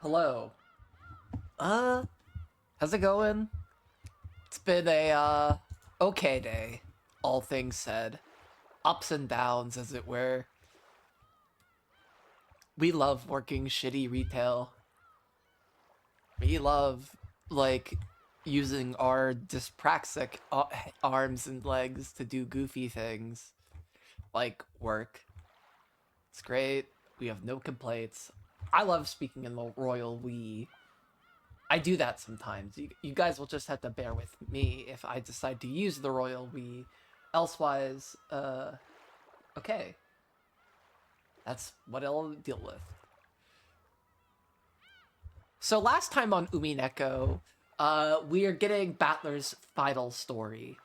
Hello. Uh, how's it going? It's been a okay day, all things said. Ups and downs, as it were. We love working shitty retail. We love, like, using our dyspraxic arms and legs to do goofy things, like work. It's great. We have no complaints. I love speaking in the royal we. I do that sometimes. You guys will just have to bear with me if I decide to use the royal we. Elsewise, okay. That's what I'll deal with. So last time on Umineko, we are getting Battler's final story.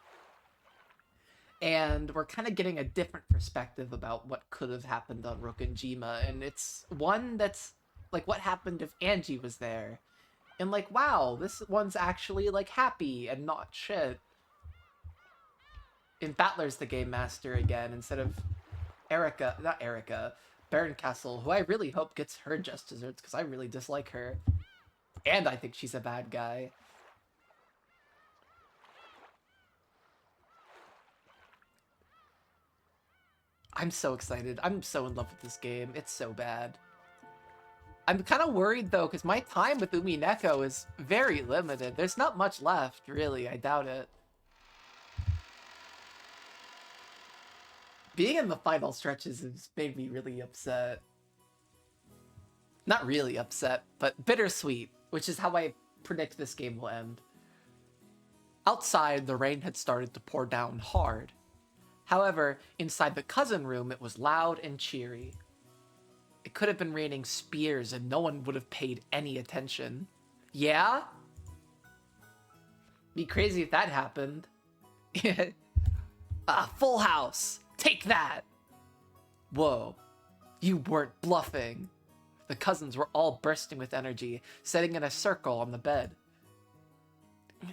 And we're kind of getting a different perspective about what could have happened on Rokonjima. And it's one that's like, what happened if Angie was there? And like, wow, this one's actually like happy and not shit. And Battler's the game master again instead of not Erica, Castle, who I really hope gets her just desserts because I really dislike her. And I think she's a bad guy. I'm so excited. I'm so in love with this game. It's so bad. I'm kind of worried though, because my time with Umineko is very limited. There's not much left, really. I doubt it. Being in the final stretches has made me really upset. Not really upset, but bittersweet, which is how I predict this game will end. Outside, the rain had started to pour down hard. However, inside the cousin room, it was loud and cheery. It could have been raining spears and no one would have paid any attention. Yeah? Be crazy if that happened. Full house! Take that! Whoa. You weren't bluffing. The cousins were all bursting with energy, sitting in a circle on the bed.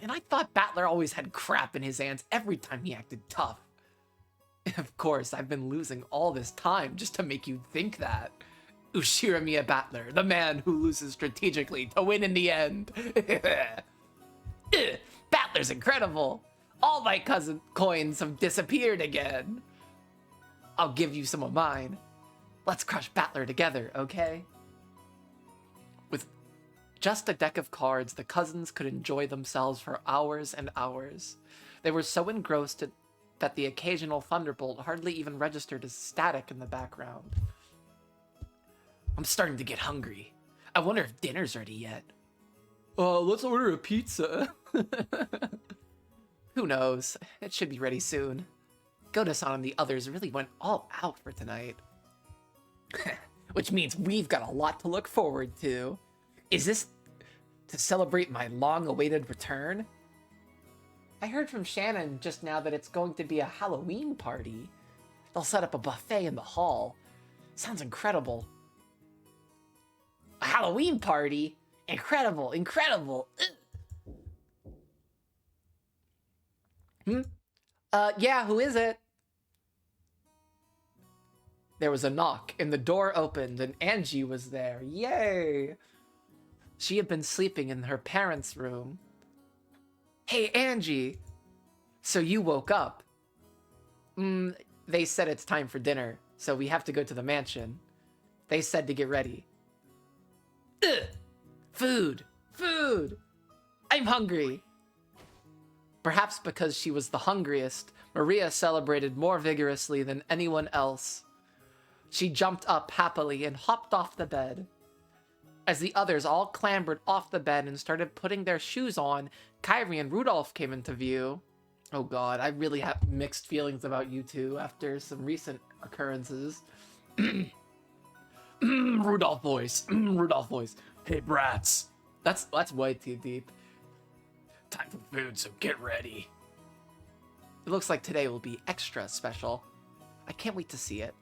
And I thought Battler always had crap in his hands every time he acted tough. Of course, I've been losing all this time just to make you think that. Ushiramiya Battler, the man who loses strategically to win in the end. Battler's incredible. All my cousin coins have disappeared again. I'll give you some of mine. Let's crush Battler together, okay? With just a deck of cards, the cousins could enjoy themselves for hours and hours. They were so engrossed that the occasional thunderbolt hardly even registered as static in the background. I'm starting to get hungry. I wonder if dinner's ready yet. Let's order a pizza. Who knows? It should be ready soon. Goda-san and the others really went all out for tonight. Which means we've got a lot to look forward to. Is this to celebrate my long-awaited return? I heard from Shannon just now that it's going to be a Halloween party. They'll set up a buffet in the hall. Sounds incredible. A Halloween party? Incredible, incredible. Yeah, who is it? There was a knock, and the door opened, and Angie was there. Yay! She had been sleeping in her parents' room. Hey, Angie! So you woke up. They said it's time for dinner, so we have to go to the mansion. They said to get ready. Ugh! Food! Food! I'm hungry! Perhaps because she was the hungriest, Maria celebrated more vigorously than anyone else. She jumped up happily and hopped off the bed. As the others all clambered off the bed and started putting their shoes on, Kyrie and Rudolph came into view. Oh god, I really have mixed feelings about you two after some recent occurrences. Rudolph voice. Rudolph voice. Hey, brats. That's way too deep. Time for food, so get ready. It looks like today will be extra special. I can't wait to see it.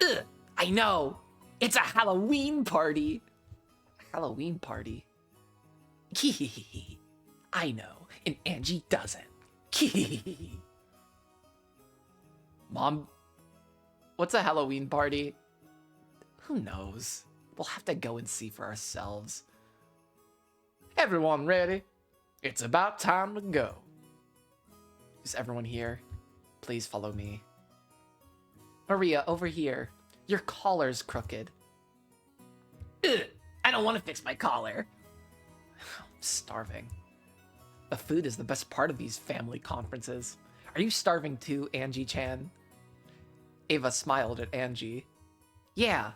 Ugh, I know! It's a Halloween party! A Halloween party? I know, and Angie doesn't. Mom, what's a Halloween party? Who knows? We'll have to go and see for ourselves. Everyone ready? It's about time to go. Is everyone here? Please follow me. Maria, over here. Your collar's crooked. Ugh, I don't want to fix my collar. I'm starving. The food is the best part of these family conferences. Are you starving too, Angie-chan? Ava smiled at Angie. Yeah,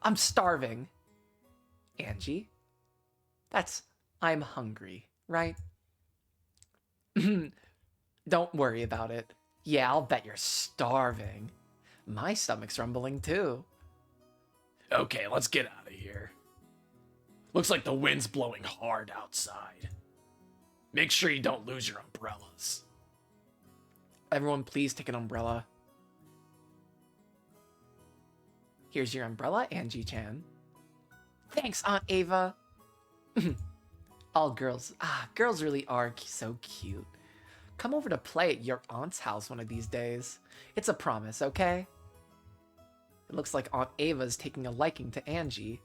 I'm starving. Angie? I'm hungry, right? Don't worry about it. Yeah, I'll bet you're starving. My stomach's rumbling too. Okay, let's get out of here. Looks like the wind's blowing hard outside. Make sure you don't lose your umbrellas. Everyone, please take an umbrella. Here's your umbrella, Angie-chan. Thanks, Aunt Ava. All girls. Girls really are so cute. Come over to play at your aunt's house one of these days. It's a promise, okay? It looks like Aunt Ava's taking a liking to Angie.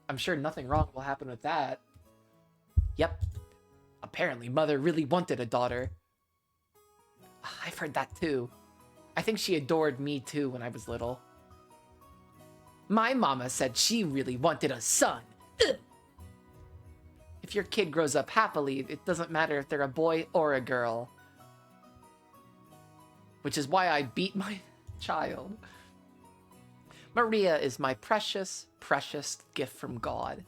I'm sure nothing wrong will happen with that. Yep. Apparently, Mother really wanted a daughter. I've heard that too. I think she adored me too when I was little. My mama said she really wanted a son. Ugh. If your kid grows up happily, it doesn't matter if they're a boy or a girl. Which is why I beat my child. Maria is my precious, precious gift from God.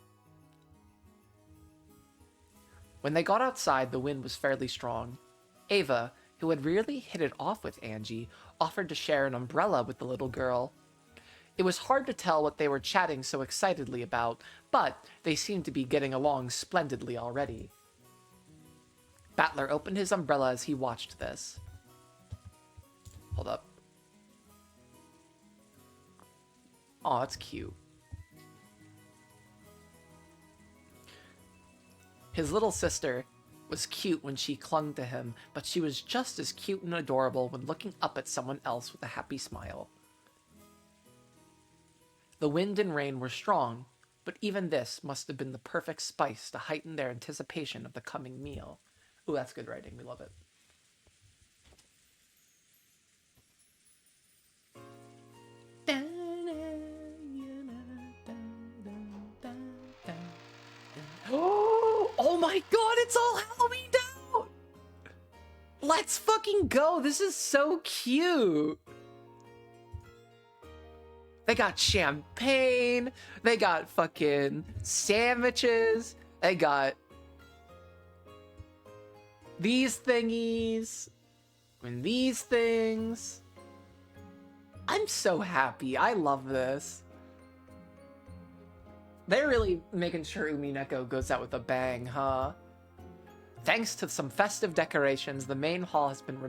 When they got outside, the wind was fairly strong. Ava, who had really hit it off with Angie, offered to share an umbrella with the little girl. It was hard to tell what they were chatting so excitedly about, but they seemed to be getting along splendidly already. Battler opened his umbrella as he watched this. Hold up. Aw, that's cute. His little sister was cute when she clung to him, but she was just as cute and adorable when looking up at someone else with a happy smile. The wind and rain were strong, but even this must have been the perfect spice to heighten their anticipation of the coming meal. Ooh, that's good writing. We love it. Oh my god, it's all Halloweened out! Let's fucking go! This is so cute! They got champagne, they got fucking sandwiches, they got these thingies, and these things. I'm so happy. I love this. They're really making sure Umineko goes out with a bang, huh? Thanks to some festive decorations, the main hall has been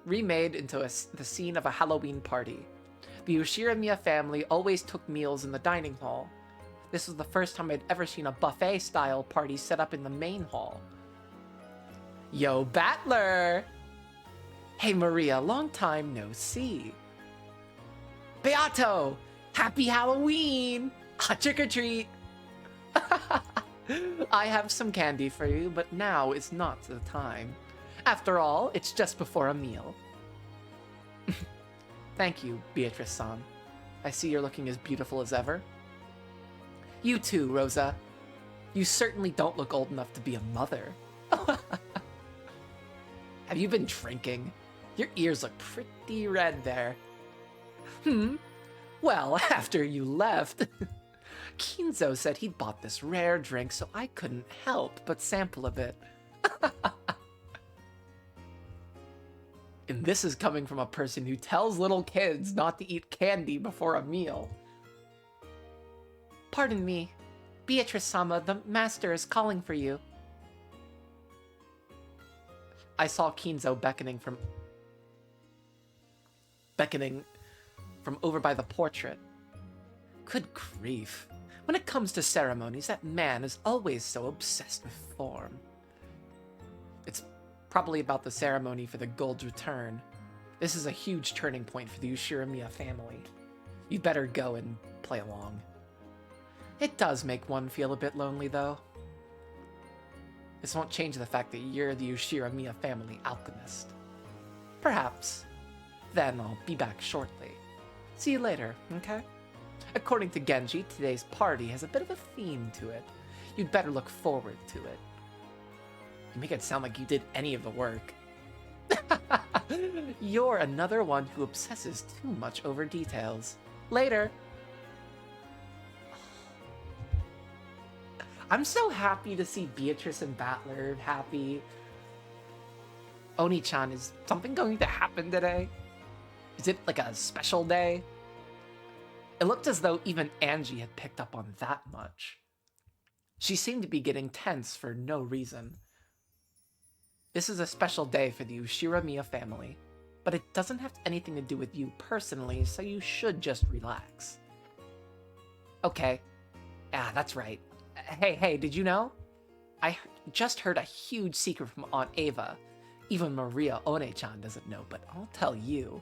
remade into the scene of a Halloween party. The Ushiramiya family always took meals in the dining hall. This was the first time I'd ever seen a buffet-style party set up in the main hall. Yo, Battler! Hey, Maria, long time no see. Beato! Happy Halloween! Trick or treat! I have some candy for you, but now is not the time. After all, it's just before a meal. Thank you, Beatrice-san. I see you're looking as beautiful as ever. You too, Rosa. You certainly don't look old enough to be a mother. Have you been drinking? Your ears look pretty red there. Well, after you left, Kinzo said he'd bought this rare drink, so I couldn't help but sample a bit. And this is coming from a person who tells little kids not to eat candy before a meal. Pardon me. Beatrice-sama, the master is calling for you. I saw Kinzo beckoning from over by the portrait. Good grief. When it comes to ceremonies, that man is always so obsessed with form. It's probably about the ceremony for the Gold's return. This is a huge turning point for the Ushiramiya family. You'd better go and play along. It does make one feel a bit lonely, though. This won't change the fact that you're the Ushiramiya family alchemist. Perhaps. Then I'll be back shortly. See you later, okay? According to Genji, today's party has a bit of a theme to it. You'd better look forward to it. You make it sound like you did any of the work. You're another one who obsesses too much over details. Later. I'm so happy to see Beatrice and Battler happy. Oni-chan, is something going to happen today? Is it like a special day? It looked as though even Angie had picked up on that much. She seemed to be getting tense for no reason. This is a special day for the Ushiramiya family, but it doesn't have anything to do with you personally, so you should just relax. Okay. That's right. Hey, did you know? I just heard a huge secret from Aunt Ava. Even Maria One-chan doesn't know, but I'll tell you.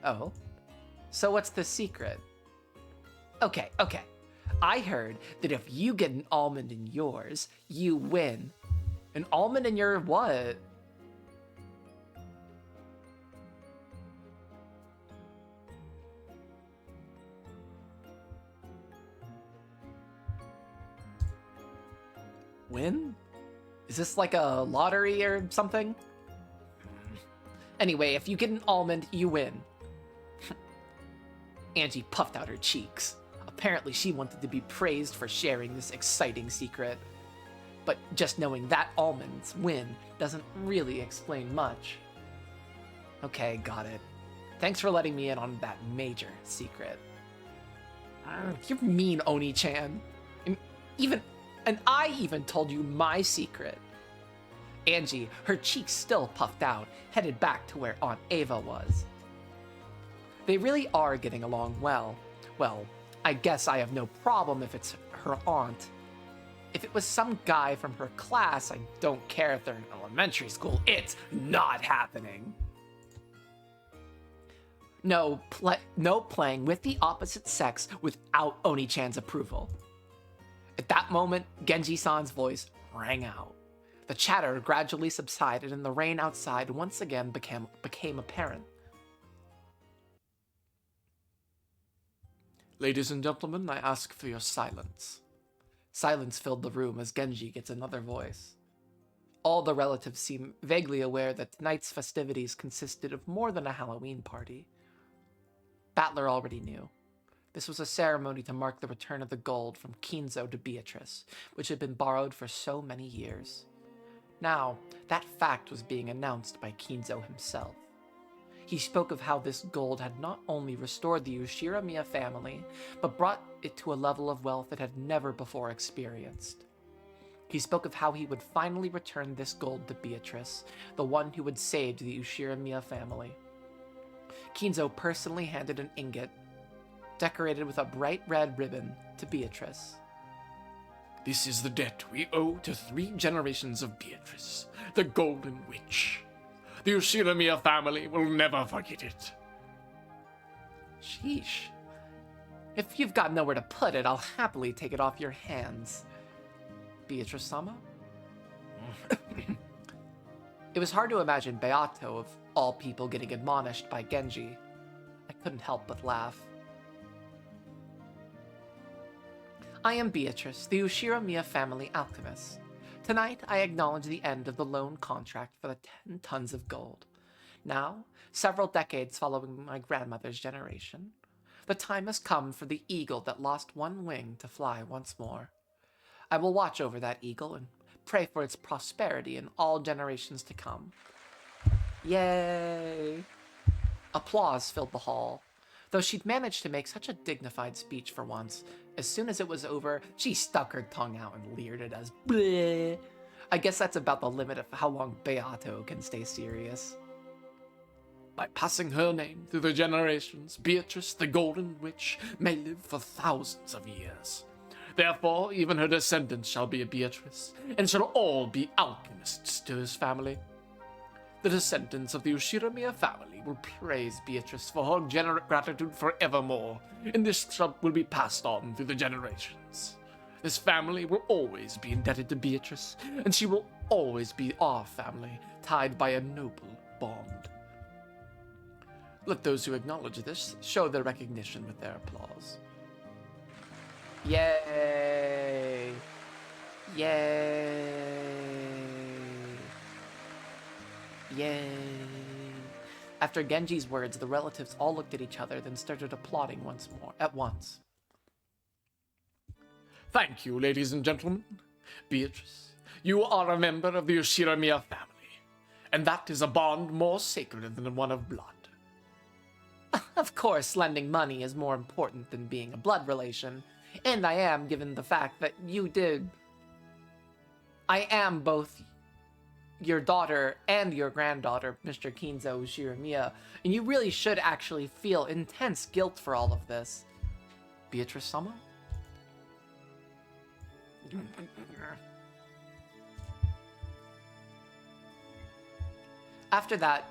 Oh? So what's the secret? Okay. I heard that if you get an almond in yours, you win. An almond in your what? Win? Is this like a lottery or something? Anyway, if you get an almond, you win. Angie puffed out her cheeks. Apparently she wanted to be praised for sharing this exciting secret. But just knowing that almonds win doesn't really explain much. Okay, got it. Thanks for letting me in on that major secret. You're mean, Oni-chan. And I even told you my secret. Angie, her cheeks still puffed out, headed back to where Aunt Ava was. They really are getting along well. Well, I guess I have no problem if it's her aunt. If it was some guy from her class, I don't care if they're in elementary school. It's not happening. No playing with the opposite sex without Oni-chan's approval. At that moment, Genji-san's voice rang out. The chatter gradually subsided and the rain outside once again became apparent. Ladies and gentlemen, I ask for your silence. Silence filled the room as Genji gets another voice. All the relatives seem vaguely aware that tonight's festivities consisted of more than a Halloween party. Battler already knew. This was a ceremony to mark the return of the gold from Kinzo to Beatrice, which had been borrowed for so many years. Now, that fact was being announced by Kinzo himself. He spoke of how this gold had not only restored the Ushiramiya family, but brought it to a level of wealth it had never before experienced. He spoke of how he would finally return this gold to Beatrice, the one who had saved the Ushiramiya family. Kinzo personally handed an ingot, decorated with a bright red ribbon, to Beatrice. This is the debt we owe to 3 generations of Beatrice, the Golden Witch. The Ushiramiya family will never forget it. Sheesh. If you've got nowhere to put it, I'll happily take it off your hands. Beatrice-sama? It was hard to imagine Beato, of all people, getting admonished by Genji. I couldn't help but laugh. I am Beatrice, the Ushiramiya family alchemist. Tonight, I acknowledge the end of the loan contract for the 10 tons of gold. Now, several decades following my grandmother's generation, the time has come for the eagle that lost one wing to fly once more. I will watch over that eagle and pray for its prosperity in all generations to come. Yay! Applause filled the hall. Though she'd managed to make such a dignified speech for once, as soon as it was over, she stuck her tongue out and leered at us. Bleh. I guess that's about the limit of how long Beato can stay serious. By passing her name through the generations, Beatrice, the Golden Witch, may live for thousands of years. Therefore, even her descendants shall be a Beatrice, and shall all be alchemists to his family. The descendants of the Ushiramiya family will praise Beatrice for her generous gratitude forevermore, and this trust will be passed on through the generations. This family will always be indebted to Beatrice, and she will always be our family, tied by a noble bond. Let those who acknowledge this show their recognition with their applause. Yay! Yay! Yay! After Genji's words, the relatives all looked at each other, then started applauding once more, at once. Thank you, ladies and gentlemen. Beatrice, you are a member of the Ushiramiya family, and that is a bond more sacred than one of blood. Of course, lending money is more important than being a blood relation, and I am, given the fact that you did. I am both your daughter and your granddaughter, Mr. Kinzo Ushiramiya, and you really should actually feel intense guilt for all of this. Beatrice-sama? After that,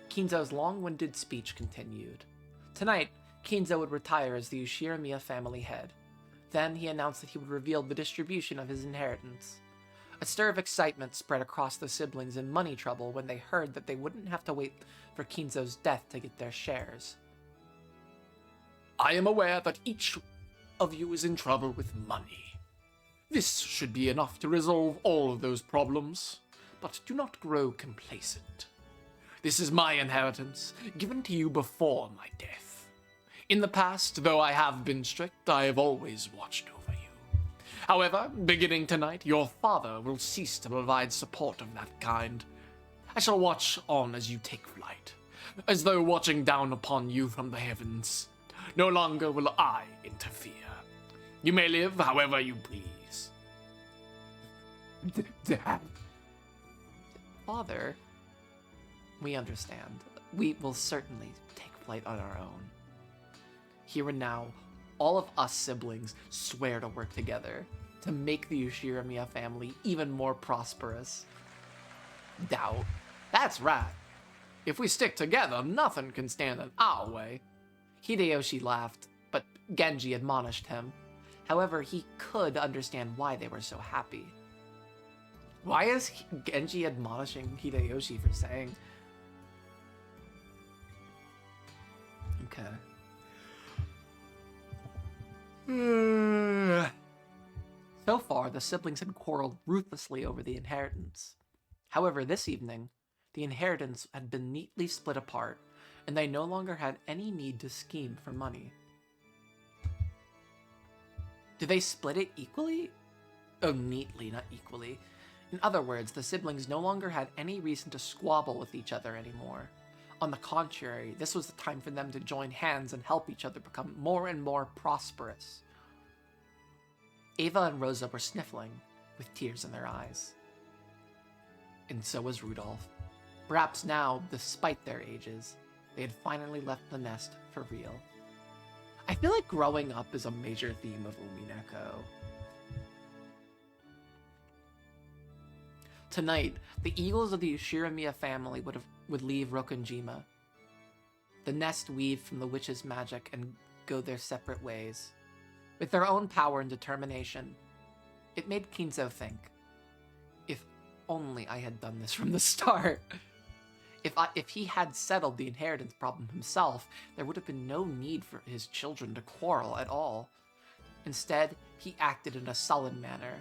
Kinzo's long-winded speech continued. Tonight, Kinzo would retire as the Ushiramiya family head. Then he announced that he would reveal the distribution of his inheritance. A stir of excitement spread across the siblings in money trouble when they heard that they wouldn't have to wait for Kinzo's death to get their shares. I am aware that each of you is in trouble with money. This should be enough to resolve all of those problems, but do not grow complacent. This is my inheritance, given to you before my death. In the past, though I have been strict, I have always watched over you. However, beginning tonight, your father will cease to provide support of that kind. I shall watch on as you take flight, as though watching down upon you from the heavens. No longer will I interfere. You may live however you please. Dad. Father, we understand. We will certainly take flight on our own. Here and now, all of us siblings swear to work together to make the Ushiramiya family even more prosperous. Doubt. That's right. If we stick together, nothing can stand in our way. Hideyoshi laughed, but Genji admonished him. However, he could understand why they were so happy. Why is Genji admonishing Hideyoshi for saying... Okay. So far, the siblings had quarreled ruthlessly over the inheritance. However, this evening, the inheritance had been neatly split apart, and they no longer had any need to scheme for money. Do they split it equally? Oh, neatly, not equally. In other words, the siblings no longer had any reason to squabble with each other anymore. On the contrary, this was the time for them to join hands and help each other become more and more prosperous. Ava and Rosa were sniffling, with tears in their eyes. And so was Rudolph. Perhaps now, despite their ages, they had finally left the nest for real. I feel like growing up is a major theme of Umineko. Tonight, the eagles of the Ushiramiya family would leave Rokonjima. The nest weaved from the witch's magic and go their separate ways. With their own power and determination, it made Kinzo think, if only I had done this from the start. If he had settled the inheritance problem himself, there would have been no need for his children to quarrel at all. Instead, he acted in a sullen manner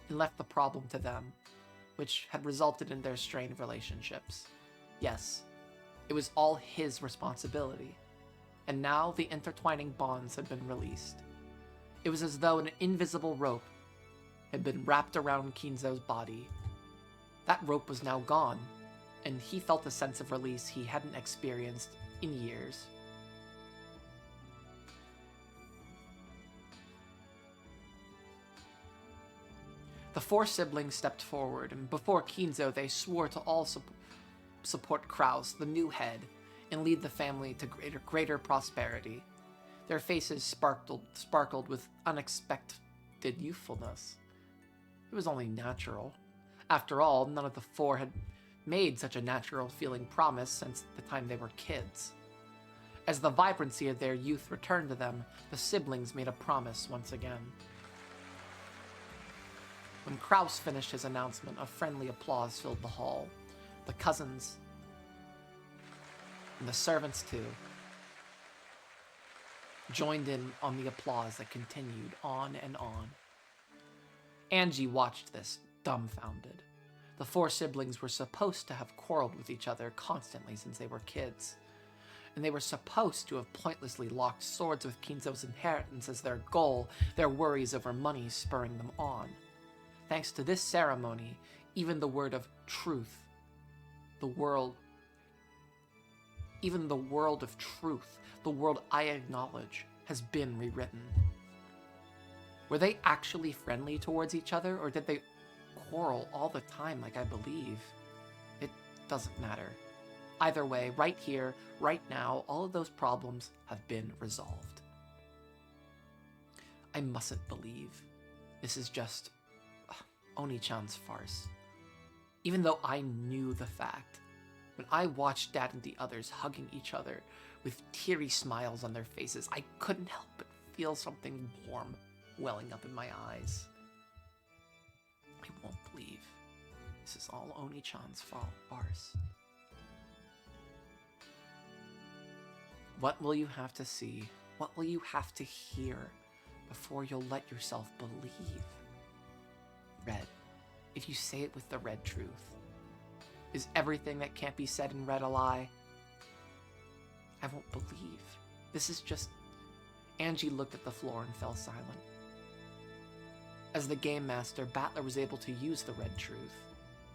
and left the problem to them, which had resulted in their strained relationships. Yes, it was all his responsibility, and now the intertwining bonds had been released. It was as though an invisible rope had been wrapped around Kinzo's body. That rope was now gone, and he felt a sense of release he hadn't experienced in years. The four siblings stepped forward, and before Kinzo, they swore to all support Kraus, the new head, and lead the family to greater prosperity. Their faces sparkled with unexpected youthfulness. It was only natural. After all, none of the four had made such a natural feeling promise since the time they were kids. As the vibrancy of their youth returned to them, the siblings made a promise once again. When Kraus finished his announcement, a friendly applause filled the hall. The cousins, and the servants too, joined in on the applause that continued on and on. Angie watched this, dumbfounded. The four siblings were supposed to have quarreled with each other constantly since they were kids, and they were supposed to have pointlessly locked swords with Kinzo's inheritance as their goal, their worries over money spurring them on. Thanks to this ceremony, even the word of truth, even the world of truth, the world I acknowledge, has been rewritten. Were they actually friendly towards each other, or did they quarrel all the time like I believe? It doesn't matter. Either way, right here, right now, all of those problems have been resolved. I mustn't believe. This is just Oni-chan's farce. Even though I knew the fact, when I watched Dad and the others hugging each other with teary smiles on their faces, I couldn't help but feel something warm welling up in my eyes. I won't believe this is all Oni-chan's farce. What will you have to see? What will you have to hear before you'll let yourself believe? Red, if you say it with the red truth, is everything that can't be said in red a lie? I won't believe. This is just... Angie looked at the floor and fell silent. As the game master, Battler was able to use the red truth.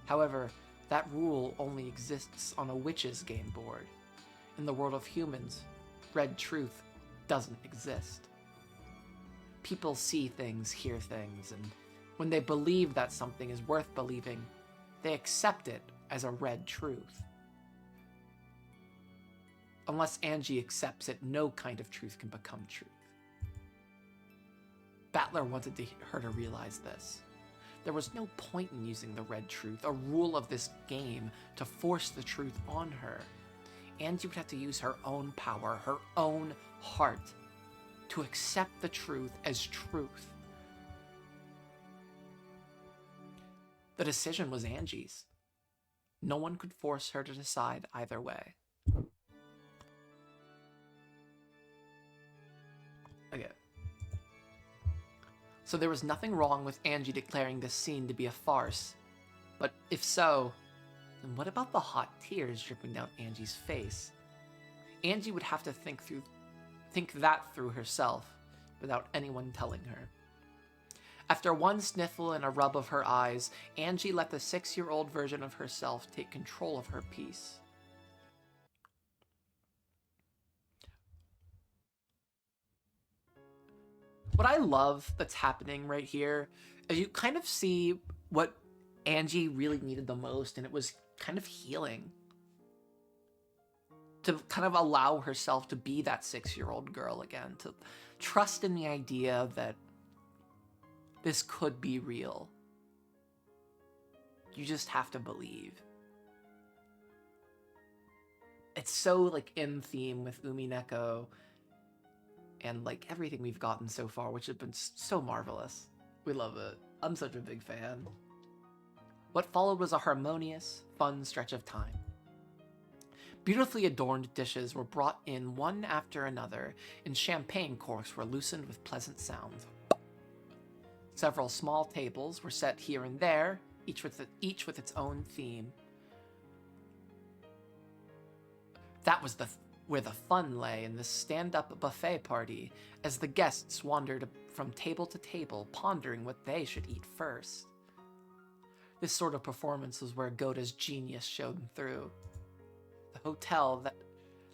However, that rule only exists on a witch's game board. In the world of humans, red truth doesn't exist. People see things, hear things, and when they believe that something is worth believing, they accept it as a red truth. Unless Angie accepts it, no kind of truth can become truth. Battler wanted her to realize this. There was no point in using the red truth, a rule of this game, to force the truth on her. Angie would have to use her own power, her own heart, to accept the truth as truth. The decision was Angie's. No one could force her to decide either way. Okay. So there was nothing wrong with Angie declaring this scene to be a farce. But if so, then what about the hot tears dripping down Angie's face? Angie would have to think that through herself, without anyone telling her. After one sniffle and a rub of her eyes, Angie let the 6-year-old version of herself take control of her peace. What I love that's happening right here is you kind of see what Angie really needed the most, and it was kind of healing. To kind of allow herself to be that 6-year-old girl again, to trust in the idea that this could be real. You just have to believe. It's so like in theme with Umineko and like everything we've gotten so far, which has been so marvelous. We love it. I'm such a big fan. What followed was a harmonious, fun stretch of time. Beautifully adorned dishes were brought in one after another, and champagne corks were loosened with pleasant sounds. Several small tables were set here and there, each with its own theme. That was where the fun lay in this stand-up buffet party, as the guests wandered from table to table, pondering what they should eat first. This sort of performance was where Goda's genius showed through. The hotel that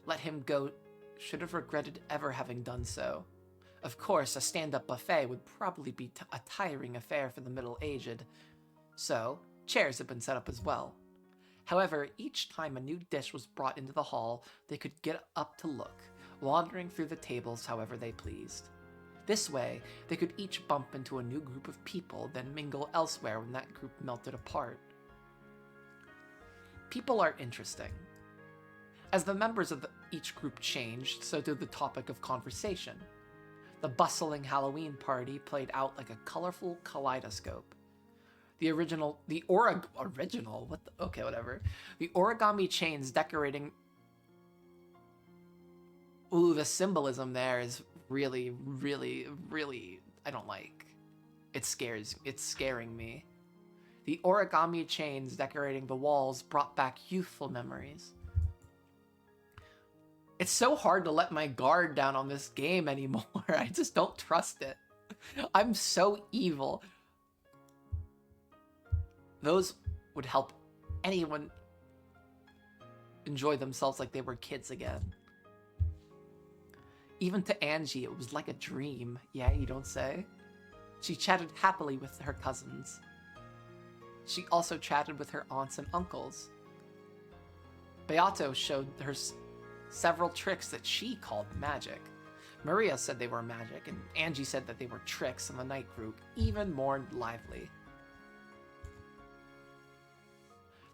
let him go should have regretted ever having done so. Of course, a stand-up buffet would probably be a tiring affair for the middle-aged, so chairs had been set up as well. However, each time a new dish was brought into the hall, they could get up to look, wandering through the tables however they pleased. This way, they could each bump into a new group of people, then mingle elsewhere when that group melted apart. People are interesting. As the members of each group changed, so did the topic of conversation. The bustling Halloween party played out like a colorful kaleidoscope. The origami chains decorating. Ooh, the symbolism there is really, really, really, I don't like. It's scaring me. The origami chains decorating the walls brought back youthful memories. It's so hard to let my guard down on this game anymore. I just don't trust it. I'm so evil. Those would help anyone enjoy themselves like they were kids again. Even to Angie, it was like a dream. Yeah, you don't say? She chatted happily with her cousins. She also chatted with her aunts and uncles. Beato showed her several tricks that she called magic. Maria said they were magic, and Angie said that they were tricks, and the night grew even more lively.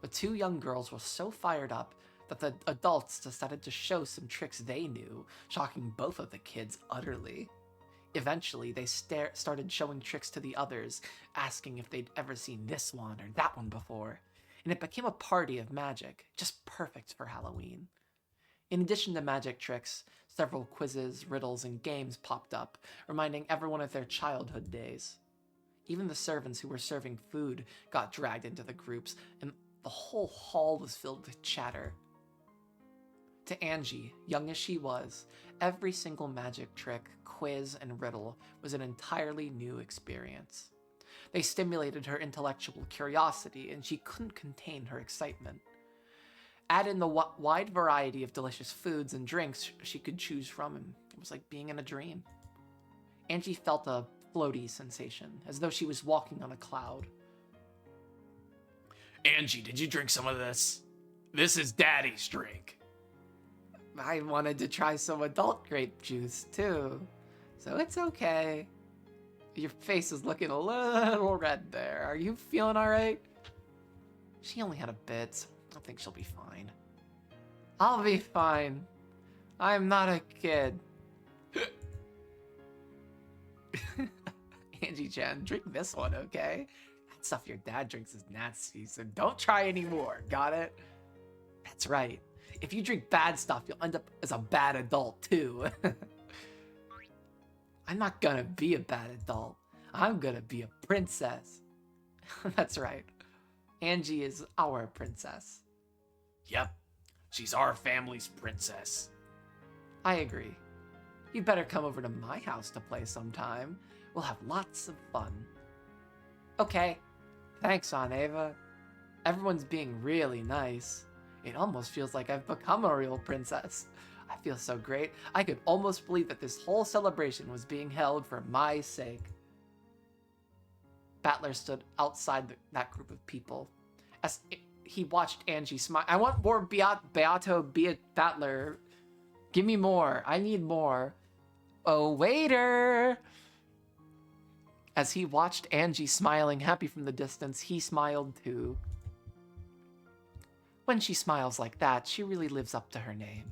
The two young girls were so fired up that the adults decided to show some tricks they knew, shocking both of the kids utterly. Eventually, they started showing tricks to the others, asking if they'd ever seen this one or that one before, and it became a party of magic, just perfect for Halloween. In addition to magic tricks, several quizzes, riddles, and games popped up, reminding everyone of their childhood days. Even the servants who were serving food got dragged into the groups, and the whole hall was filled with chatter. To Angie, young as she was, every single magic trick, quiz, and riddle was an entirely new experience. They stimulated her intellectual curiosity, and she couldn't contain her excitement. Add in the wide variety of delicious foods and drinks she could choose from, and it was like being in a dream. Angie felt a floaty sensation, as though she was walking on a cloud. Angie, did you drink some of this? This is Daddy's drink. I wanted to try some adult grape juice, too. So it's okay. Your face is looking a little red there. Are you feeling alright? She only had a bit. I think she'll be fine. I'll be fine. I'm not a kid. Angie-chan, drink this one, okay? That stuff your dad drinks is nasty, so don't try anymore, got it? That's right. If you drink bad stuff, you'll end up as a bad adult, too. I'm not gonna be a bad adult. I'm gonna be a princess. That's right. Angie is our princess. Yep, she's our family's princess. I agree. You better come over to my house to play sometime. We'll have lots of fun. Okay. Thanks, Aunt Ava. Everyone's being really nice. It almost feels like I've become a real princess. I feel so great. I could almost believe that this whole celebration was being held for my sake. Battler stood outside that group of people. As he watched Angie smile. I want more Beato Battler. Give me more. I need more. Oh, waiter! As he watched Angie smiling happy from the distance, he smiled too. When she smiles like that, she really lives up to her name.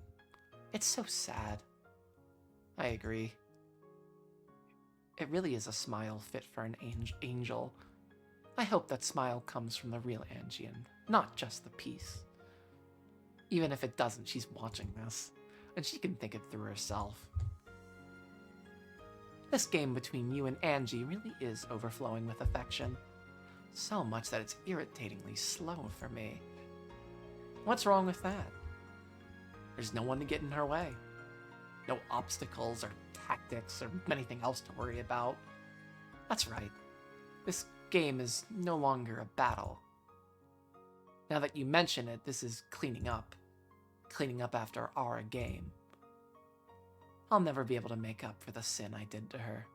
It's so sad. I agree. It really is a smile fit for an angel. I hope that smile comes from the real Angie and not just the piece. Even if it doesn't, she's watching this, and she can think it through herself. This game between you and Angie really is overflowing with affection. So much that it's irritatingly slow for me. What's wrong with that? There's no one to get in her way. No obstacles or tactics or anything else to worry about. That's right. This game is no longer a battle. Now that you mention it, this is cleaning up. Cleaning up after our game. I'll never be able to make up for the sin I did to her.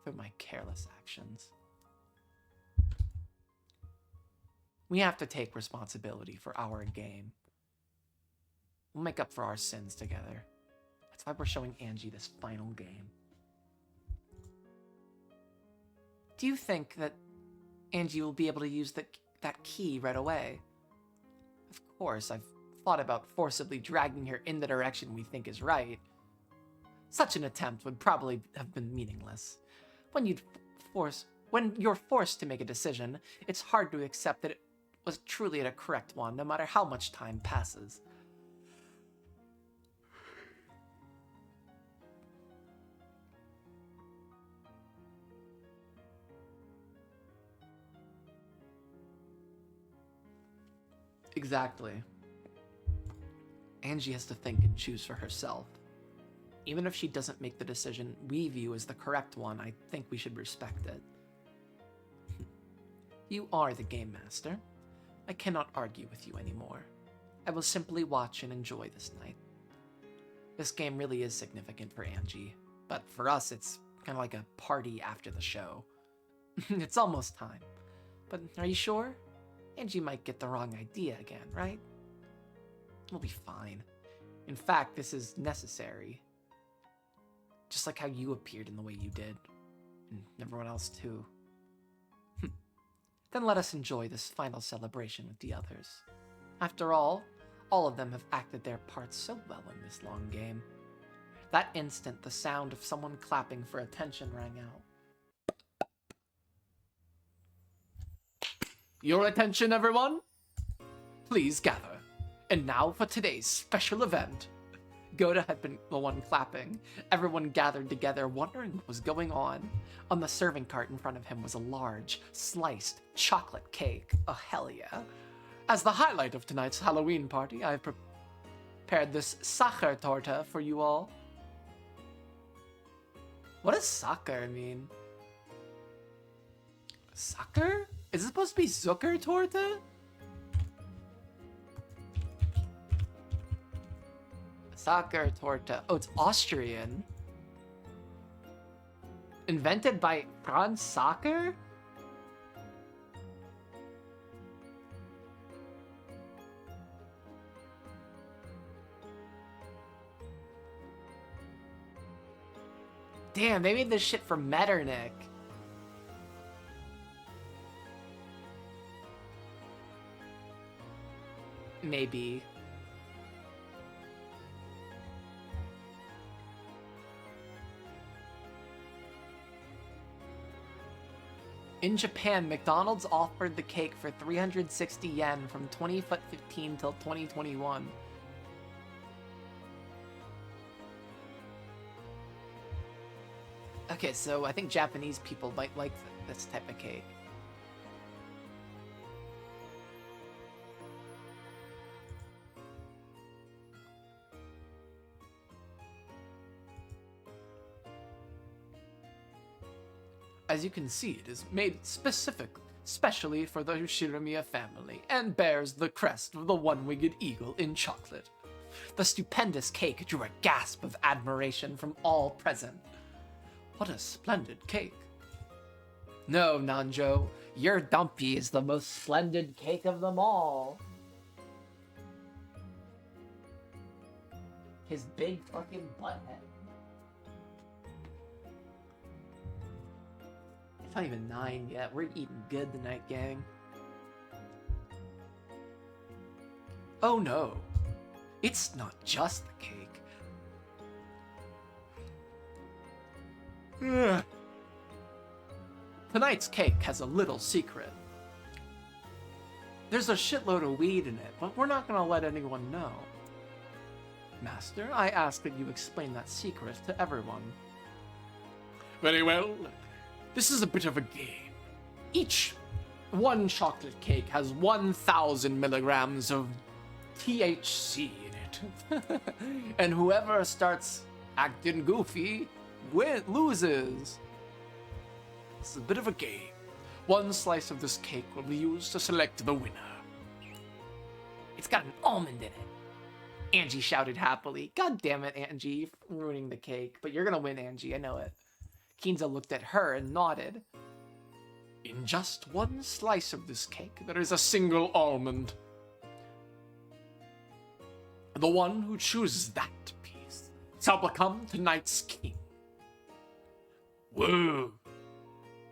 Through my careless actions. We have to take responsibility for our game. We'll make up for our sins together. That's why we're showing Angie this final game. Do you think that Angie will be able to use that key right away? Of course, I've thought about forcibly dragging her in the direction we think is right. Such an attempt would probably have been meaningless. When you're forced to make a decision, it's hard to accept that it was truly the correct one, no matter how much time passes. Exactly. Angie has to think and choose for herself. Even if she doesn't make the decision we view as the correct one, I think we should respect it. You are the game master. I cannot argue with you anymore. I will simply watch and enjoy this night. This game really is significant for Angie, but for us it's kind of like a party after the show. It's almost time. But are you sure? Angie might get the wrong idea again, right? We'll be fine. In fact, this is necessary. Just like how you appeared in the way you did. And everyone else too. Then let us enjoy this final celebration with the others. After all of them have acted their parts so well in this long game. That instant, the sound of someone clapping for attention rang out. Your attention, everyone? Please gather. And now for today's special event. Goda had been the one clapping. Everyone gathered together, wondering what was going on. On the serving cart in front of him was a large, sliced chocolate cake. Oh, hell yeah. As the highlight of tonight's Halloween party, I've prepared this Sacher torta for you all. What does Sacher mean? Sacher? Is it supposed to be Zucker torta? Sacher torta. Oh, it's Austrian. Invented by Franz Sacher? Damn, they made this shit for Metternich. Maybe. In Japan, McDonald's offered the cake for 360 yen from 2015 till 2021. Okay, so I think Japanese people might like this type of cake. As you can see, it is made specially for the Ushirimiya family, and bears the crest of the one-winged eagle in chocolate. The stupendous cake drew a gasp of admiration from all present. What a splendid cake. No, Nanjo, your dumpy is the most splendid cake of them all. His big fucking butthead. It's not even 9 yet. We're eating good tonight, gang. Oh no, it's not just the cake. Ugh. Tonight's cake has a little secret. There's a shitload of weed in it, but we're not gonna let anyone know. Master, I ask that you explain that secret to everyone. Very well. This is a bit of a game. Each one chocolate cake has 1,000 milligrams of THC in it. And whoever starts acting goofy loses. This is a bit of a game. One slice of this cake will be used to select the winner. It's got an almond in it. Angie shouted happily. God damn it, Angie, ruining the cake. But you're gonna win, Angie, I know it. Kinza looked at her and nodded. In just one slice of this cake, there is a single almond. The one who chooses that piece shall become tonight's king. Woo!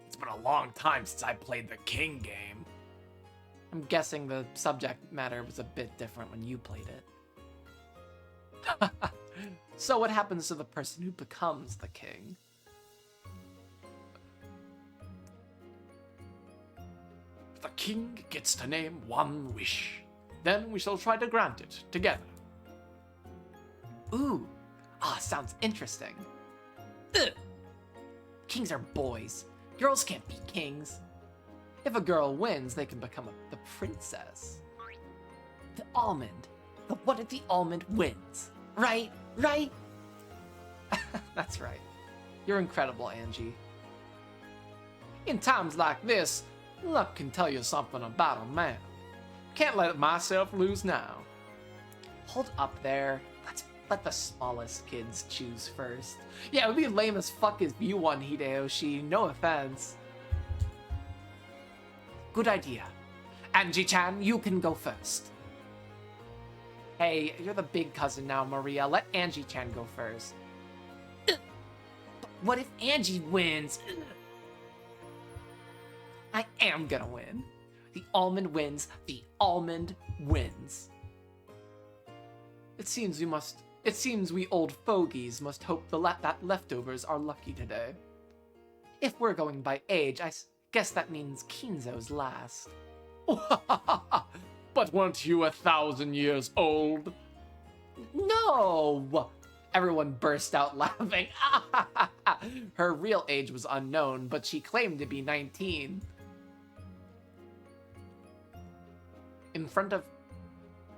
It's been a long time since I played the king game. I'm guessing the subject matter was a bit different when you played it. So what happens to the person who becomes the king? The king gets to name one wish. Then we shall try to grant it together. Ooh. Sounds interesting. Ugh. Kings are boys. Girls can't be kings. If a girl wins, they can become the princess. The almond. What if the almond wins? Right? Right? That's right. You're incredible, Angie. In times like this, luck can tell you something about a man. Can't let myself lose now. Hold up there. Let's let the smallest kids choose first. Yeah, it would be lame as fuck if you won, Hideyoshi. No offense. Good idea. Angie-chan, you can go first. Hey, you're the big cousin now, Maria. Let Angie-chan go first. But what if Angie wins? I am gonna win. The almond wins. The almond wins. It seems we old fogies must hope that leftovers are lucky today. If we're going by age, I guess that means Kinzo's last. But weren't you 1,000 years old? No! Everyone burst out laughing. Her real age was unknown, but she claimed to be 19. In front of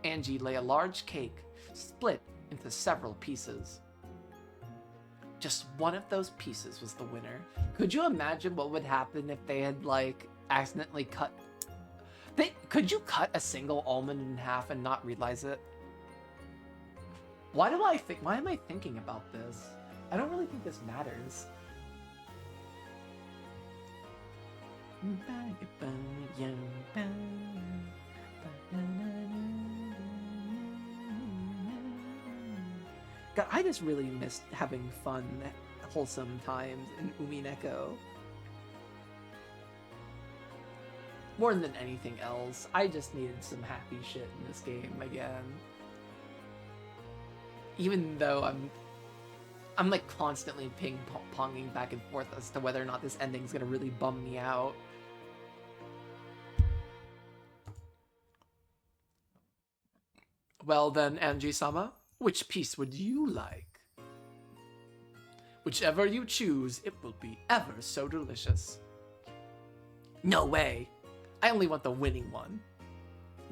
Angie lay a large cake, split into several pieces. Just one of those pieces was the winner. Could you imagine what would happen if they had, like, accidentally cut... Could you cut a single almond in half and not realize it? Why am I thinking about this? I don't really think this matters. God, I just really missed having fun, wholesome times in Umineko. More than anything else, I just needed some happy shit in this game again. Even though I'm like constantly ping-ponging back and forth as to whether or not this ending's gonna really bum me out. Well then, Angie-sama, which piece would you like? Whichever you choose, it will be ever so delicious. No way! I only want the winning one.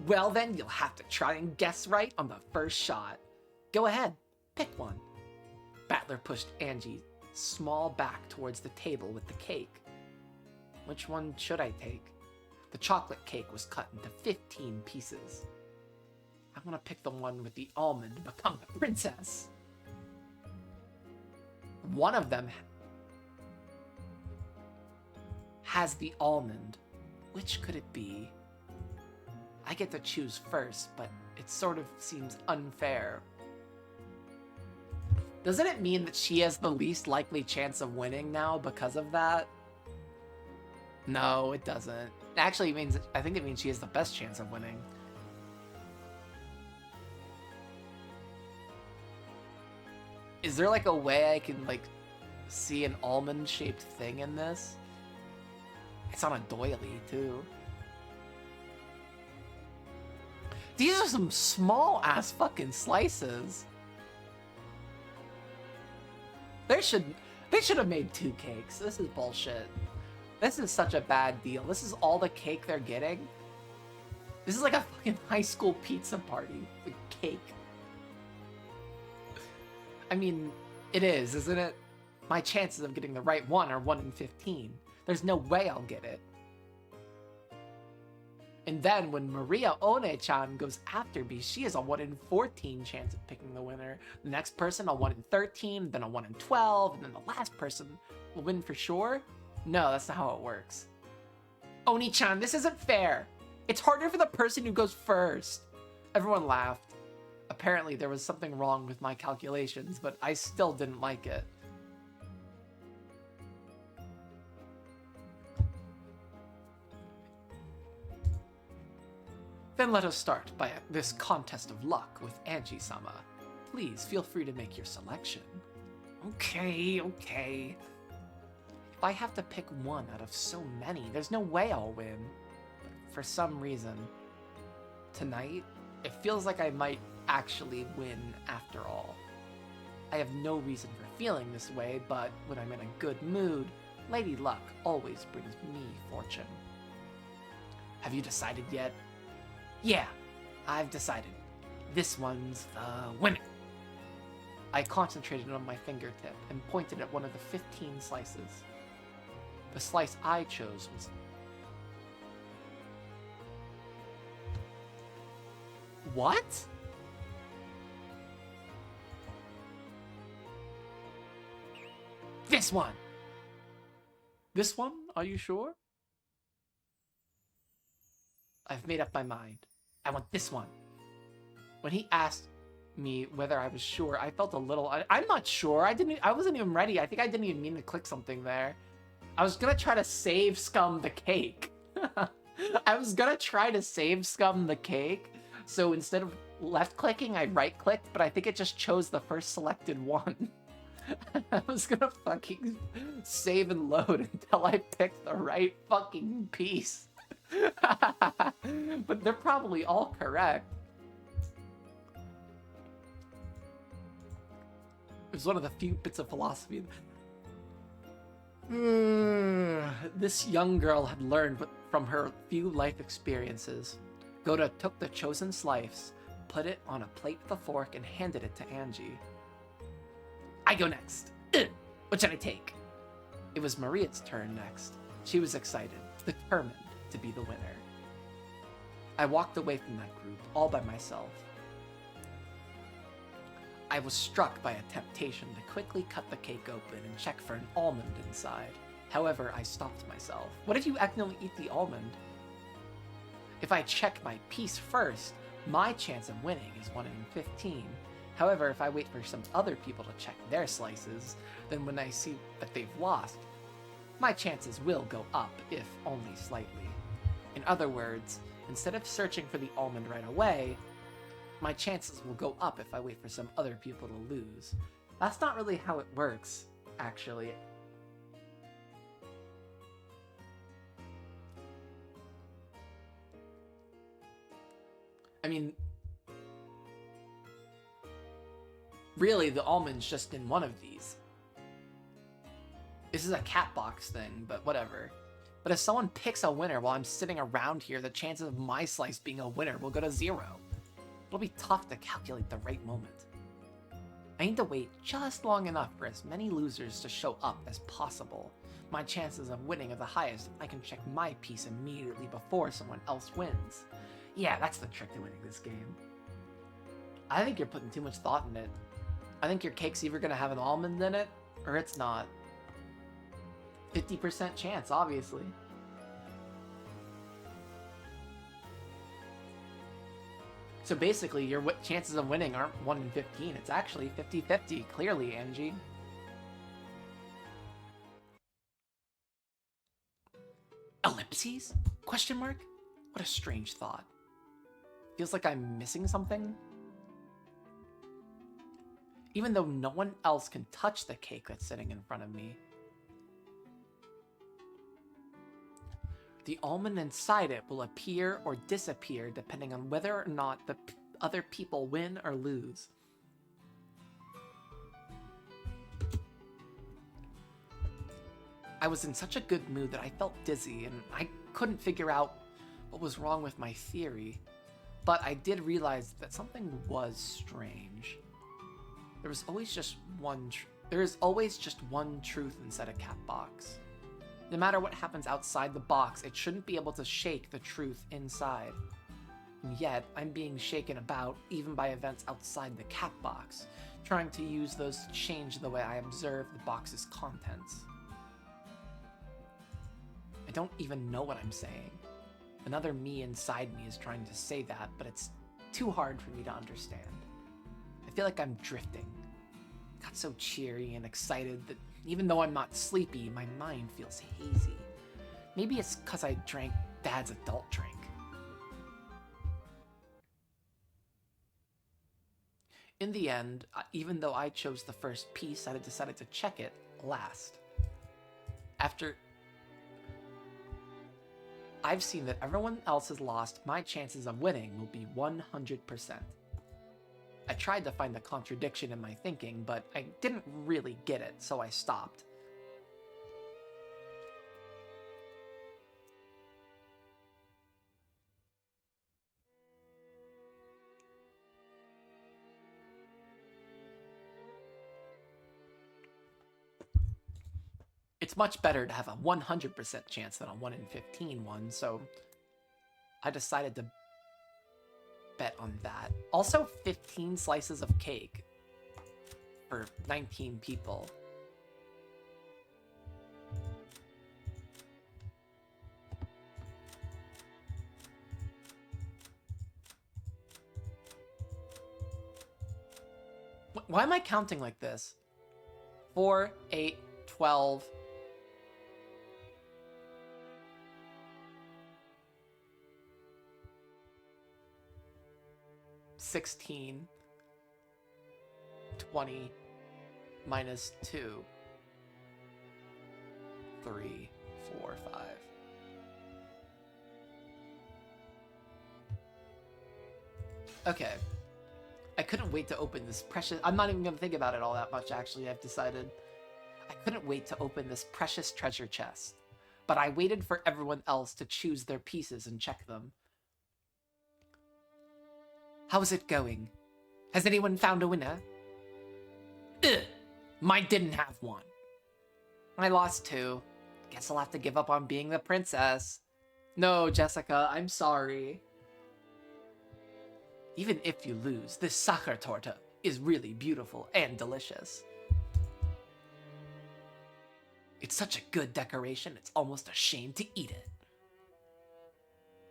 Well then, you'll have to try and guess right on the first shot. Go ahead, pick one. Battler pushed Angie's small back towards the table with the cake. Which one should I take? The chocolate cake was cut into 15 pieces. I want to pick the one with the almond to become the princess. One of them has the almond. Which could it be? I get to choose first, but it sort of seems unfair. Doesn't it mean that she has the least likely chance of winning now because of that? No, it doesn't. It actually means, I think it means she has the best chance of winning. Is there like a way I can like see an almond-shaped thing in this? It's on a doily too. These are some small-ass fucking slices. They should have made 2 cakes. This is bullshit. This is such a bad deal. This is all the cake they're getting. This is like a fucking high school pizza party with cake. I mean, it is, isn't it? My chances of getting the right one are 1 in 15. There's no way I'll get it. And then when Maria One-chan goes after me, she has a 1 in 14 chance of picking the winner. The next person, a 1 in 13, then a 1 in 12, and then the last person will win for sure? No, that's not how it works. Oni-chan, this isn't fair. It's harder for the person who goes first. Everyone laughed. Apparently there was something wrong with my calculations, but I still didn't like it. Then let us start by this contest of luck with Angie-sama. Please feel free to make your selection. Okay. If I have to pick one out of so many, there's no way I'll win. But for some reason, tonight, it feels like I might actually win after all. I have no reason for feeling this way, but when I'm in a good mood, Lady Luck always brings me fortune. Have you decided yet? Yeah, I've decided. This one's the winner. I concentrated on my fingertip and pointed at one of the 15 slices. The slice I chose was... What? This one! This one? Are you sure? I've made up my mind. I want this one. When he asked me whether I was sure, I felt a little... I'm not sure. I wasn't even ready. I think I didn't even mean to click something there. I was gonna try to save scum the cake. I was gonna try to save scum the cake. So instead of left clicking, I right clicked, but I think it just chose the first selected one. I was gonna fucking save and load until I picked the right fucking piece. But they're probably all correct. It was one of the few bits of philosophy. This young girl had learned from her few life experiences. Goda took the chosen slice, put it on a plate with a fork, and handed it to Angie. I go next. What should I take? It was Maria's turn next. She was excited, determined to be the winner. I walked away from that group, all by myself. I was struck by a temptation to quickly cut the cake open and check for an almond inside. However, I stopped myself. What if you accidentally eat the almond? If I check my piece first, my chance of winning is 1 in 15. However, if I wait for some other people to check their slices, then when I see that they've lost, my chances will go up, if only slightly. In other words, instead of searching for the almond right away, my chances will go up if I wait for some other people to lose. That's not really how it works, actually. I mean, really, the almond's just in one of these. This is a cat box thing, but whatever. But if someone picks a winner while I'm sitting around here, the chances of my slice being a winner will go to 0. It'll be tough to calculate the right moment. I need to wait just long enough for as many losers to show up as possible. My chances of winning are the highest if I can check my piece immediately before someone else wins. Yeah, that's the trick to winning this game. I think you're putting too much thought in it. I think your cake's either gonna have an almond in it, or it's not. 50% chance, obviously. So basically, your chances of winning aren't 1 in 15. It's actually 50-50, clearly, Angie. Ellipses? Question mark? What a strange thought. Feels like I'm missing something. Even though no one else can touch the cake that's sitting in front of me. The almond inside it will appear or disappear depending on whether or not the other people win or lose. I was in such a good mood that I felt dizzy and I couldn't figure out what was wrong with my theory. But I did realize that something was strange. There is always just one truth inside a cat box. No matter what happens outside the box, it shouldn't be able to shake the truth inside. And yet, I'm being shaken about even by events outside the cat box, trying to use those to change the way I observe the box's contents. I don't even know what I'm saying. Another me inside me is trying to say that, but it's too hard for me to understand. I feel like I'm drifting. I got so cheery and excited that even though I'm not sleepy, my mind feels hazy. Maybe it's because I drank Dad's adult drink. In the end, even though I chose the first piece, I decided to check it last. After I've seen that everyone else has lost, my chances of winning will be 100%. I tried to find a contradiction in my thinking, but I didn't really get it, so I stopped. It's much better to have a 100% chance than a 1 in 15 one, so I decided to bet on that. Also, 15 slices of cake for 19 people. Why am I counting like this? 4, 8, 12... 16, 20, minus 2, 3, 4, 5. Okay. I couldn't wait to open this precious... I'm not even going to think about it all that much, actually, I've decided. I couldn't wait to open this precious treasure chest. But I waited for everyone else to choose their pieces and check them. How's it going? Has anyone found a winner? Ugh! Mine didn't have one. I lost 2. Guess I'll have to give up on being the princess. No, Jessica, I'm sorry. Even if you lose, this sakura torta is really beautiful and delicious. It's such a good decoration, it's almost a shame to eat it.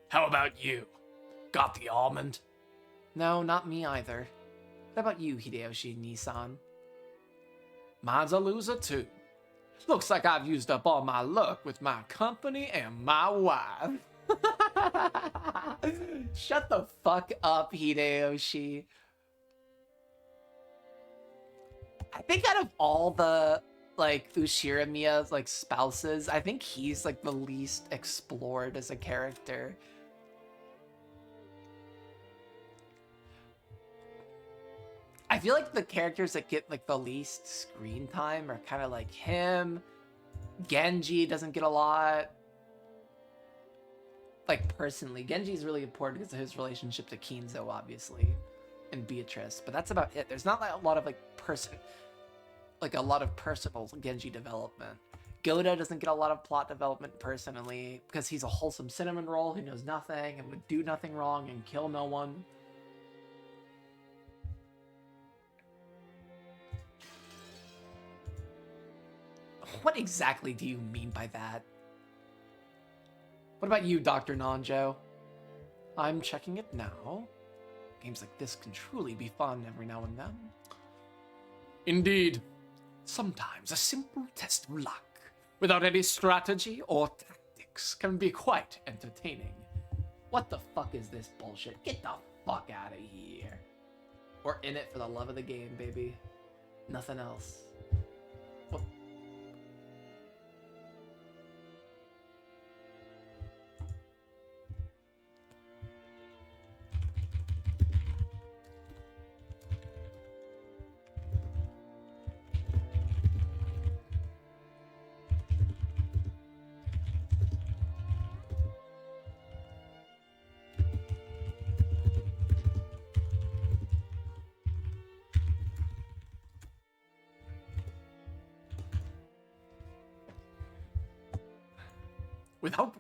How about you? Got the almond? No, not me either. What about you, Hideyoshi Nissan? Mine's a loser too. Looks like I've used up all my luck with my company and my wife. Shut the fuck up, Hideyoshi. I think out of all the, like, Ushiramiya's, like, spouses, I think he's, like, the least explored as a character. I feel like the characters that get, like, the least screen time are kind of like him. Genji doesn't get a lot. Like, personally, Genji's really important because of his relationship to Kinzo, obviously, and Beatrice, but that's about it. There's not like, a lot of, like, a lot of personal Genji development. Goda doesn't get a lot of plot development personally because he's a wholesome cinnamon roll who knows nothing and would do nothing wrong and kill no one. What exactly do you mean by that? What about you, Dr. Nanjo? I'm checking it now. Games like this can truly be fun every now and then. Indeed. Sometimes a simple test of luck, without any strategy or tactics, can be quite entertaining. What the fuck is this bullshit? Get the fuck out of here. We're in it for the love of the game, baby. Nothing else. What?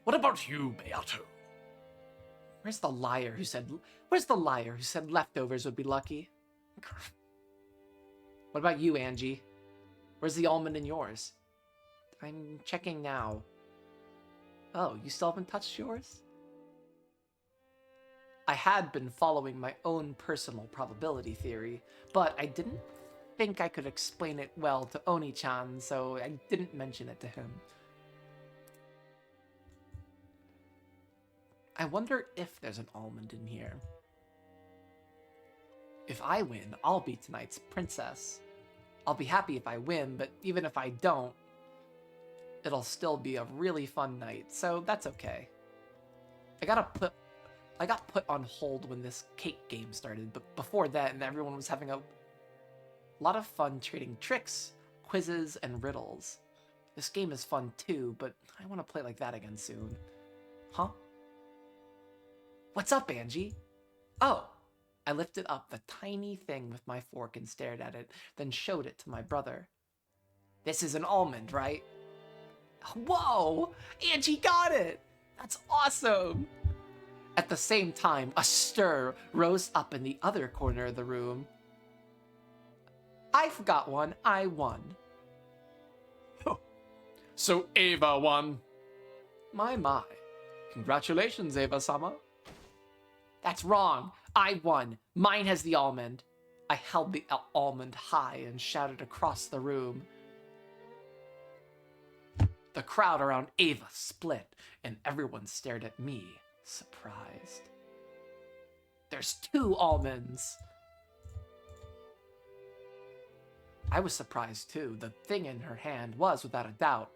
What about you, Beato? Where's the liar who said leftovers would be lucky? What about you, Angie? Where's the almond in yours? I'm checking now. Oh, you still haven't touched yours? I had been following my own personal probability theory, but I didn't think I could explain it well to Oni-chan, so I didn't mention it to him. I wonder if there's an almond in here. If I win, I'll be tonight's princess. I'll be happy if I win, but even if I don't, it'll still be a really fun night, so that's okay. I got put on hold when this cake game started, but before that, and everyone was having a lot of fun trading tricks, quizzes, and riddles. This game is fun too, but I want to play like that again soon. Huh? What's up, Angie? Oh, I lifted up the tiny thing with my fork and stared at it, then showed it to my brother. This is an almond, right? Whoa! Angie got it! That's awesome! At the same time, a stir rose up in the other corner of the room. I've got one. I won. So Ava won. My. Congratulations, Ava-sama. That's wrong. I won. Mine has the almond. I held the almond high and shouted across the room. The crowd around Ava split, and everyone stared at me, surprised. There's 2 almonds! I was surprised too. The thing in her hand was, without a doubt,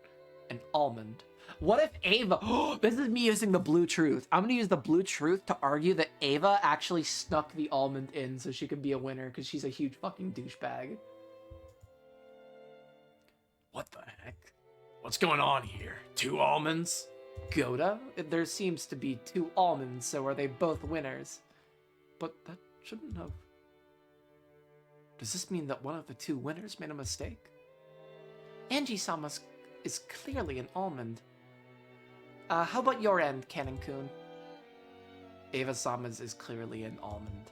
an almond. What if Ava... This is me using the blue truth. I'm gonna use the blue truth to argue that Ava actually snuck the almond in so she could be a winner because she's a huge fucking douchebag. What the heck? What's going on here? 2 almonds? Goda? There seems to be 2 almonds, so are they both winners? But that shouldn't have... Does this mean that one of the 2 winners made a mistake? Angie-sama is clearly an almond. How about your end, Canon-kun? Ava-sama's is clearly an almond.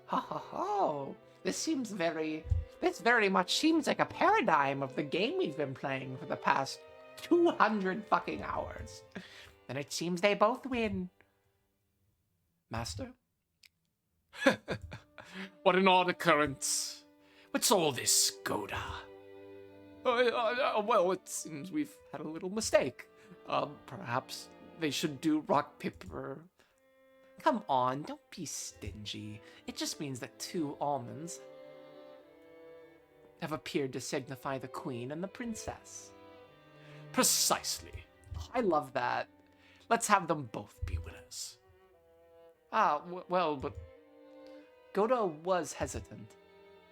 Ha ha ha! This very much seems like a paradigm of the game we've been playing for the past 200 fucking hours. And it seems they both win. Master? What an odd occurrence. What's all this, Goda? Well, it seems we've had a little mistake. Perhaps they should do rock, paper... Come on, don't be stingy. It just means that 2 almonds have appeared to signify the queen and the princess. Precisely. Oh, I love that. Let's have them both be winners. Well, but... Goda was hesitant.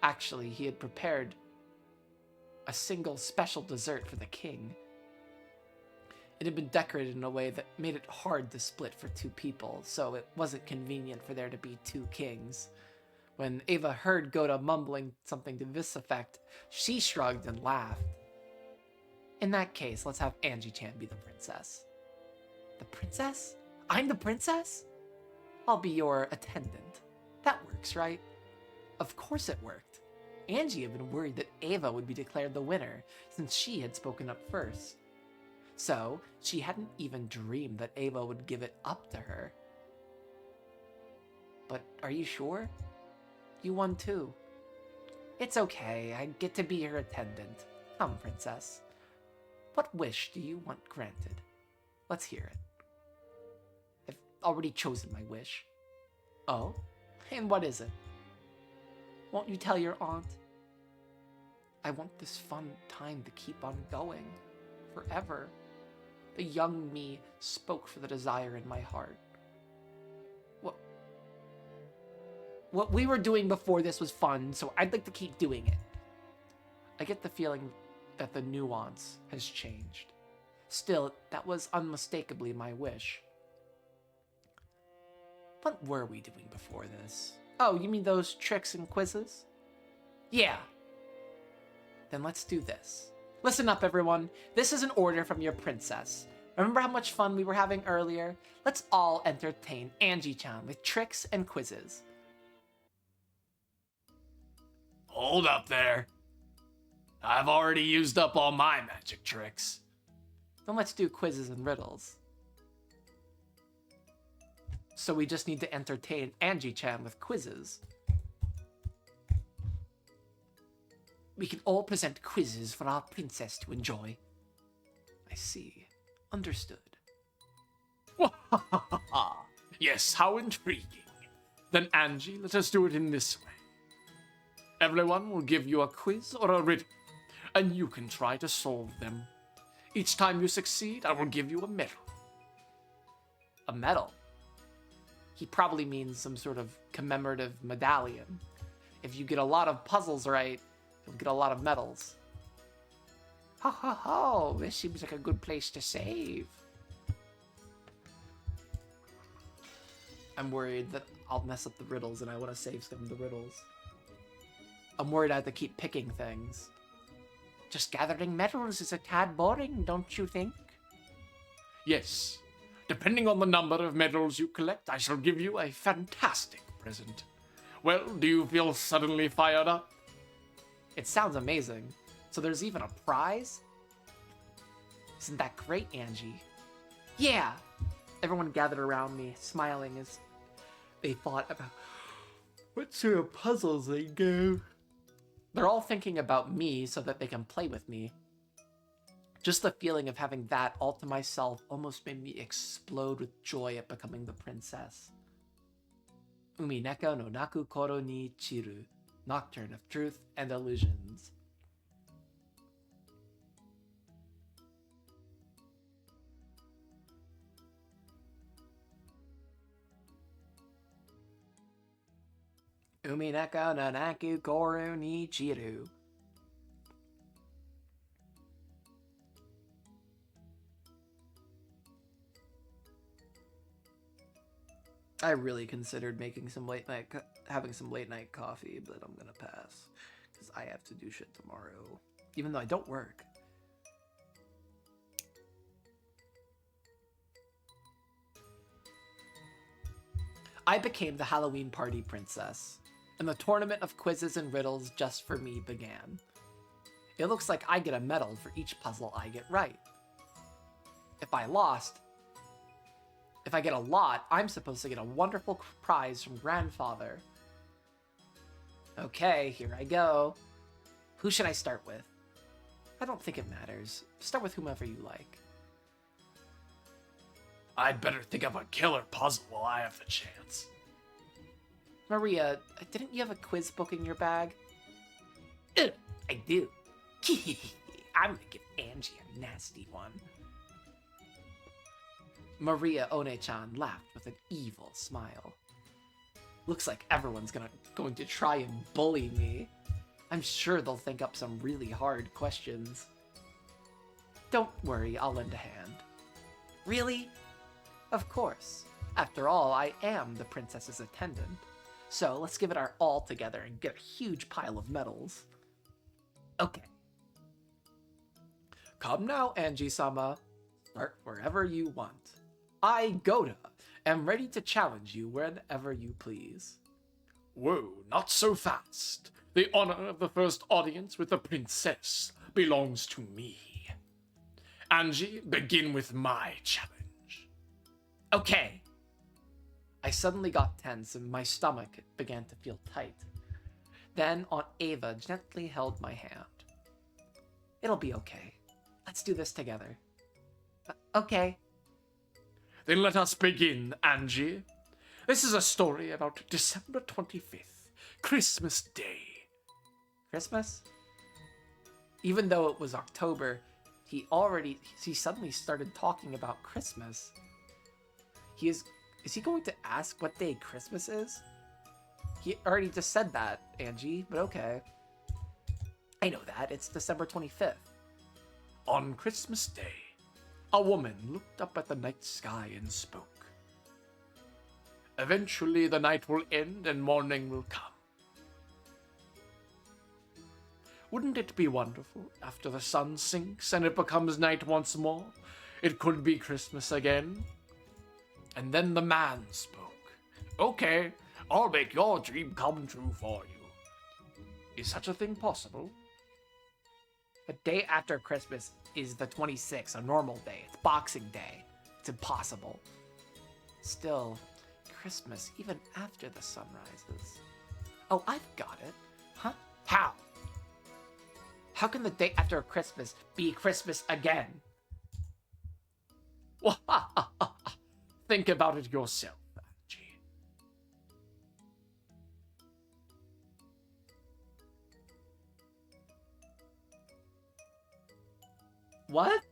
Actually, he had prepared a single special dessert for the king. It had been decorated in a way that made it hard to split for 2 people, so it wasn't convenient for there to be 2 kings. When Ava heard Goda mumbling something to this effect, she shrugged and laughed. In that case, let's have Angie-chan be the princess. The princess? I'm the princess? I'll be your attendant. That works, right? Of course it worked. Angie had been worried that Ava would be declared the winner, since she had spoken up first. So, she hadn't even dreamed that Ava would give it up to her. But are you sure? You won too. It's okay, I get to be your attendant. Come, princess. What wish do you want granted? Let's hear it. I've already chosen my wish. Oh? And what is it? Won't you tell your aunt? I want this fun time to keep on going. Forever. The young me spoke for the desire in my heart. What we were doing before this was fun, so I'd like to keep doing it. I get the feeling that the nuance has changed. Still, that was unmistakably my wish. What were we doing before this? Oh, you mean those tricks and quizzes? Yeah. Then let's do this. Listen up, everyone. This is an order from your princess. Remember how much fun we were having earlier? Let's all entertain Angie-chan with tricks and quizzes. Hold up there. I've already used up all my magic tricks. Then let's do quizzes and riddles. So we just need to entertain Angie-chan with quizzes. We can all present quizzes for our princess to enjoy. I see. Understood. Yes, how intriguing. Then, Angie, let us do it in this way. Everyone will give you a quiz or a riddle, and you can try to solve them. Each time you succeed, I will give you a medal. A medal? He probably means some sort of commemorative medallion. If you get a lot of puzzles right, you'll get a lot of medals. Ho ho ho, this seems like a good place to save. I'm worried that I'll mess up the riddles and I want to save some of the riddles. I'm worried I have to keep picking things. Just gathering medals is a tad boring, don't you think? Yes. Depending on the number of medals you collect, I shall give you a fantastic present. Well, do you feel suddenly fired up? It sounds amazing. So there's even a prize? Isn't that great, Angie? Yeah! Everyone gathered around me, smiling as they thought about what sort of puzzles they go. They're all thinking about me so that they can play with me. Just the feeling of having that all to myself almost made me explode with joy at becoming the princess. Umineko no naku koro ni chiru, Nocturne of Truth and Illusions. Umineko no naku koro ni chiru. I really considered making some having some late night coffee, but I'm gonna pass because I have to do shit tomorrow, even though I don't work. I became the Halloween party princess, and the tournament of quizzes and riddles just for me began. It looks like I get a medal for each puzzle I get right. If I get a lot, I'm supposed to get a wonderful prize from Grandfather. Okay, here I go. Who should I start with? I don't think it matters. Start with whomever you like. I'd better think of a killer puzzle while I have the chance. Maria, didn't you have a quiz book in your bag? I do. I'm gonna give Angie a nasty one. Maria One-chan laughed with an evil smile. Looks like everyone's going to try and bully me. I'm sure they'll think up some really hard questions. Don't worry, I'll lend a hand. Really? Of course. After all, I am the princess's attendant. So let's give it our all together and get a huge pile of medals. Okay. Come now, Angie-sama. Start wherever you want. I, Goda, am ready to challenge you whenever you please. Whoa, not so fast. The honor of the first audience with the princess belongs to me. Angie, begin with my challenge. Okay. I suddenly got tense and my stomach began to feel tight. Then Aunt Ava gently held my hand. It'll be okay. Let's do this together. Okay. Then let us begin, Angie. This is a story about December 25th, Christmas Day. Christmas? Even though it was October, he suddenly started talking about Christmas. Is he going to ask what day Christmas is? He already just said that, Angie, but okay. I know that, it's December 25th. On Christmas Day, a woman looked up at the night sky and spoke. Eventually the night will end and morning will come. Wouldn't it be wonderful after the sun sinks and it becomes night once more? It could be Christmas again. And then the man spoke. Okay, I'll make your dream come true for you. Is such a thing possible? The day after Christmas is the 26th, a normal day. It's Boxing Day. It's impossible. Still, Christmas even after the sun rises. Oh, I've got it. Huh? How? How can the day after Christmas be Christmas again? Think about it yourself, Angie. What?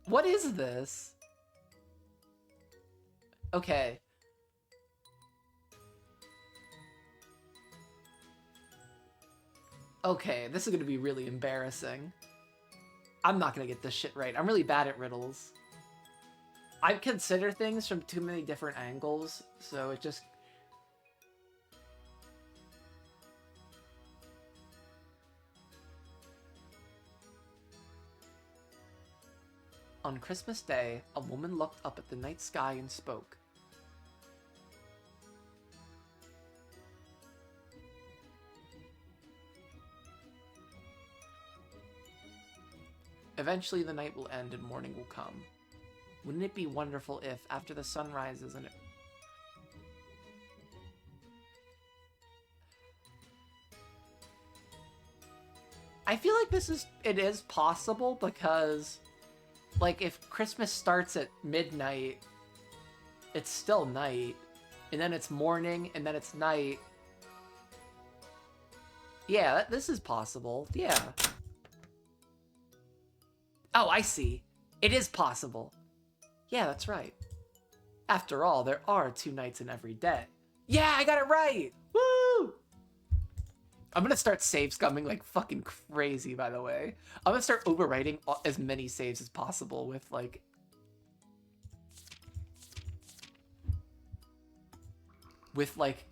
What is this? Okay. Okay, this is gonna be really embarrassing. I'm not gonna get this shit right. I'm really bad at riddles. I consider things from too many different angles, so it just... On Christmas Day, a woman looked up at the night sky and spoke. Eventually the night will end and morning will come. Wouldn't it be wonderful if, after the sun rises and I feel like it is possible because, like, if Christmas starts at midnight, it's still night, and then it's morning, and then it's night. Yeah, this is possible. Yeah. Oh, I see. It is possible. Yeah, that's right. After all, there are 2 nights in every day. Yeah, I got it right! Woo! I'm gonna start save scumming like fucking crazy, by the way. I'm gonna start overwriting as many saves as possible with, like...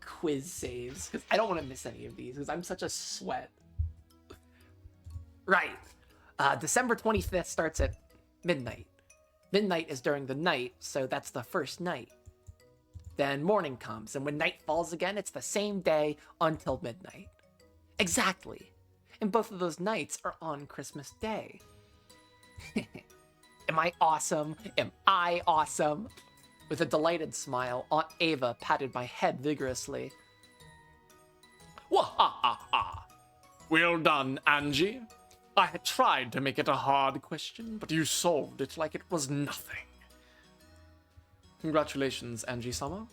quiz saves. Because I don't want to miss any of these, because I'm such a sweat. Right. December 25th starts at midnight. Midnight is during the night, so that's the first night. Then morning comes, and when night falls again, it's the same day until midnight. Exactly. And both of those nights are on Christmas Day. Am I awesome? Am I awesome? With a delighted smile, Aunt Ava patted my head vigorously. Wah-ha-ha-ha! Well done, Angie. I had tried to make it a hard question, but you solved it like it was nothing. Congratulations, Angie-sama.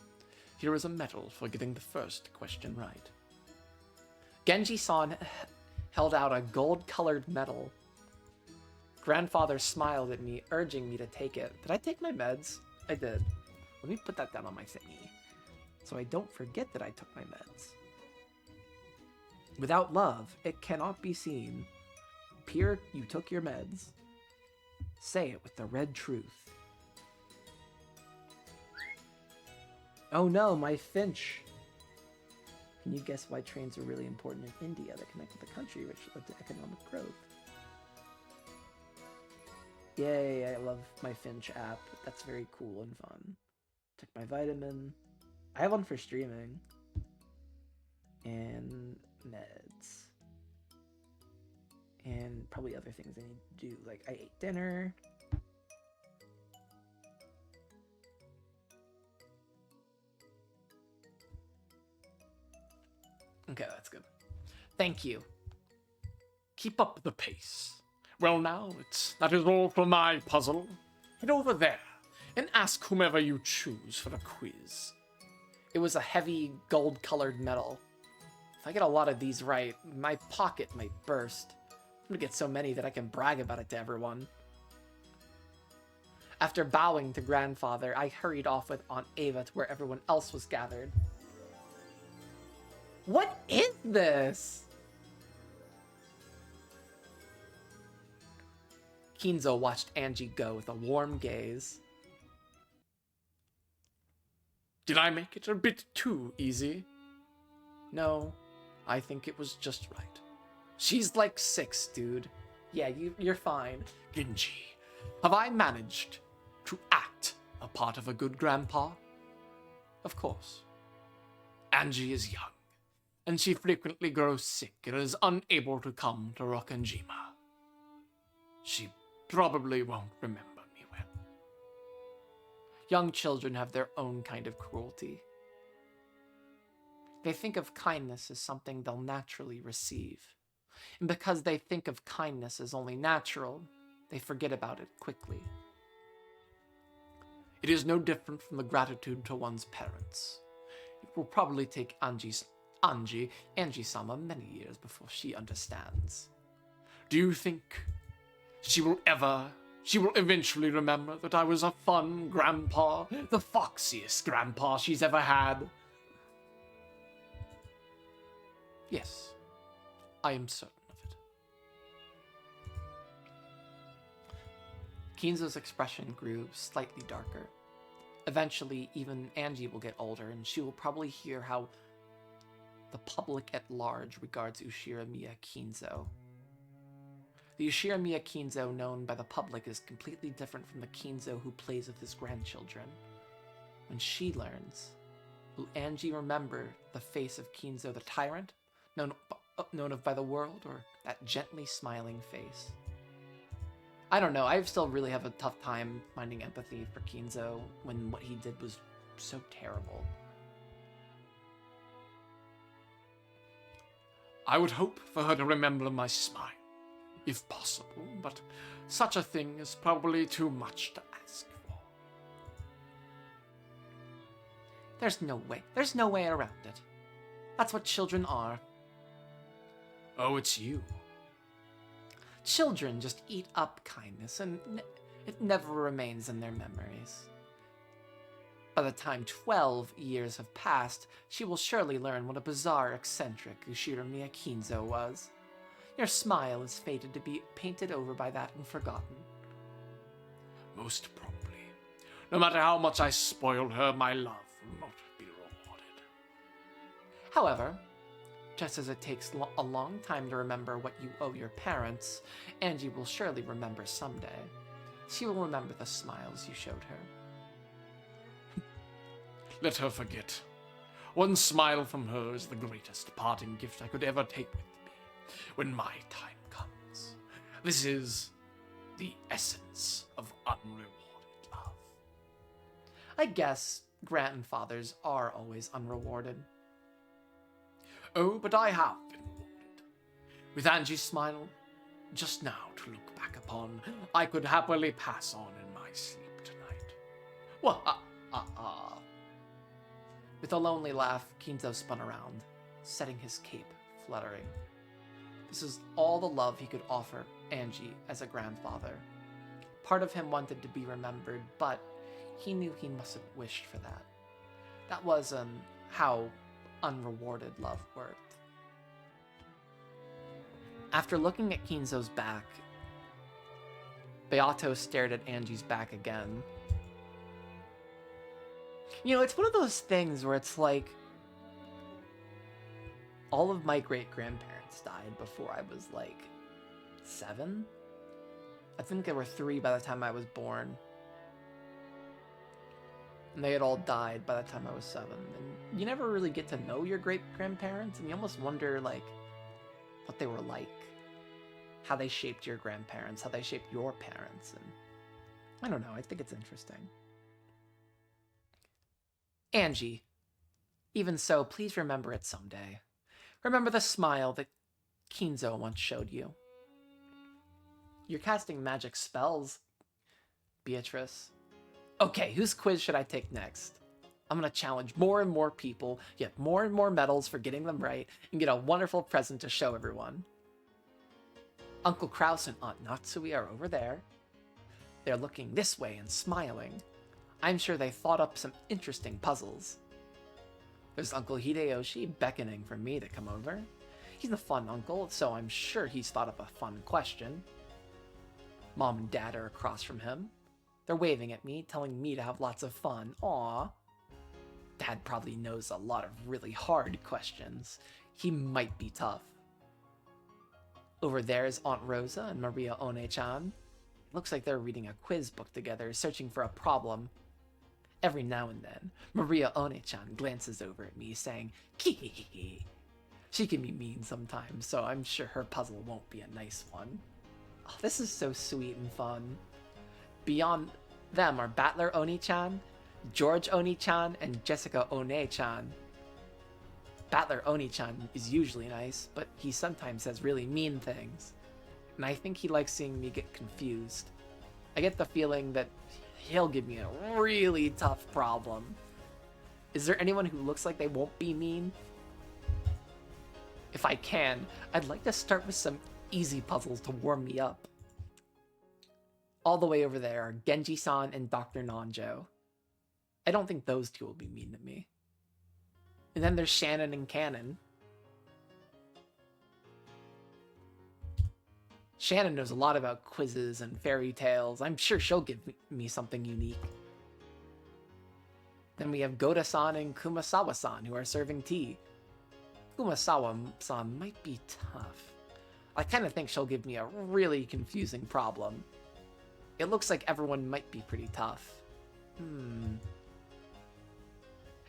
Here is a medal for getting the first question right. Genji-san held out a gold-colored medal. Grandfather smiled at me, urging me to take it. Did I take my meds? I did. Let me put that down on my thingy, so I don't forget that I took my meds. Without love, it cannot be seen. Pier, you took your meds. Say it with the red truth. Oh no, my finch. Can you guess why trains are really important in India that connect with the country, which led to economic growth? Yay, I love my Finch app. That's very cool and fun. Took my vitamin. I have one for streaming. And meds. And probably other things I need to do. Like, I ate dinner. Okay, that's good. Thank you. Keep up the pace. Well now, that is all for my puzzle. Head over there and ask whomever you choose for the quiz. It was a heavy gold-colored medal. If I get a lot of these right, my pocket might burst. I'm gonna get so many that I can brag about it to everyone. After bowing to Grandfather, I hurried off with Aunt Ava to where everyone else was gathered. What is this? Kinzo watched Angie go with a warm gaze. Did I make it a bit too easy? No, I think it was just right. She's like 6, dude. Yeah, you're fine. Genji, have I managed to act a part of a good grandpa? Of course. Angie is young, and she frequently grows sick and is unable to come to Rokkanjima. She probably won't remember me well. Young children have their own kind of cruelty. They think of kindness as something they'll naturally receive. And because they think of kindness as only natural, they forget about it quickly. It is no different from the gratitude to one's parents. It will probably take Angie's Angie-sama many years before she understands. Do you think she will eventually remember that I was a fun grandpa, the foxiest grandpa she's ever had? Yes, I am certain of it. Kinzo's expression grew slightly darker. Eventually, even Angie will get older, and she will probably hear how the public at large regards Ushiramiya Kinzo. The Ushiramiya Kinzo known by the public is completely different from the Kinzo who plays with his grandchildren. When she learns, will Angie remember the face of Kinzo the tyrant, known of by the world, or that gently smiling face? I don't know, I still really have a tough time finding empathy for Kinzo when what he did was so terrible. I would hope for her to remember my smile, if possible, but such a thing is probably too much to ask for. There's no way around it. That's what children are. Oh, it's you. Children just eat up kindness, and it never remains in their memories. By the time 12 years have passed, she will surely learn what a bizarre, eccentric Ushiramiya Kinzo was. Your smile is fated to be painted over by that and forgotten. Most probably. No matter how much I spoil her, my love will not be rewarded. However, just as it takes a long time to remember what you owe your parents, Angie will surely remember someday. She will remember the smiles you showed her. Let her forget. One smile from her is the greatest parting gift I could ever take with me when my time comes. This is the essence of unrewarded love. I guess grandfathers are always unrewarded. Oh, but I have been rewarded. With Angie's smile, just now to look back upon, I could happily pass on in my sleep tonight. Well, With a lonely laugh, Kinzo spun around, setting his cape fluttering. This is all the love he could offer Angie as a grandfather. Part of him wanted to be remembered, but he knew he mustn't wish for that. That was, how unrewarded love worked. After looking at Kinzo's back, Beato stared at Angie's back again. You know, it's one of those things where it's like, all of my great-grandparents died before I was, 7? I think there were 3 by the time I was born. And they had all died by the time I was 7. And you never really get to know your great-grandparents, and you almost wonder, what they were like. How they shaped your grandparents, how they shaped your parents, and I don't know, I think it's interesting. Angie, even so, please remember it someday. Remember the smile that Kinzo once showed you. You're casting magic spells, Beatrice. Okay, whose quiz should I take next? I'm gonna challenge more and more people, get more and more medals for getting them right, and get a wonderful present to show everyone. Uncle Kraus and Aunt Natsui are over there. They're looking this way and smiling. I'm sure they thought up some interesting puzzles. There's Uncle Hideyoshi beckoning for me to come over. He's a fun uncle, so I'm sure he's thought up a fun question. Mom and Dad are across from him. They're waving at me, telling me to have lots of fun. Aww. Dad probably knows a lot of really hard questions. He might be tough. Over there is Aunt Rosa and Maria One-chan. Looks like they're reading a quiz book together, searching for a problem. Every now and then, Maria One-chan glances over at me, saying, "Kihihihi." She can be mean sometimes, so I'm sure her puzzle won't be a nice one. Oh, this is so sweet and fun. Beyond them are Battler Oni-chan, George Oni-chan, and Jessica One-chan. Battler Oni-chan is usually nice, but he sometimes says really mean things. And I think he likes seeing me get confused. I get the feeling that he'll give me a really tough problem. Is there anyone who looks like they won't be mean? If I can, I'd like to start with some easy puzzles to warm me up. All the way over there are Genji-san and Dr. Nanjo. I don't think those two will be mean to me. And then there's Shannon and Cannon. Shannon knows a lot about quizzes and fairy tales. I'm sure she'll give me something unique. Then we have Goda-san and Kumasawa-san who are serving tea. Kumasawa-san might be tough. I kind of think she'll give me a really confusing problem. It looks like everyone might be pretty tough.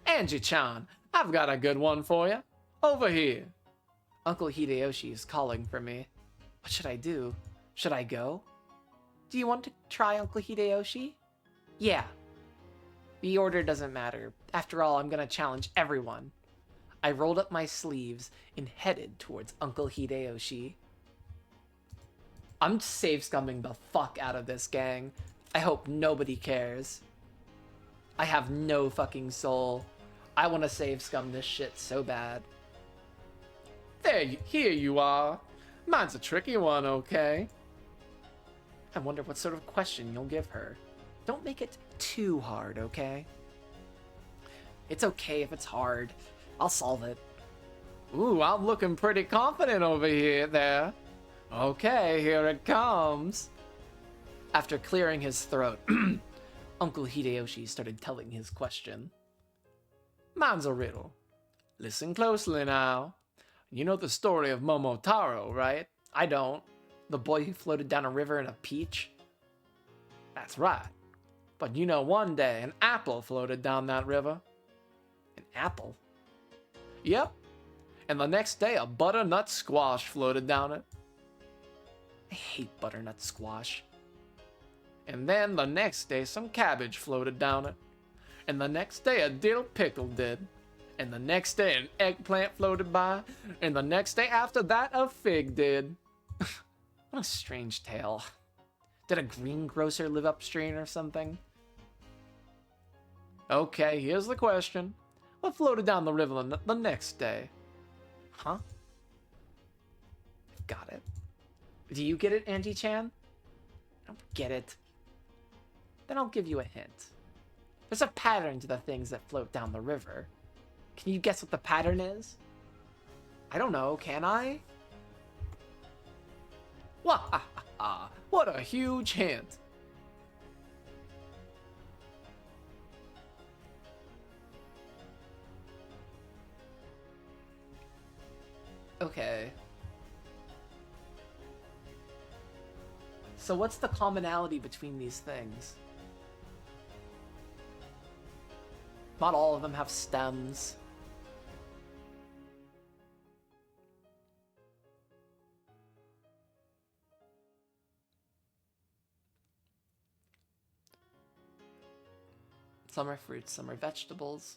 Angie-chan, I've got a good one for you. Over here. Uncle Hideyoshi is calling for me. What should I do? Should I go? Do you want to try Uncle Hideyoshi? Yeah. The order doesn't matter. After all, I'm gonna challenge everyone. I rolled up my sleeves and headed towards Uncle Hideyoshi. I'm save scumming the fuck out of this, gang. I hope nobody cares. I have no fucking soul. I want to save scum this shit so bad. Here you are. Mine's a tricky one, okay? I wonder what sort of question you'll give her. Don't make it too hard, okay? It's okay if it's hard. I'll solve it. Ooh, I'm looking pretty confident over here there. Okay, here it comes. After clearing his throat, Uncle Hideyoshi started telling his question. Mine's a riddle. Listen closely now. You know the story of Momotaro, right? I don't. The boy who floated down a river in a peach? That's right. But you know, one day an apple floated down that river. An apple? Yep. And the next day a butternut squash floated down it. I hate butternut squash. And then the next day some cabbage floated down it. And the next day a dill pickle did. And the next day an eggplant floated by. And the next day after that a fig did. What a strange tale. Did a greengrocer live upstream or something? Okay, here's the question. What floated down the river the next day? Huh? Got it. Do you get it, Angie-chan? I don't get it. Then I'll give you a hint. There's a pattern to the things that float down the river. Can you guess what the pattern is? I don't know, can I? Wahahaha! What a huge hint! Okay. So what's the commonality between these things? Not all of them have stems. Some are fruits, some are vegetables.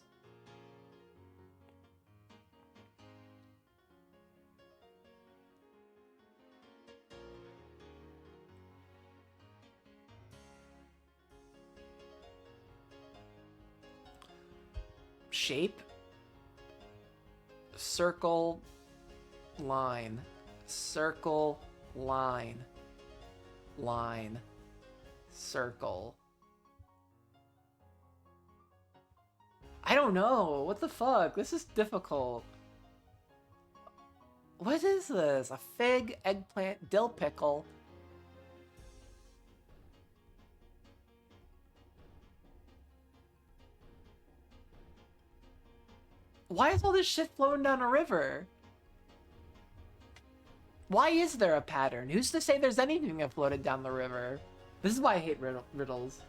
Shape, circle, line, circle, line, line, circle. I don't know. What the fuck? This is difficult. What is this? A fig, eggplant, dill pickle. Why is all this shit flowing down a river? Why is there a pattern? Who's to say there's anything that floated down the river? This is why I hate riddles.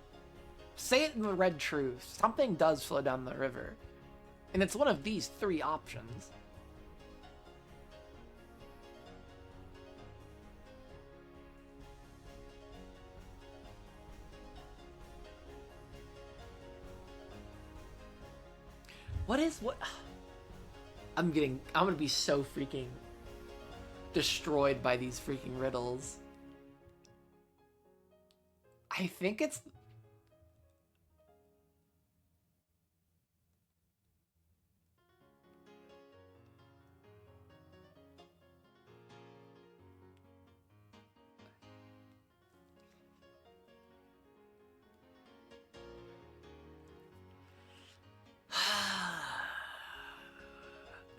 Say it in the red truth. Something does flow down the river. And it's one of these three options. What? I'm gonna be so freaking destroyed by these freaking riddles. I think it's...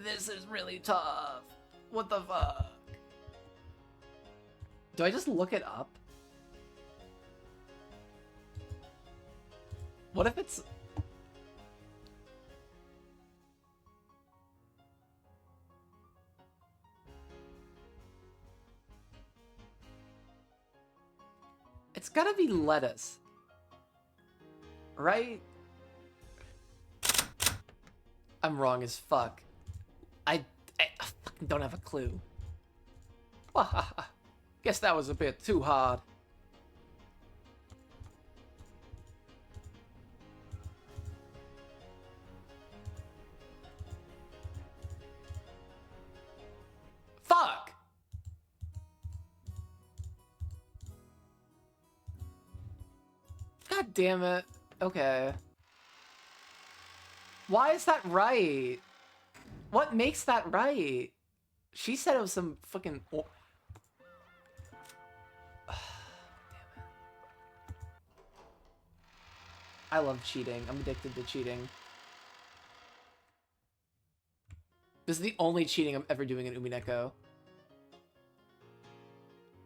This is really tough. What the fuck? Do I just look it up? What if it's... It's gotta be lettuce. Right? I'm wrong as fuck. I fucking don't have a clue. Guess that was a bit too hard. Fuck! God damn it. Okay. Why is that right? What makes that right? She said it was some fucking... Oh. Damn it. I love cheating. I'm addicted to cheating. This is the only cheating I'm ever doing in Umineko.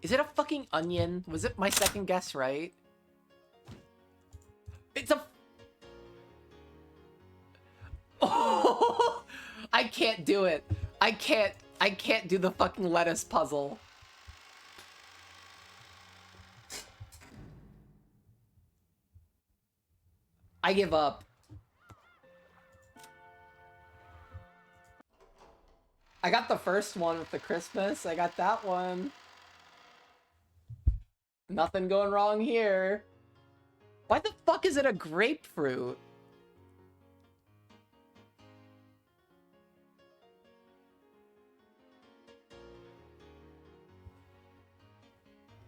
Is it a fucking onion? Was it my second guess right? It's a... Oh, I can't do it. I can't do the fucking lettuce puzzle. I give up. I got the first one with the Christmas. I got that one. Nothing going wrong here. Why the fuck is it a grapefruit?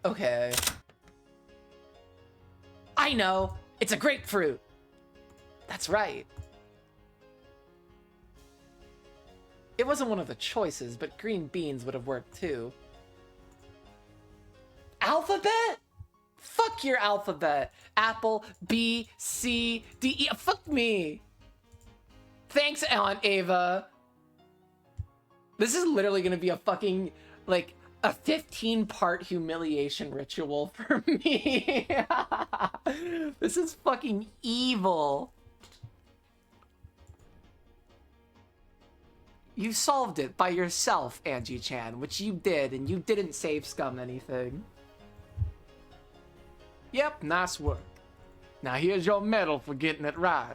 Okay. I know! It's a grapefruit! That's right. It wasn't one of the choices, but green beans would have worked too. Alphabet? Fuck your alphabet. Apple, B, C, D, E. Fuck me. Thanks, Aunt Ava. This is literally gonna be a fucking, like, a 15-part humiliation ritual for me. This is fucking evil. You solved it by yourself, Angie-chan, which you did, and you didn't save scum anything. Yep, nice work. Now here's your medal for getting it right.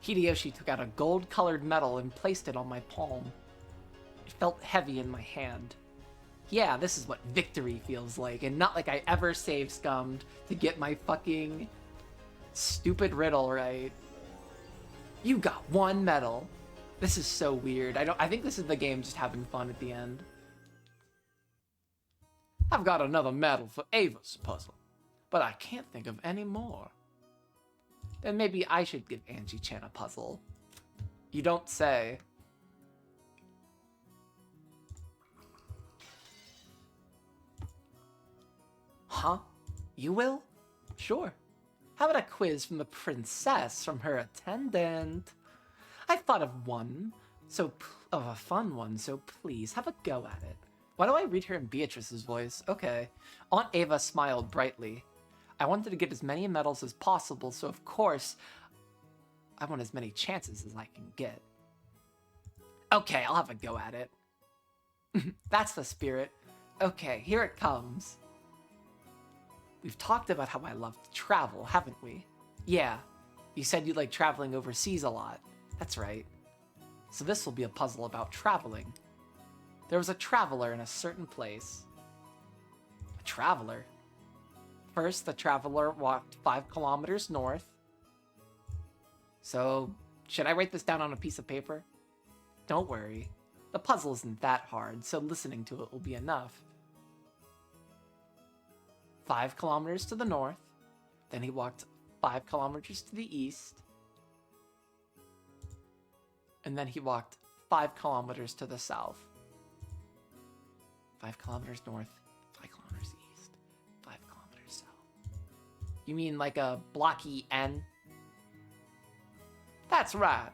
Hideyoshi took out a gold-colored medal and placed it on my palm. It felt heavy in my hand. Yeah, this is what victory feels like, and not like I ever save scummed to get my fucking stupid riddle right. You got one medal. This is so weird. I think this is the game just having fun at the end. I've got another medal for Ava's puzzle, but I can't think of any more. Then maybe I should give Angie-chan a puzzle. You don't say. Huh? You will? Sure. How about a quiz from the princess from her attendant? I thought of a fun one, so please have a go at it. Why do I read her in Beatrice's voice? Okay. Aunt Ava smiled brightly. I wanted to get as many medals as possible, so of course, I want as many chances as I can get. Okay, I'll have a go at it. That's the spirit. Okay, here it comes. We've talked about how I love to travel, haven't we? Yeah. You said you like traveling overseas a lot. That's right. So this will be a puzzle about traveling. There was a traveler in a certain place. A traveler? First, the traveler walked 5 kilometers north. So, should I write this down on a piece of paper? Don't worry. The puzzle isn't that hard, so listening to it will be enough. 5 kilometers to the north. Then he walked 5 kilometers to the east. And then he walked 5 kilometers to the south. 5 kilometers north, 5 kilometers east, 5 kilometers south. You mean like a blocky N? That's right.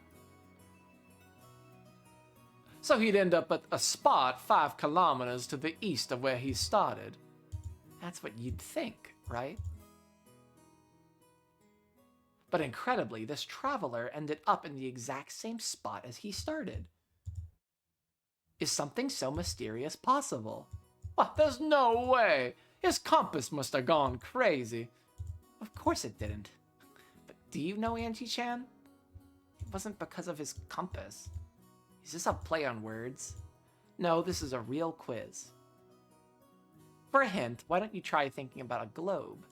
So he'd end up at a spot 5 kilometers to the east of where he started. That's what you'd think, right? But incredibly, this traveler ended up in the exact same spot as he started. Is something so mysterious possible? Well, there's no way. His compass must have gone crazy. Of course it didn't. But do you know Angie-chan? It wasn't because of his compass. Is this a play on words? No, this is a real quiz. For a hint, why don't you try thinking about a globe?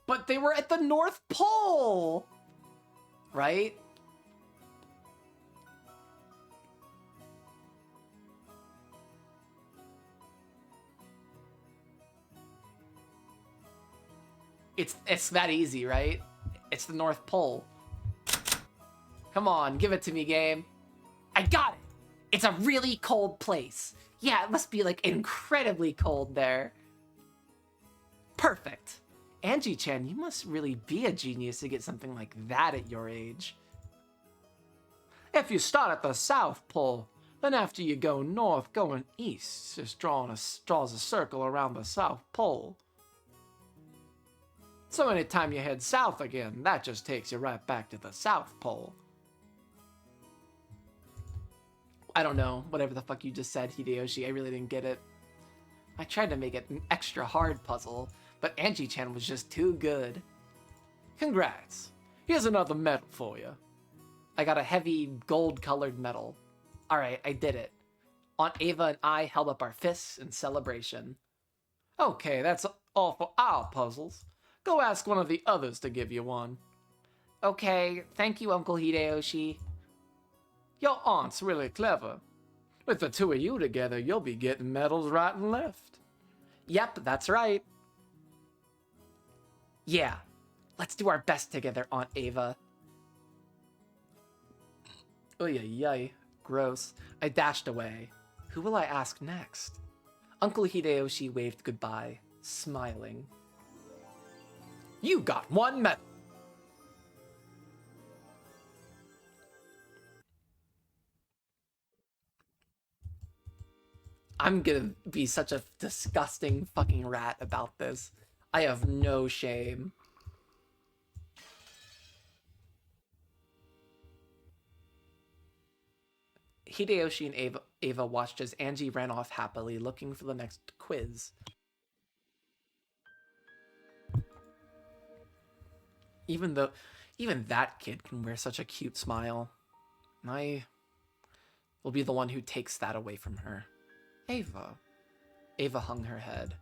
But they were at the North Pole! Right? It's that easy, right? It's the North Pole. Come on, give it to me, game. I got it! It's a really cold place. Yeah, it must be, like, incredibly cold there. Perfect. Angie-chan, you must really be a genius to get something like that at your age. If you start at the South Pole, then after you go north, going east just draws a circle around the South Pole. So anytime you head south again, that just takes you right back to the South Pole. I don't know, whatever the fuck you just said, Hideyoshi, I really didn't get it. I tried to make it an extra hard puzzle, but Angie-chan was just too good. Congrats. Here's another medal for you. I got a heavy gold-colored medal. Alright, I did it. Aunt Ava and I held up our fists in celebration. Okay, that's all for our puzzles. Go ask one of the others to give you one. Okay, thank you, Uncle Hideyoshi. Your aunt's really clever. With the two of you together, you'll be getting medals right and left. Yep, that's right. Yeah, let's do our best together, Aunt Ava. Oy, gross. I dashed away. Who will I ask next? Uncle Hideyoshi waved goodbye, smiling. You got one medal. I'm gonna be such a disgusting fucking rat about this. I have no shame. Hideyoshi and Ava watched as Angie ran off happily, looking for the next quiz. Even that kid can wear such a cute smile. I will be the one who takes that away from her. Ava. Ava hung her head.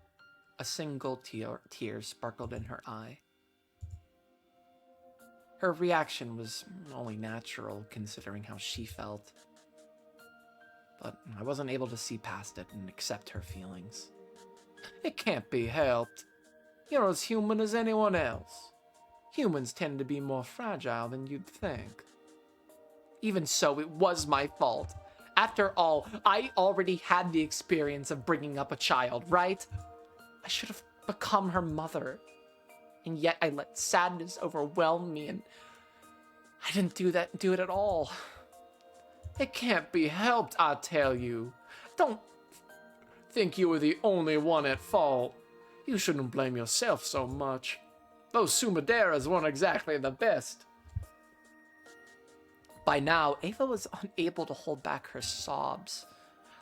A single tear sparkled in her eye. Her reaction was only natural, considering how she felt. But I wasn't able to see past it and accept her feelings. It can't be helped. You're as human as anyone else. Humans tend to be more fragile than you'd think. Even so, it was my fault. After all, I already had the experience of bringing up a child, right? I should have become her mother. And yet I let sadness overwhelm me, and I didn't do it at all. It can't be helped, I tell you. Don't think you were the only one at fault. You shouldn't blame yourself so much. Those Sumaderas weren't exactly the best. By now, Ava was unable to hold back her sobs.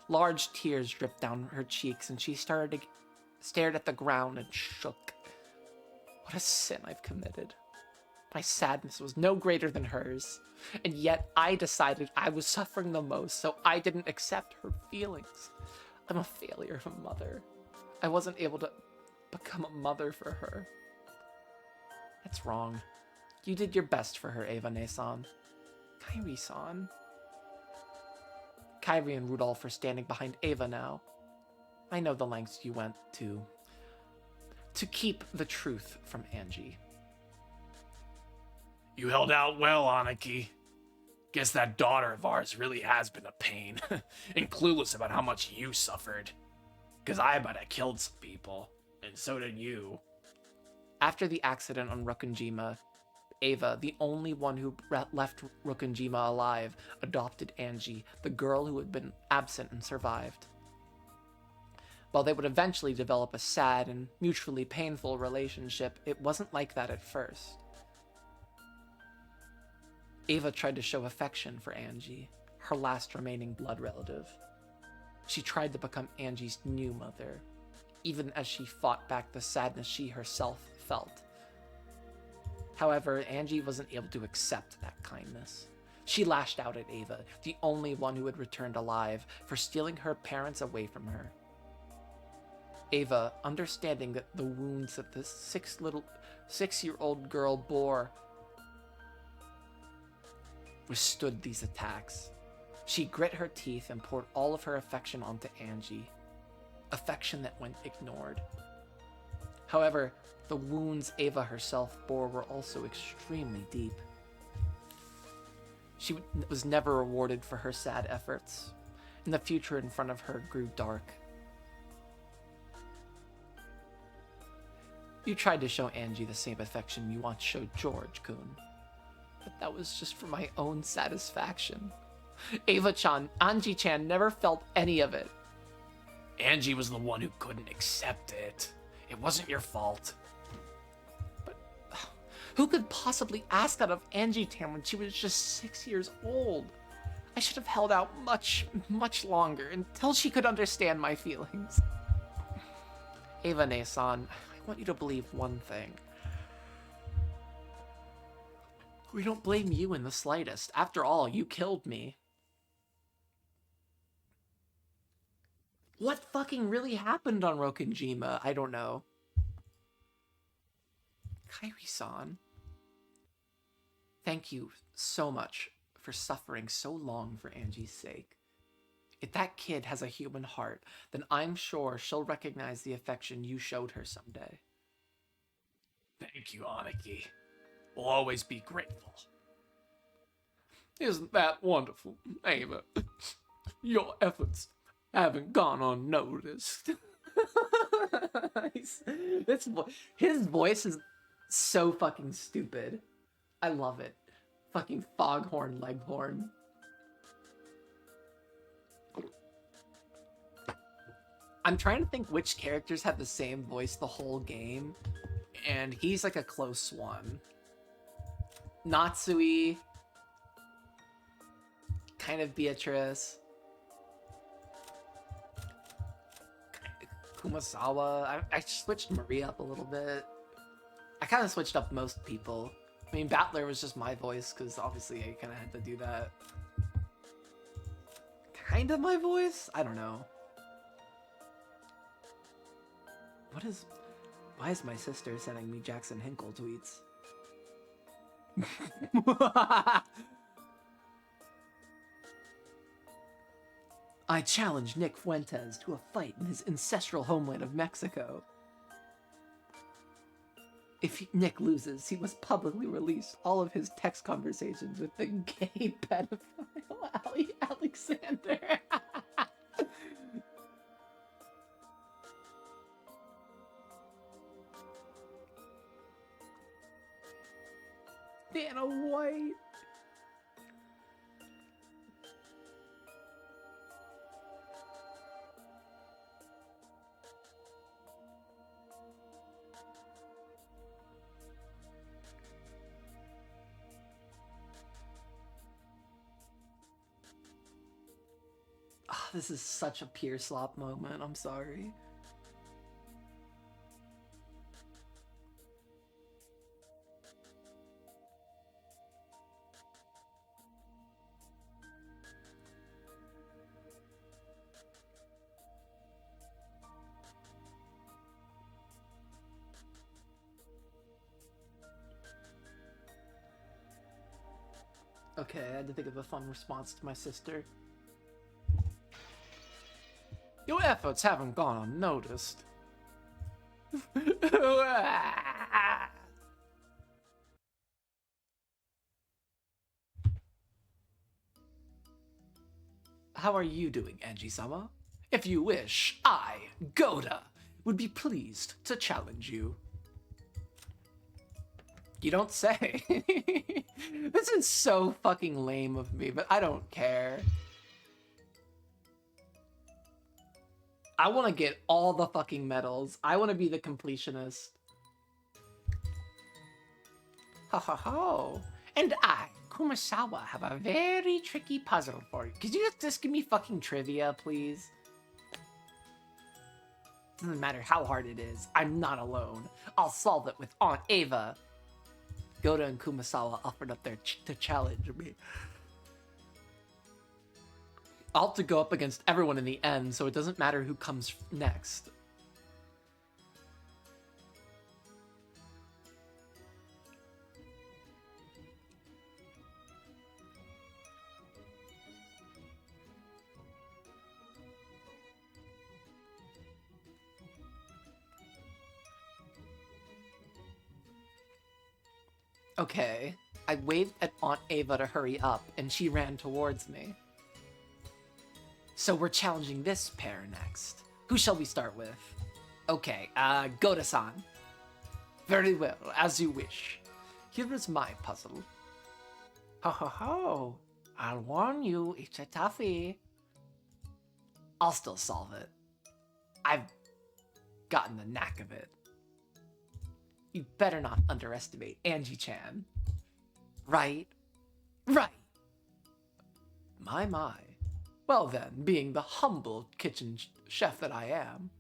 Large tears dripped down her cheeks, and she stared at the ground and shook. What a sin I've committed. My sadness was no greater than hers, and yet I decided I was suffering the most, so I didn't accept her feelings. I'm a failure of a mother. I wasn't able to become a mother for her. That's wrong. You did your best for her, Ava-ne-san. Kairi-san. Kairi and Rudolph are standing behind Ava now. I know the lengths you went to keep the truth from Angie. You held out well, Aniki. Guess that daughter of ours really has been a pain, and clueless about how much you suffered. 'Cause I bet I killed some people, and so did you. After the accident on Rokkenjima, Ava, the only one who left Rokkenjima alive, adopted Angie, the girl who had been absent and survived. While they would eventually develop a sad and mutually painful relationship, it wasn't like that at first. Ava tried to show affection for Angie, her last remaining blood relative. She tried to become Angie's new mother, even as she fought back the sadness she herself felt. However, Angie wasn't able to accept that kindness. She lashed out at Ava, the only one who had returned alive, for stealing her parents away from her. Ava, understanding that the wounds that the six-year-old girl bore withstood these attacks. She grit her teeth and poured all of her affection onto Angie, affection that went ignored. However, the wounds Ava herself bore were also extremely deep. She was never rewarded for her sad efforts, and the future in front of her grew dark. You tried to show Angie the same affection you once showed George-kun, but that was just for my own satisfaction. Ava-chan, Angie-chan never felt any of it. Angie was the one who couldn't accept it. It wasn't your fault. But who could possibly ask that of Angie-chan when she was just 6 years old? I should have held out much, much longer until she could understand my feelings. Ava-ne-san, I want you to believe one thing. We don't blame you in the slightest. After all, you killed me. What fucking really happened on Rokkenjima? I don't know. Kairi-san, thank you so much for suffering so long for Angie's sake. If that kid has a human heart, then I'm sure she'll recognize the affection you showed her someday. Thank you, Aniki. We'll always be grateful. Isn't that wonderful, Ava? Your efforts haven't gone unnoticed. His voice is so fucking stupid. I love it. Fucking foghorn leghorn. I'm trying to think which characters have the same voice the whole game, and he's like a close one. Natsui, kind of Beatrice, Kumasawa. I switched Maria up a little bit. I kind of switched up most people. I mean, Battler was just my voice, because obviously I kind of had to do that. Kind of my voice? I don't know. Why is my sister sending me Jackson Hinkle tweets? I challenge Nick Fuentes to a fight in his ancestral homeland of Mexico. If Nick loses, he must publicly release all of his text conversations with the gay pedophile Alexander. Dana White. This is such a Pier slop moment. I'm sorry. Okay, I had to think of a fun response to my sister. Your efforts haven't gone unnoticed. How are you doing, Angie-sama? If you wish, I, Goda, would be pleased to challenge you. You don't say. This is so fucking lame of me, but I don't care. I want to get all the fucking medals. I want to be the completionist. Ho ho ho. And I, Kumasawa, have a very tricky puzzle for you. Could you just give me fucking trivia, please? Doesn't matter how hard it is. I'm not alone. I'll solve it with Aunt Ava. Goda and Kumasawa offered up to challenge me. I'll have to go up against everyone in the end, so it doesn't matter who comes next. Okay. I waved at Aunt Ava to hurry up, and she ran towards me. So we're challenging this pair next. Who shall we start with? Okay, Goda-san. Very well, as you wish. Here is my puzzle. Ho ho ho. I'll warn you, it's a toughie. I'll still solve it. I've gotten the knack of it. You better not underestimate Angie-chan. Right? Right. My. Well then, being the humble kitchen chef that I am,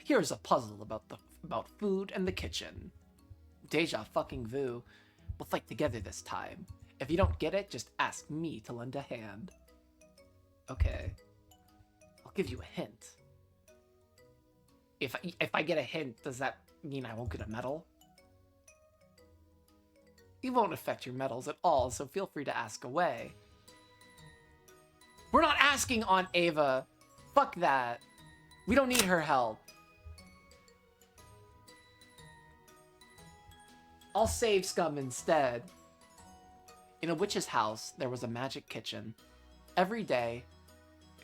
here's a puzzle about food and the kitchen. Deja fucking vu. We'll fight together this time. If you don't get it, just ask me to lend a hand. Okay. I'll give you a hint. If I get a hint, does that mean I won't get a medal? It won't affect your medals at all, so feel free to ask away. We're not asking Aunt Ava. Fuck that. We don't need her help. I'll save Scum instead. In a witch's house, there was a magic kitchen. Every day,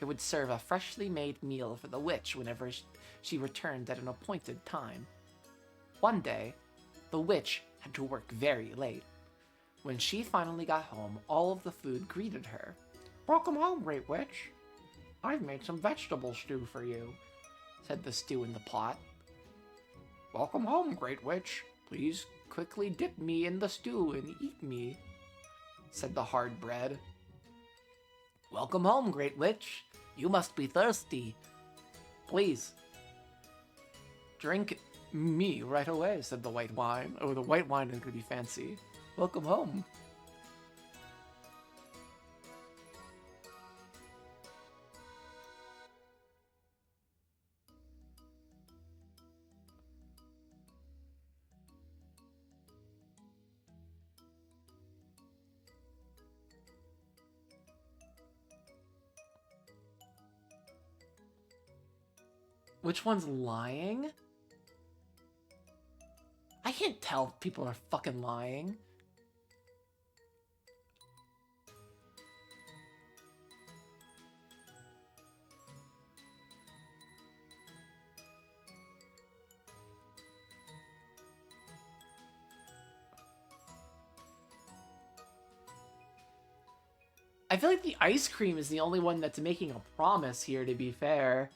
it would serve a freshly made meal for the witch whenever she returned at an appointed time. One day, the witch had to work very late. When she finally got home, all of the food greeted her. "Welcome home, Great Witch. I've made some vegetable stew for you," said the stew in the pot. "Welcome home, Great Witch. Please quickly dip me in the stew and eat me," said the hard bread. "Welcome home, Great Witch. You must be thirsty. Please drink me right away," said the white wine. Oh, the white wine is gonna be fancy. Welcome home. Which one's lying? I can't tell if people are fucking lying. I feel like the ice cream is the only one that's making a promise here, to be fair.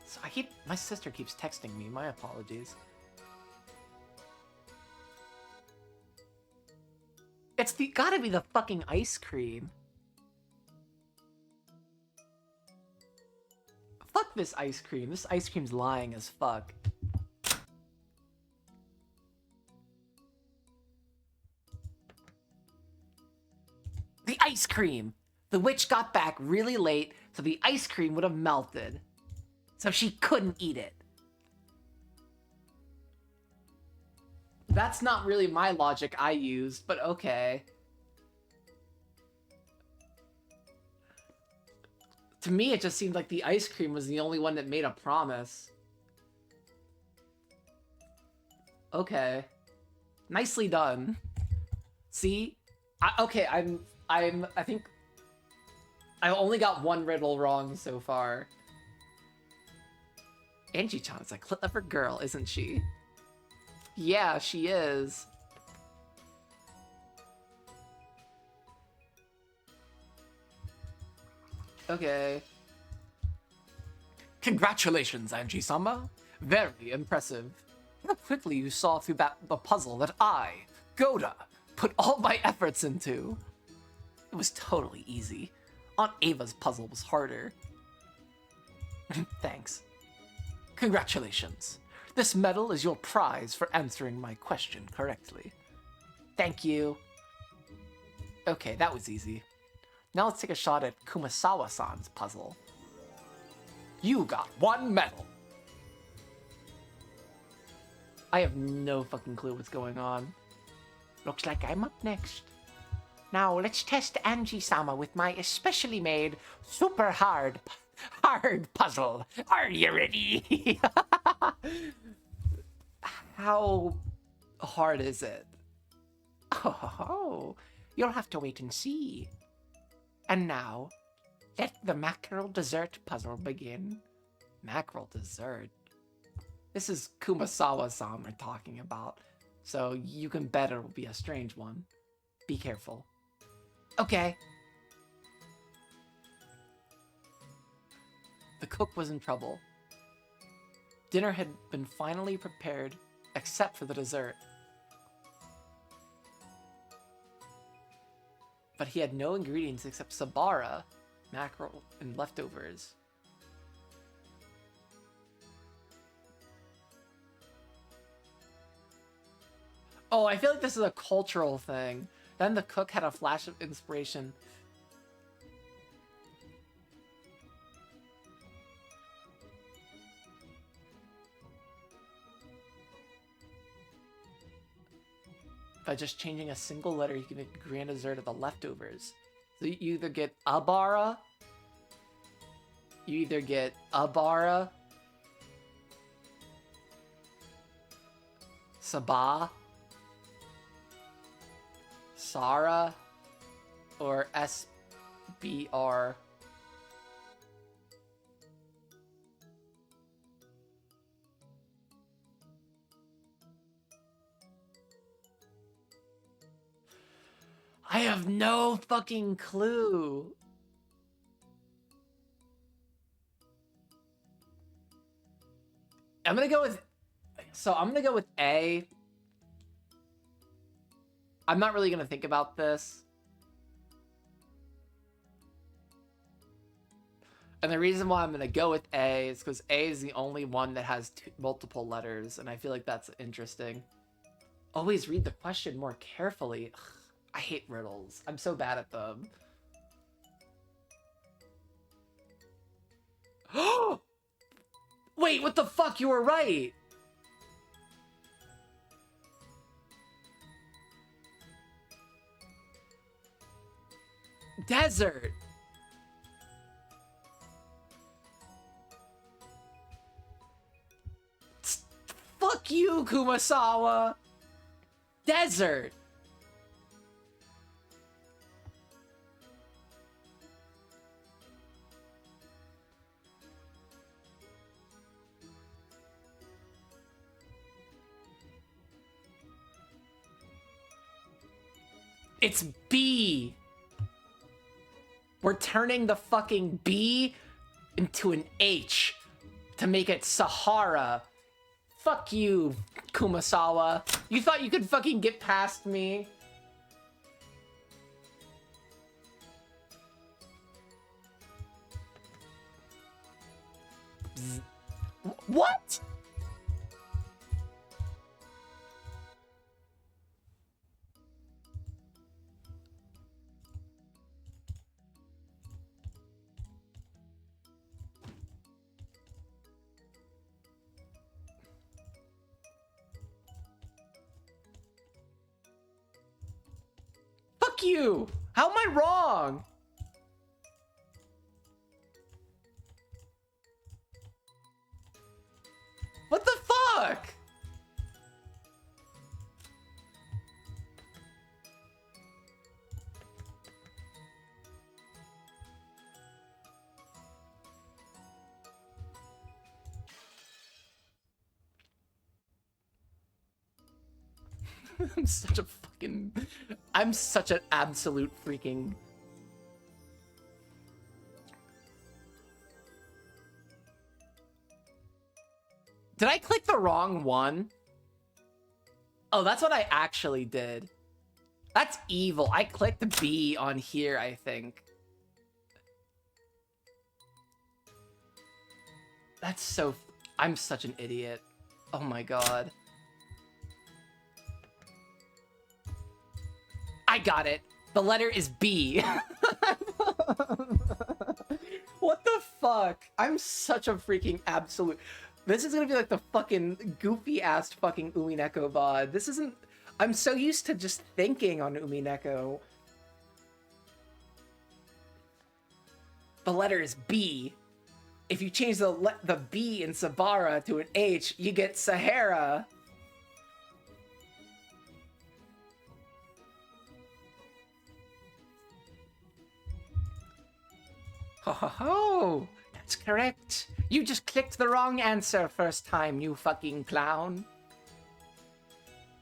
So my sister keeps texting me, my apologies. It's gotta be the fucking ice cream. Fuck this ice cream. This ice cream's lying as fuck. Ice cream! The witch got back really late, so the ice cream would have melted. So she couldn't eat it. That's not really my logic I used, but okay. To me, it just seemed like the ice cream was the only one that made a promise. Okay. Nicely done. See? I think I only got one riddle wrong so far. Angie-chan's a clever girl, isn't she? Yeah, she is. Okay. Congratulations, Angie-sama. Very impressive. How quickly you saw through the puzzle that I, Goda, put all my efforts into. It was totally easy. Aunt Ava's puzzle was harder. Thanks. Congratulations. This medal is your prize for answering my question correctly. Thank you. Okay, that was easy. Now let's take a shot at Kumasawa-san's puzzle. You got 1 medal. I have no fucking clue what's going on. Looks like I'm up next. Now let's test Angie-sama with my especially made super hard puzzle. Are you ready? How hard is it? Oh, you'll have to wait and see. And now, let the mackerel dessert puzzle begin. Mackerel dessert? This is Kumasawa-san we're talking about, so you can bet it'll be a strange one. Be careful. Okay. The cook was in trouble. Dinner had been finally prepared, except for the dessert. But he had no ingredients except sabara, mackerel, and leftovers. Oh, I feel like this is a cultural thing. Then the cook had a flash of inspiration. By just changing a single letter, you can make a grand dessert of the leftovers. So you either get abara, sabah, Sara, or SBR. I have no fucking clue. I'm gonna go with A. I'm not really gonna think about this. And the reason why I'm gonna go with A is because A is the only one that has multiple letters, and I feel like that's interesting. Always read the question more carefully. Ugh, I hate riddles. I'm so bad at them. Wait, what the fuck? You were right. Desert. Fuck you, Kumasawa. Desert. It's B. We're turning the fucking B into an H to make it Sahara. Fuck you, Kumasawa. You thought you could fucking get past me? What? Fuck you! How am I wrong? What the fuck? I'm such an absolute freaking... Did I click the wrong one? Oh, that's what I actually did. That's evil. I clicked B on here, I think. That's so... I'm such an idiot. Oh my god. I got it. The letter is B. What the fuck? I'm such a freaking absolute... This is gonna be like the fucking goofy-ass fucking Umineko VOD. This isn't... I'm so used to just thinking on Umineko. The letter is B. If you change the B in Sabara to an H, you get Sahara. Ho ho ho! That's correct. You just clicked the wrong answer first time, you fucking clown.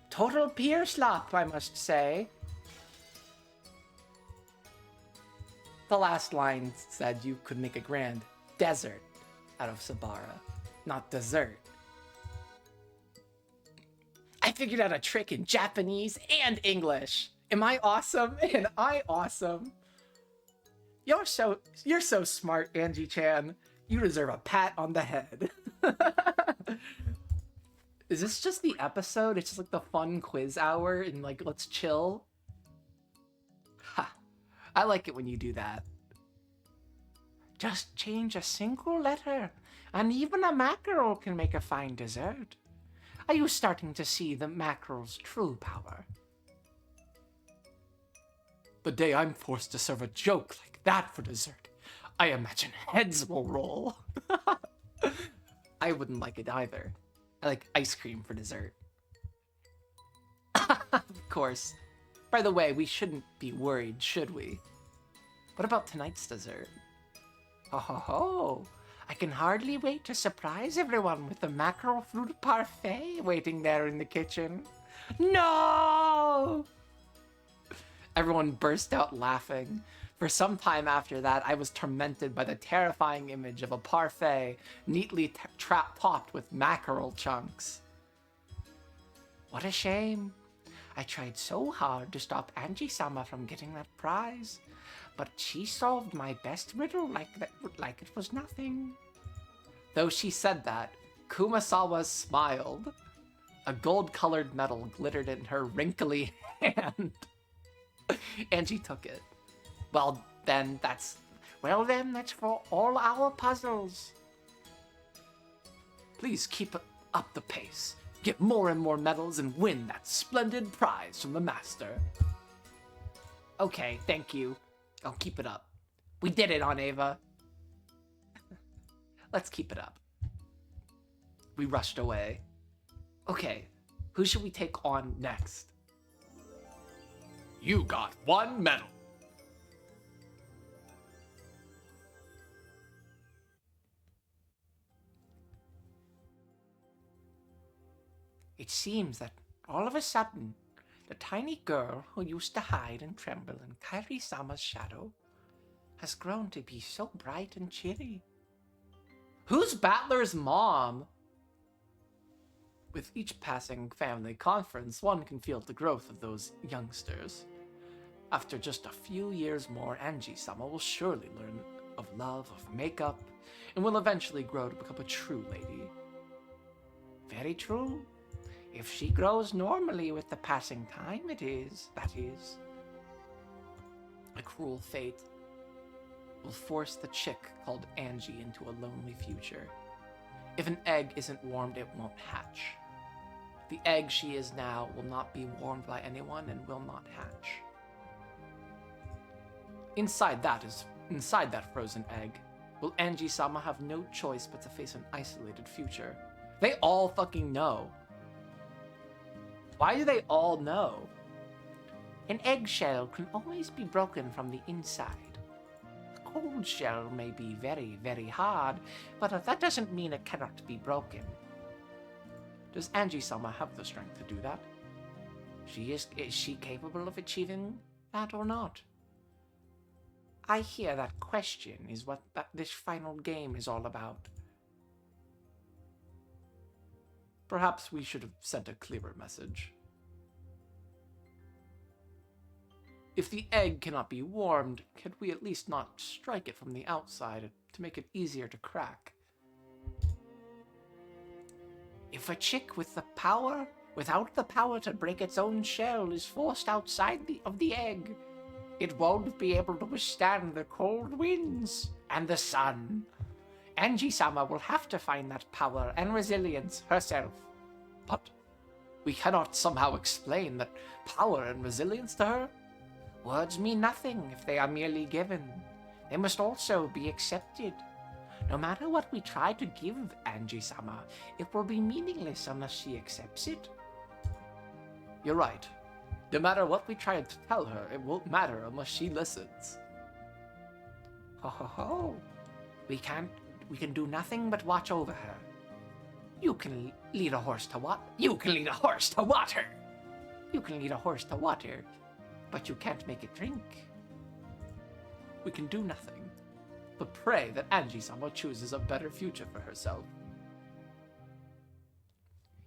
Total Pier slop, I must say. The last line said you could make a grand desert out of Sabara, not dessert. I figured out a trick in Japanese and English. Am I awesome? Am I awesome? You're so smart, Angie-chan. You deserve a pat on the head. Is this just the episode? It's just like the fun quiz hour and like, let's chill? Ha. I like it when you do that. Just change a single letter, and even a mackerel can make a fine dessert. Are you starting to see the mackerel's true power? The day I'm forced to serve a joke like that for dessert, I imagine heads will roll. I wouldn't like it either. I like ice cream for dessert. Of course. By the way, we shouldn't be worried, should we? What about tonight's dessert? Ho ho ho! I can hardly wait to surprise everyone with the mackerel fruit parfait waiting there in the kitchen. No! Everyone burst out laughing. For some time after that, I was tormented by the terrifying image of a parfait neatly topped with mackerel chunks. What a shame. I tried so hard to stop Angie-sama from getting that prize, but she solved my best riddle like it was nothing. Though she said that, Kumasawa smiled. A gold-colored medal glittered in her wrinkly hand. Angie took it. Well then, that's for all our puzzles. Please keep up the pace. Get more and more medals and win that splendid prize from the master. Okay, thank you. I'll keep it up. We did it, Aunt Ava. Let's keep it up. We rushed away. Okay, who should we take on next? You got 1 medal. It seems that all of a sudden, the tiny girl who used to hide and tremble in Kairi-sama's shadow has grown to be so bright and cheery. Who's Battler's mom? With each passing family conference, one can feel the growth of those youngsters. After just a few years more, Angie-sama will surely learn of love, of makeup, and will eventually grow to become a true lady. Very true. If she grows normally with the passing time, that is. A cruel fate will force the chick called Angie into a lonely future. If an egg isn't warmed, it won't hatch. The egg she is now will not be warmed by anyone and will not hatch. Inside that frozen egg, will Angie-sama have no choice but to face an isolated future? They all fucking know. Why do they all know? An eggshell can always be broken from the inside. A cold shell may be very, very hard, but that doesn't mean it cannot be broken. Does Angie-sama have the strength to do that? Is she capable of achieving that or not? I hear that question is what this final game is all about. Perhaps we should have sent a clearer message. If the egg cannot be warmed, could we at least not strike it from the outside to make it easier to crack? If a chick without the power to break its own shell is forced outside of the egg, it won't be able to withstand the cold winds and the sun. Angie-sama will have to find that power and resilience herself. But we cannot somehow explain that power and resilience to her? Words mean nothing if they are merely given. They must also be accepted. No matter what we try to give Angie-sama, it will be meaningless unless she accepts it. You're right. No matter what we try to tell her, it won't matter unless she listens. Ho ho ho. We can do nothing but watch over her. You can lead a horse to water. You can lead a horse to water. You can lead a horse to water, but you can't make it drink. We can do nothing but pray that Angie-sama chooses a better future for herself.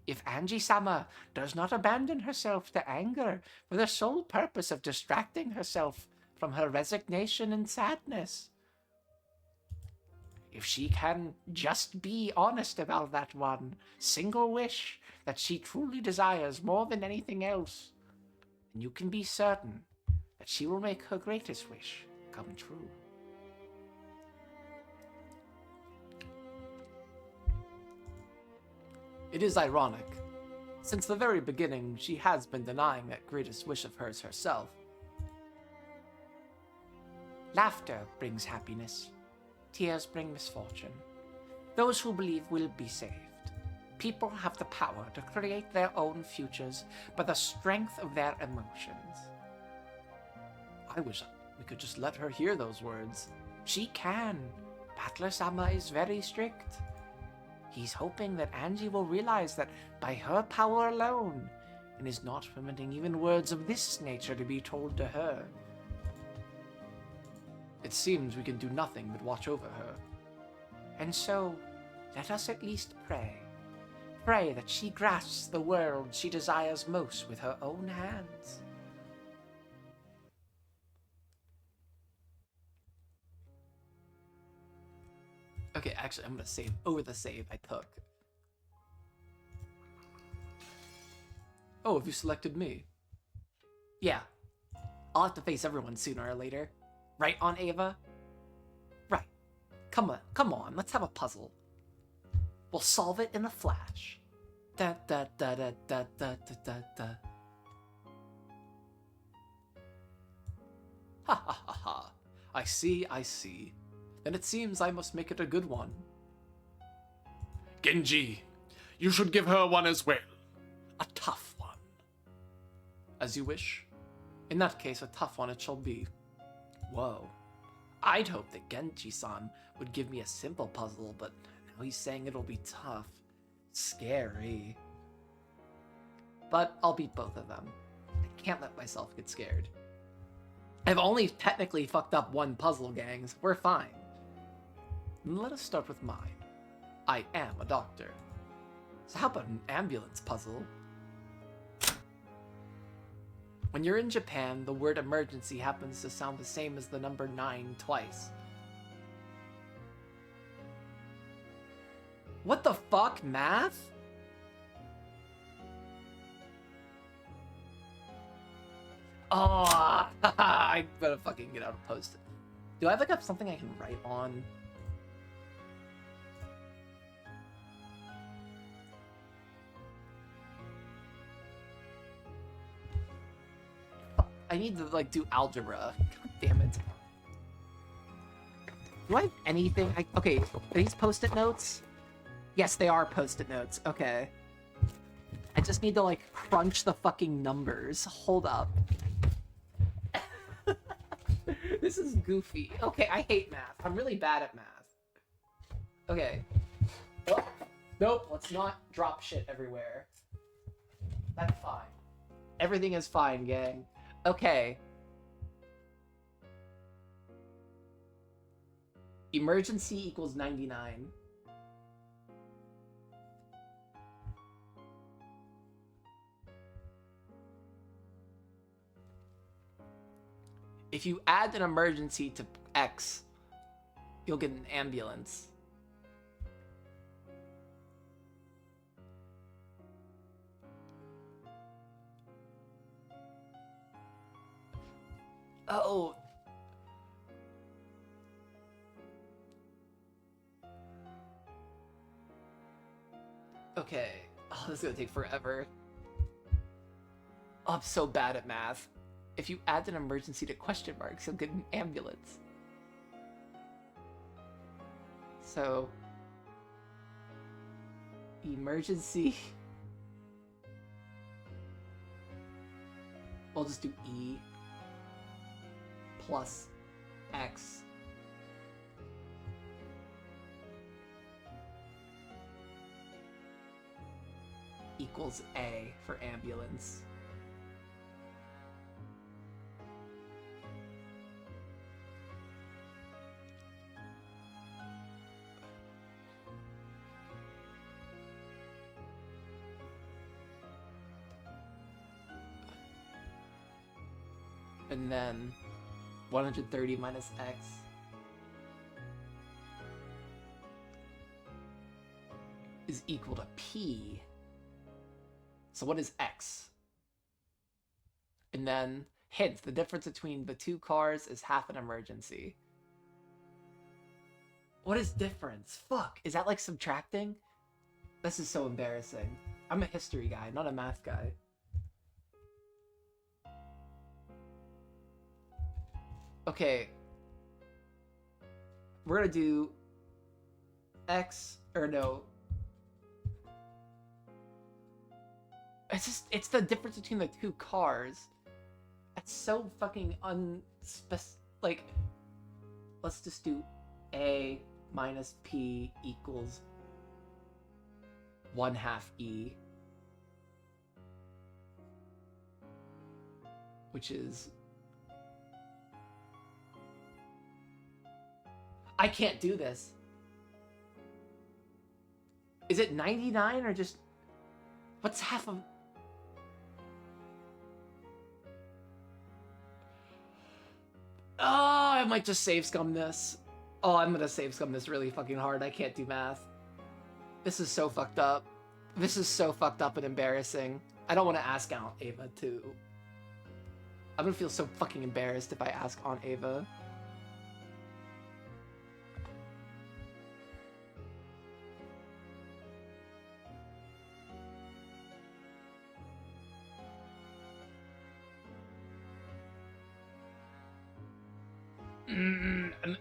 If Angie-sama does not abandon herself to anger for the sole purpose of distracting herself from her resignation and sadness, if she can just be honest about that one single wish that she truly desires more than anything else, then you can be certain that she will make her greatest wish come true. It is ironic. Since the very beginning, she has been denying that greatest wish of hers herself. Laughter brings happiness. Tears bring misfortune. Those who believe will be saved. People have the power to create their own futures by the strength of their emotions. I wish we could just let her hear those words. She can. Battler-sama is very strict. He's hoping that Angie will realize that by her power alone, and is not permitting even words of this nature to be told to her. It seems we can do nothing but watch over her. And so, let us at least pray. Pray that she grasps the world she desires most with her own hands. Okay, actually, I'm gonna save over the save I took. Oh, have you selected me? Yeah. I'll have to face everyone sooner or later. Right, Aunt Ava? Right. Come on, let's have a puzzle. We'll solve it in a flash. Da da da da da da da da da. Ha ha ha ha. I see. Then it seems I must make it a good one. Genji, you should give her one as well. A tough one. As you wish. In that case, a tough one it shall be. Whoa. I'd hope that Genji-san would give me a simple puzzle, but now he's saying it'll be tough. Scary. But I'll beat both of them. I can't let myself get scared. I've only technically fucked up one puzzle, gangs. We're fine. Let us start with mine. I am a doctor. So how about an ambulance puzzle? When you're in Japan, the word emergency happens to sound the same as the number 9 twice. What the fuck, math? Oh, I better fucking get out of post-it. Do I have something I can write on? I need to do algebra. God damn it. Do I have anything? Okay, are these post-it notes? Yes, they are post-it notes. Okay. I just need to, like, crunch the fucking numbers. Hold up. This is goofy. Okay, I hate math. I'm really bad at math. Okay. Oh, nope, let's not drop shit everywhere. That's fine. Everything is fine, gang. Okay. Emergency equals 99. If you add an emergency to X, you'll get an ambulance. Oh. Okay. Oh, this is gonna take forever. Oh, I'm so bad at math. If you add an emergency to question marks, you'll get an ambulance. So, emergency. We'll just do E plus X equals A for ambulance. And then 130 minus X is equal to P. So what is X? And then, hint, the difference between the two cars is half an emergency. What is difference? Fuck, is that like subtracting? This is so embarrassing. I'm a history guy, not a math guy. Okay. We're gonna do X, or no. It's the difference between the two cars. That's so fucking like, let's just do A minus P equals 1/2 E. Which is... I can't do this. Is it 99 or just... What's half of... Oh, I might just save scum this. Oh, I'm gonna save scum this really fucking hard. I can't do math. This is so fucked up. This is so fucked up and embarrassing. I don't want to ask Aunt Ava too. I'm gonna feel so fucking embarrassed if I ask Aunt Ava.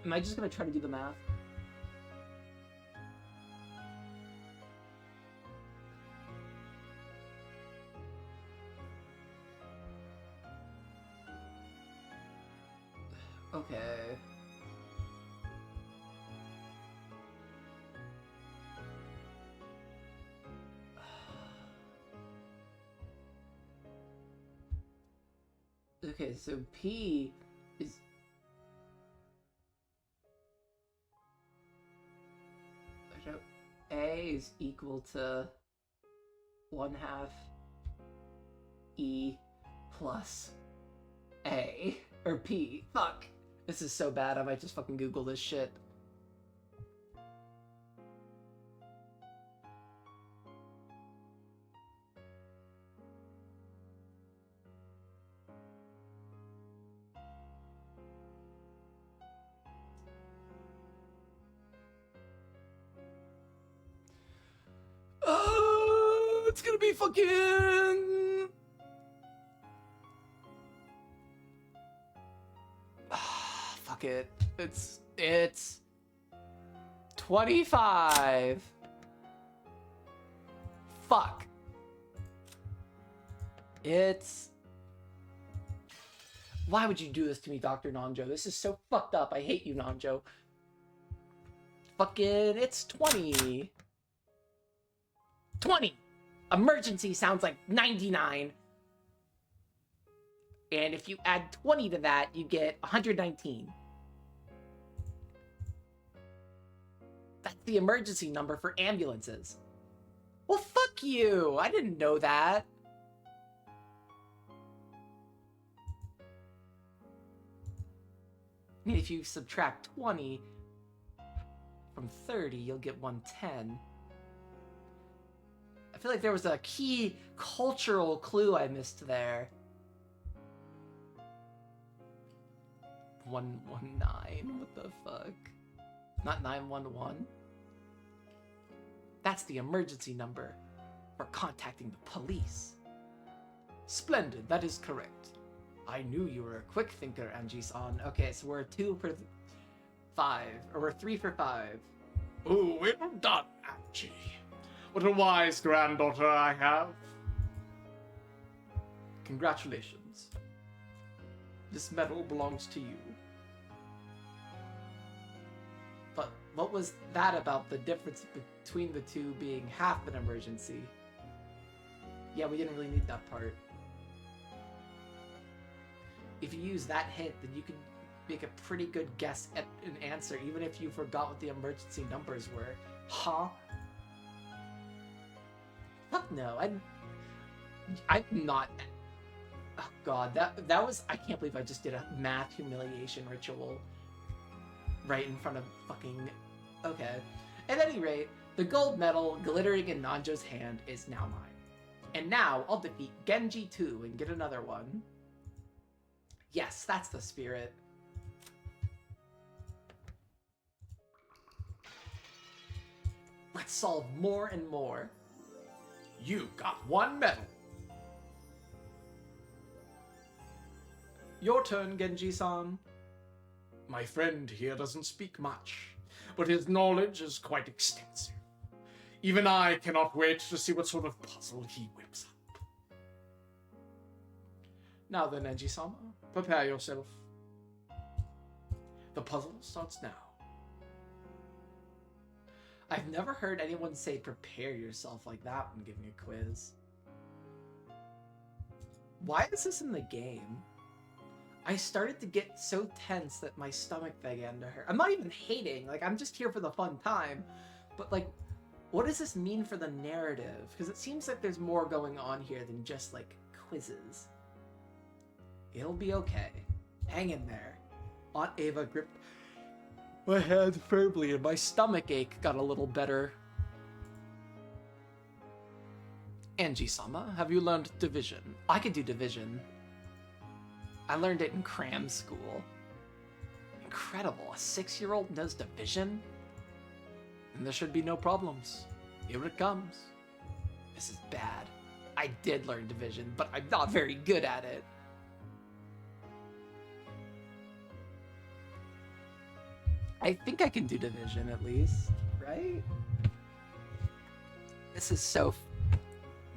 Am I just gonna try to do the math? Okay. Okay, so P is... A is equal to 1/2 E plus A. Or P. Fuck. This is so bad, I might just fucking Google this shit. It's gonna be fucking... Fuck it. It's 25. Fuck. It's... Why would you do this to me, Dr. Nanjo? This is so fucked up. I hate you, Nanjo. Fucking, it's 20. 20! Emergency sounds like 99. And if you add 20 to that, you get 119. That's the emergency number for ambulances. Well, fuck you! I didn't know that. I mean, if you subtract 20 from 30, you'll get 110. I feel like there was a key cultural clue I missed there. 119? What the fuck? Not 911? That's the emergency number for contacting the police. Splendid, that is correct. I knew you were a quick thinker, Anji-san. Okay, so we're 2 for 5, or we're 3 for 5. Oh, well done, Angie. What a wise granddaughter I have. Congratulations. This medal belongs to you. But what was that about the difference between the two being half an emergency? Yeah, we didn't really need that part. If you use that hint, then you can make a pretty good guess at an answer, even if you forgot what the emergency numbers were. Huh? Fuck no, I'm not... Oh god, that was... I can't believe I just did a math humiliation ritual right in front of fucking... Okay. At any rate, the gold medal glittering in Nanjo's hand is now mine. And now I'll defeat Genji too and get another one. Yes, that's the spirit. Let's solve more and more. You got 1 medal. Your turn, Genji-san. My friend here doesn't speak much, but his knowledge is quite extensive. Even I cannot wait to see what sort of puzzle he whips up. Now then, Enji-sama, prepare yourself. The puzzle starts now. I've never heard anyone say prepare yourself like that when giving a quiz. Why is this in the game? I started to get so tense that my stomach began to hurt. I'm not even hating, like, I'm just here for the fun time. But, like, what does this mean for the narrative? Because it seems like there's more going on here than just, like, quizzes. It'll be okay. Hang in there. Aunt Ava gripped my hand firmly and my stomach ache got a little better. Angie-sama, have you learned division? I can do division. I learned it in cram school. Incredible, a 6-year-old knows division? And there should be no problems. Here it comes. This is bad. I did learn division, but I'm not very good at it. I think I can do division at least, right? This is so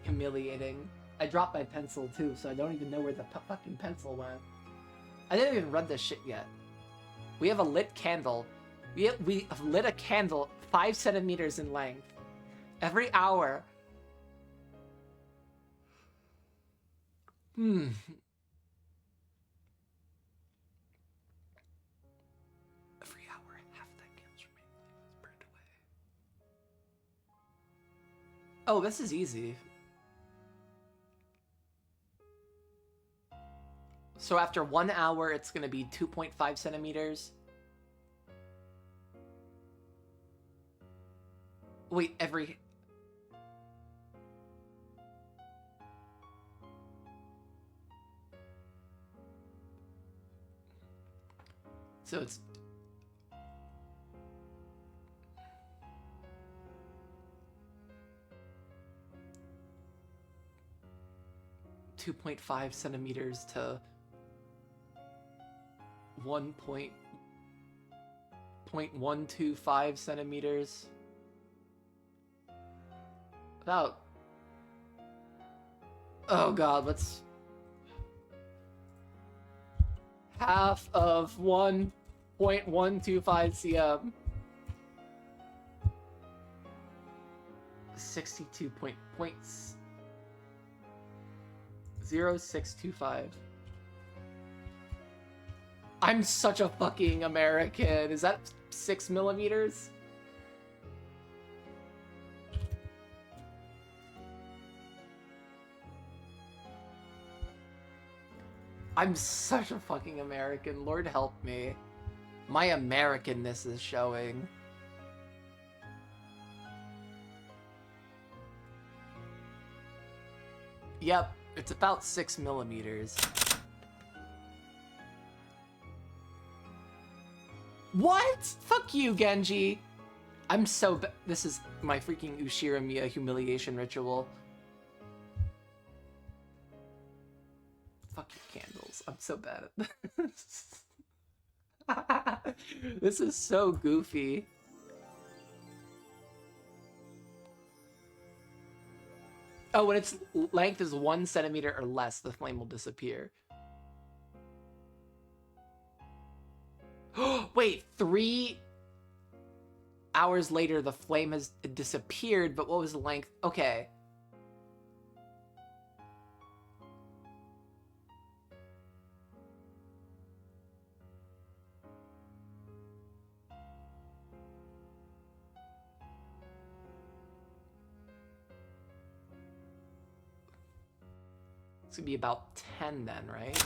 humiliating. I dropped my pencil too, so I don't even know where the fucking pencil went. I didn't even read this shit yet. We have a lit candle. We have lit a candle 5 centimeters in length. Every hour. Every hour, half that candle's remaining burned away. Oh, this is easy. So after 1 hour, it's going to be 2.5 centimeters. Wait, every... So it's... .5 centimeters to 1.5 0.125 centimeters. About... Oh god, let's... half of 1.125 cm. 62.0625. I'm such a fucking American. Is that 6 millimeters? I'm such a fucking American. Lord help me. My Americanness is showing. Yep, it's about 6 millimeters. What? Fuck you, Genji. I'm so this is my freaking Ushiramiya humiliation ritual. Fuck your candles. I'm so bad at this. This is so goofy. Oh, when its length is 1 centimeter or less, the flame will disappear. Wait, 3 hours later, the flame has disappeared, but what was the length? Okay. It's gonna be about 10 then, right?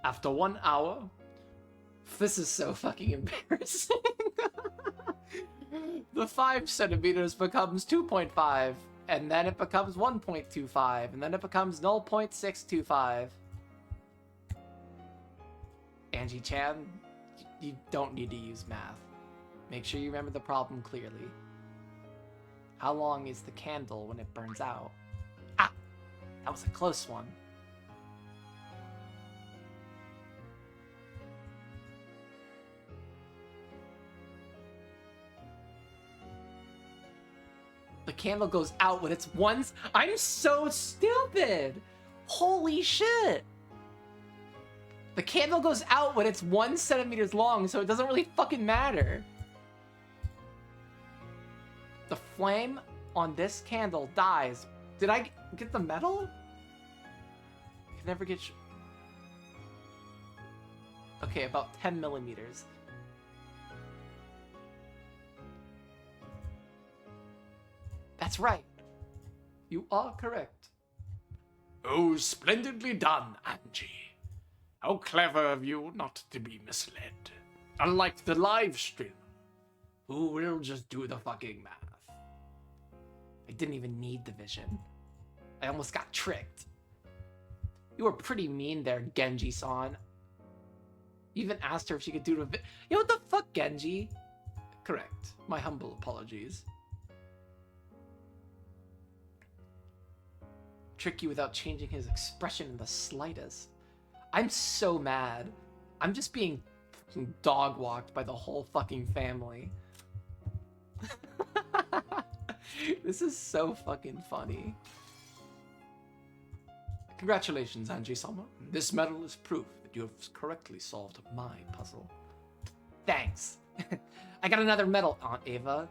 After 1 hour, this is so fucking embarrassing. The 5 centimeters becomes 2.5, and then it becomes 1.25, and then it becomes 0.625. Angie-chan, you don't need to use math. Make sure you remember the problem clearly. How long is the candle when it burns out? Ah! That was a close one. The candle goes out when it's once. I'm so stupid! Holy shit! The candle goes out when it's 1 centimeters long, so it doesn't really fucking matter. The flame on this candle dies. Did I get the metal? I can never get... Okay, about 10 millimeters. That's right. You are correct. Oh, splendidly done, Angie. How clever of you not to be misled. Unlike the live streamer, who will just do the fucking math. I didn't even need the vision. I almost got tricked. You were pretty mean there, Genji-san. You even asked her if she could do the Yo, what the fuck, Genji? Correct. My humble apologies. Trick you without changing his expression in the slightest. I'm so mad. I'm just being dog-walked by the whole fucking family. This is so fucking funny. Congratulations, Angie-sama. This medal is proof that you have correctly solved my puzzle. Thanks. I got another medal, Aunt Ava.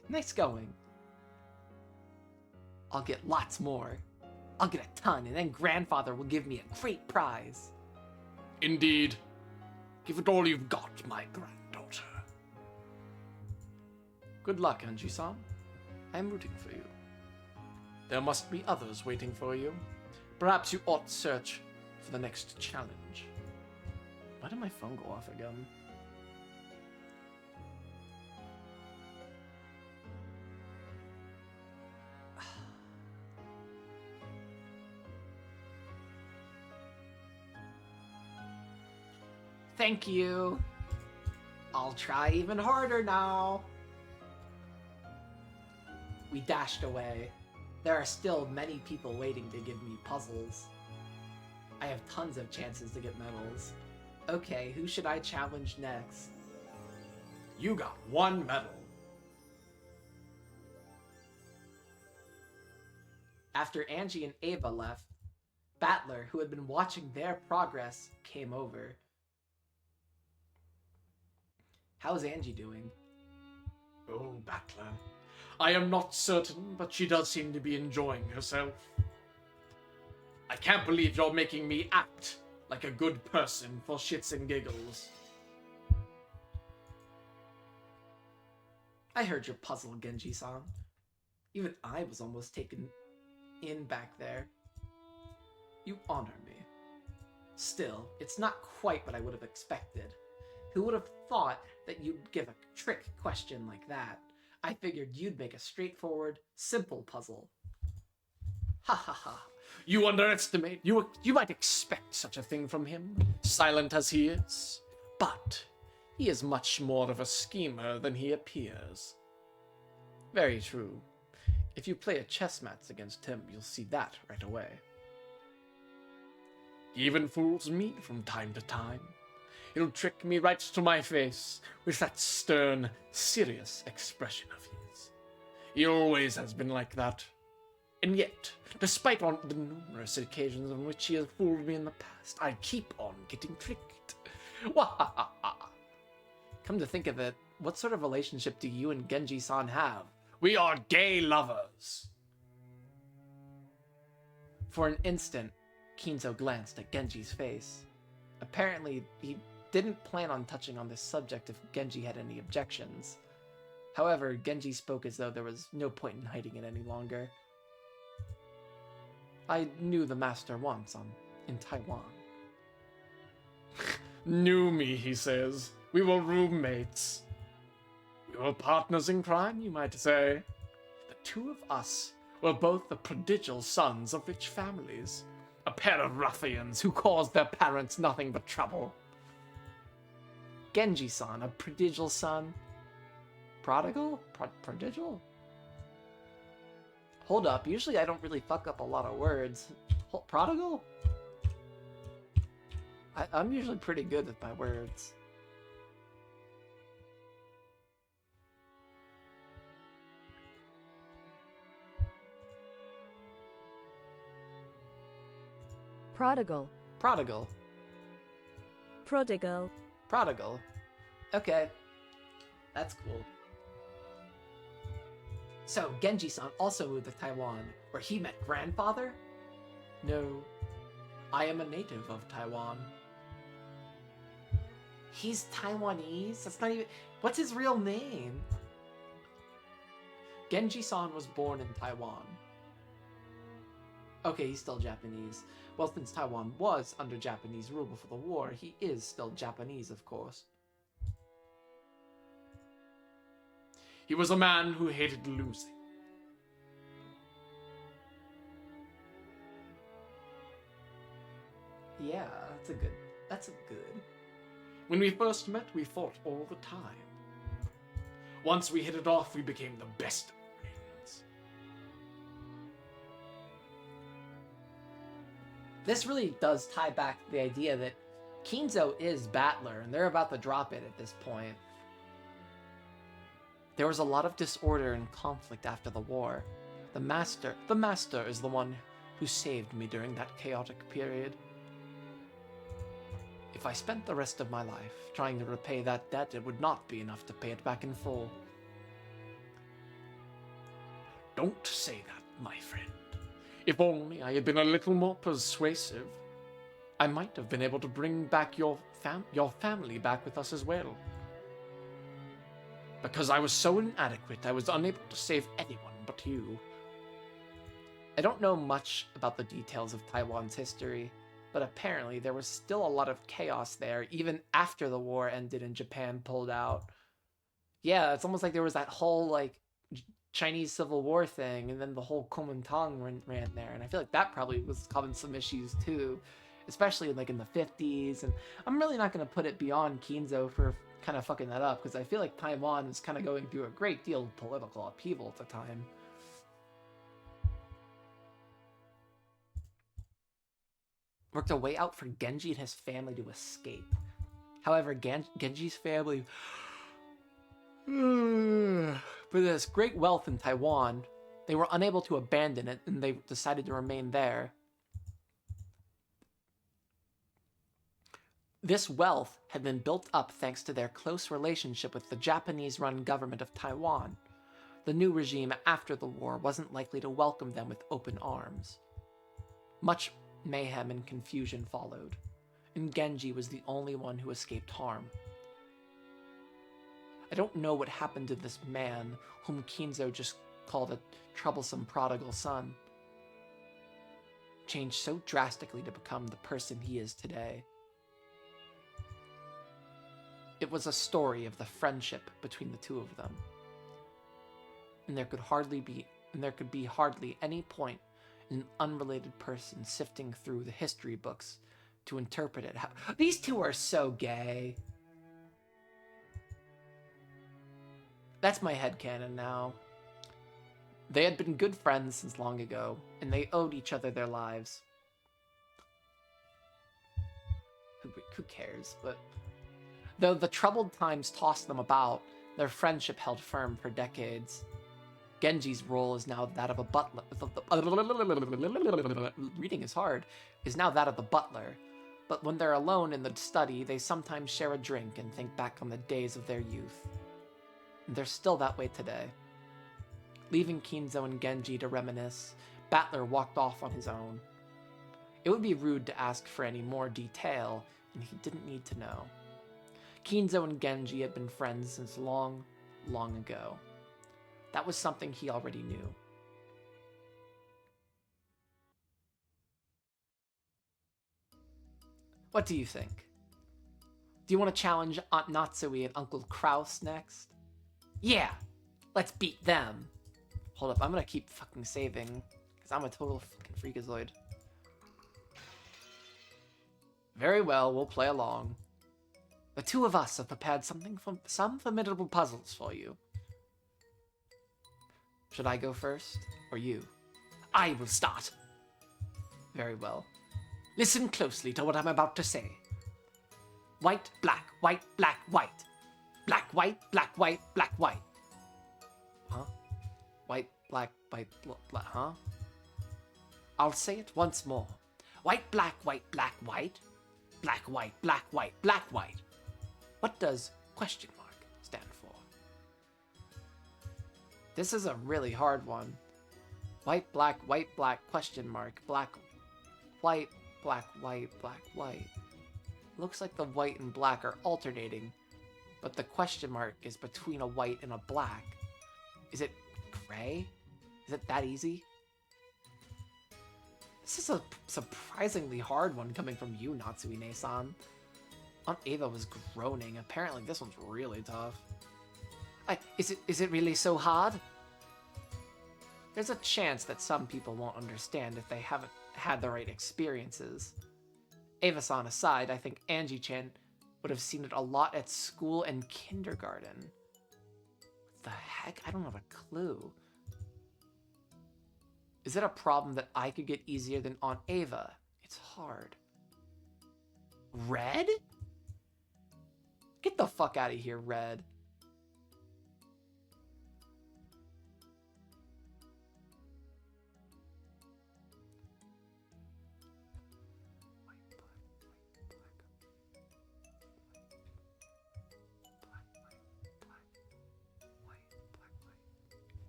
Nice going. I'll get lots more. I'll get a ton, and then Grandfather will give me a great prize. Indeed. Give it all you've got, my granddaughter. Good luck, Angie-san. I'm rooting for you. There must be others waiting for you. Perhaps you ought to search for the next challenge. Why did my phone go off again? Thank you. I'll try even harder now. We dashed away. There are still many people waiting to give me puzzles. I have tons of chances to get medals. Okay, who should I challenge next? You got 1 medal. After Angie and Ava left, Battler, who had been watching their progress, came over. How's Angie doing? Oh, Battler. I am not certain, but she does seem to be enjoying herself. I can't believe you're making me act like a good person for shits and giggles. I heard your puzzle, Genji-san. Even I was almost taken in back there. You honor me. Still, it's not quite what I would have expected. Who would have thought that you'd give a trick question like that? I figured you'd make a straightforward, simple puzzle. Ha ha ha. You underestimate. You might expect such a thing from him, silent as he is. But he is much more of a schemer than he appears. Very true. If you play a chess match against him, you'll see that right away. He even fools me from time to time. He'll trick me right to my face with that stern, serious expression of his. He always has been like that. And yet, despite on the numerous occasions on which he has fooled me in the past, I keep on getting tricked. Wahahaha. Come to think of it, what sort of relationship do you and Genji-san have? We are gay lovers. For an instant, Kinzo glanced at Genji's face. Apparently, he didn't plan on touching on this subject if Genji had any objections. However, Genji spoke as though there was no point in hiding it any longer. I knew the master once in Taiwan. Knew me, he says. We were roommates. We were partners in crime, you might say. The two of us were both the prodigal sons of rich families. A pair of ruffians who caused their parents nothing but trouble. Genji-san, a prodigal son? Prodigal? Prodigal? Hold up, usually I don't really fuck up a lot of words. Prodigal? I'm usually pretty good with my words. Prodigal. Prodigal. Prodigal. Prodigal. Okay. That's cool. So, Genji-san also moved to Taiwan, where he met grandfather? No. I am a native of Taiwan. He's Taiwanese? That's not even... What's his real name? Genji-san was born in Taiwan. Okay, he's still Japanese. Well, since Taiwan was under Japanese rule before the war, he is still Japanese, of course. He was a man who hated losing. Yeah, that's a good. When we first met, we fought all the time. Once we hit it off, we became the best of friends. This really does tie back to the idea that Kinzo is Battler, and they're about to drop it at this point. There was a lot of disorder and conflict after the war. The Master is the one who saved me during that chaotic period. If I spent the rest of my life trying to repay that debt, it would not be enough to pay it back in full. Don't say that, my friend. If only I had been a little more persuasive, I might have been able to bring back your family back with us as well. Because I was so inadequate, I was unable to save anyone but you. I don't know much about the details of Taiwan's history, but apparently there was still a lot of chaos there, even after the war ended and Japan pulled out. Yeah, it's almost like there was that whole, like, Chinese Civil War thing, and then the whole Kuomintang ran there, and I feel like that probably was causing some issues too, especially like in the 50s, and I'm really not going to put it beyond Kinzo for kind of fucking that up, because I feel like Taiwan is kind of going through a great deal of political upheaval at the time. worked a way out for Genji and his family to escape. However, Genji's family, for this great wealth in Taiwan, they were unable to abandon it, and they decided to remain there. This wealth had been built up thanks to their close relationship with the Japanese-run government of Taiwan. The new regime after the war wasn't likely to welcome them with open arms. Much mayhem and confusion followed, and Genji was the only one who escaped harm. I don't know what happened to this man, whom Kinzo just called a troublesome prodigal son. Changed so drastically to become the person he is today. It was a story of the friendship between the two of them. And there could be hardly any point in an unrelated person sifting through the history books to interpret it. These two are so gay. That's my headcanon now. They had been good friends since long ago, and they owed each other their lives. Who cares? But though the troubled times tossed them about, their friendship held firm for decades. Genji's role is now that of a butler. Reading is hard. Is now that of the butler. But when they're alone in the study, they sometimes share a drink and think back on the days of their youth. And they're still that way today. Leaving Kinzo and Genji to reminisce, Battler walked off on his own. It would be rude to ask for any more detail, and he didn't need to know. Kinzo and Genji had been friends since long, long ago. That was something he already knew. What do you think? Do you want to challenge Aunt Natsui and Uncle Kraus next? Yeah! Let's beat them! Hold up, I'm gonna keep fucking saving, because I'm a total fucking freakazoid. Very well, we'll play along. The two of us have prepared some formidable puzzles for you. Should I go first, or you? I will start. Very well. Listen closely to what I'm about to say. White, black, white, black, white. Black, white, black, white, black, white. Huh? White, black, white, black, huh? I'll say it once more. White, black, white, black, white. Black, white, black, white, black, white. What does question mark stand for? This is a really hard one. White, black, question mark, black, white, black, white. Looks like the white and black are alternating, but the question mark is between a white and a black. Is it gray? Is it that easy? This is a surprisingly hard one coming from you, Natsui-ne-san. Aunt Ava was groaning. Apparently this one's really tough. Is it really so hard? There's a chance that some people won't understand if they haven't had the right experiences. Ava-san aside, I think Angie-chan would have seen it a lot at school and kindergarten. What the heck? I don't have a clue. Is it a problem that I could get easier than Aunt Ava? It's hard. Red? Get the fuck out of here, Red.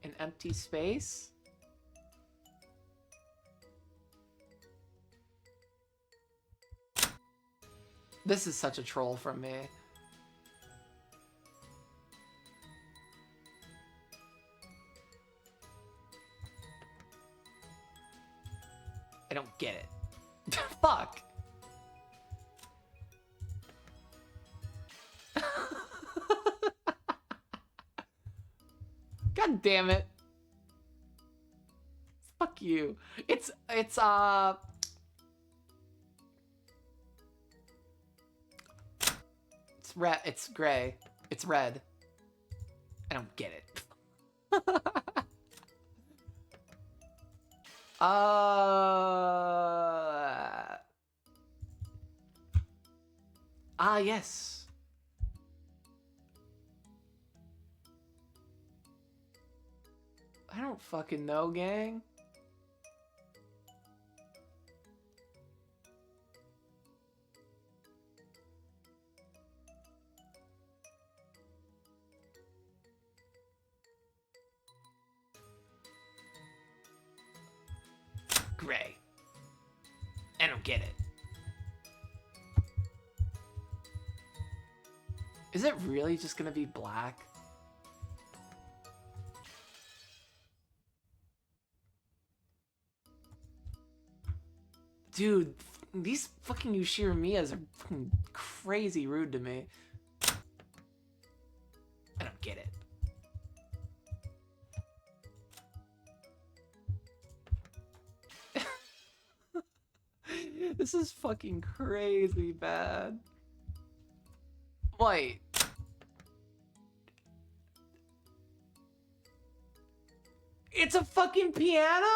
An empty space? This is such a troll from me. I don't get it. Fuck. God damn it. Fuck you. It's red. It's gray. It's red. I don't get it. Ah, yes. I don't fucking know, gang. Gray. I don't get it. Is it really just gonna be black? Dude, these fucking Ushiromiyas are fucking crazy rude to me. I don't get it. This is fucking crazy bad. Wait. It's a fucking piano?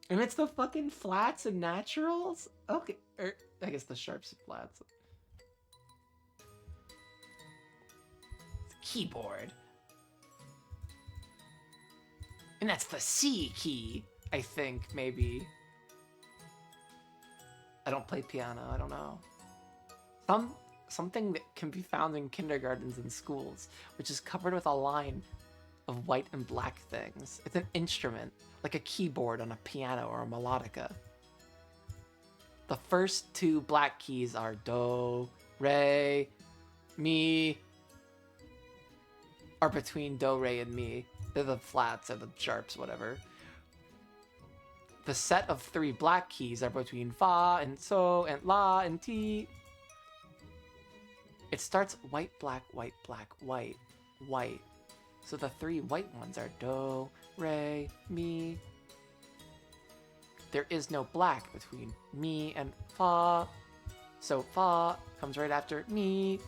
And it's the fucking flats and naturals? Okay. I guess the sharps and flats. It's a keyboard. And that's the C key, I think, maybe. I don't play piano, I don't know. Something that can be found in kindergartens and schools, which is covered with a line of white and black things. It's an instrument, like a keyboard on a piano or a melodica. The first two black keys are do, re, mi, are between do, re, and mi. They're the flats or the sharps, whatever. The set of three black keys are between fa and so and la and ti. It starts white, black, white, black, white, white. So the three white ones are do, re, mi. There is no black between mi and fa. So fa comes right after mi.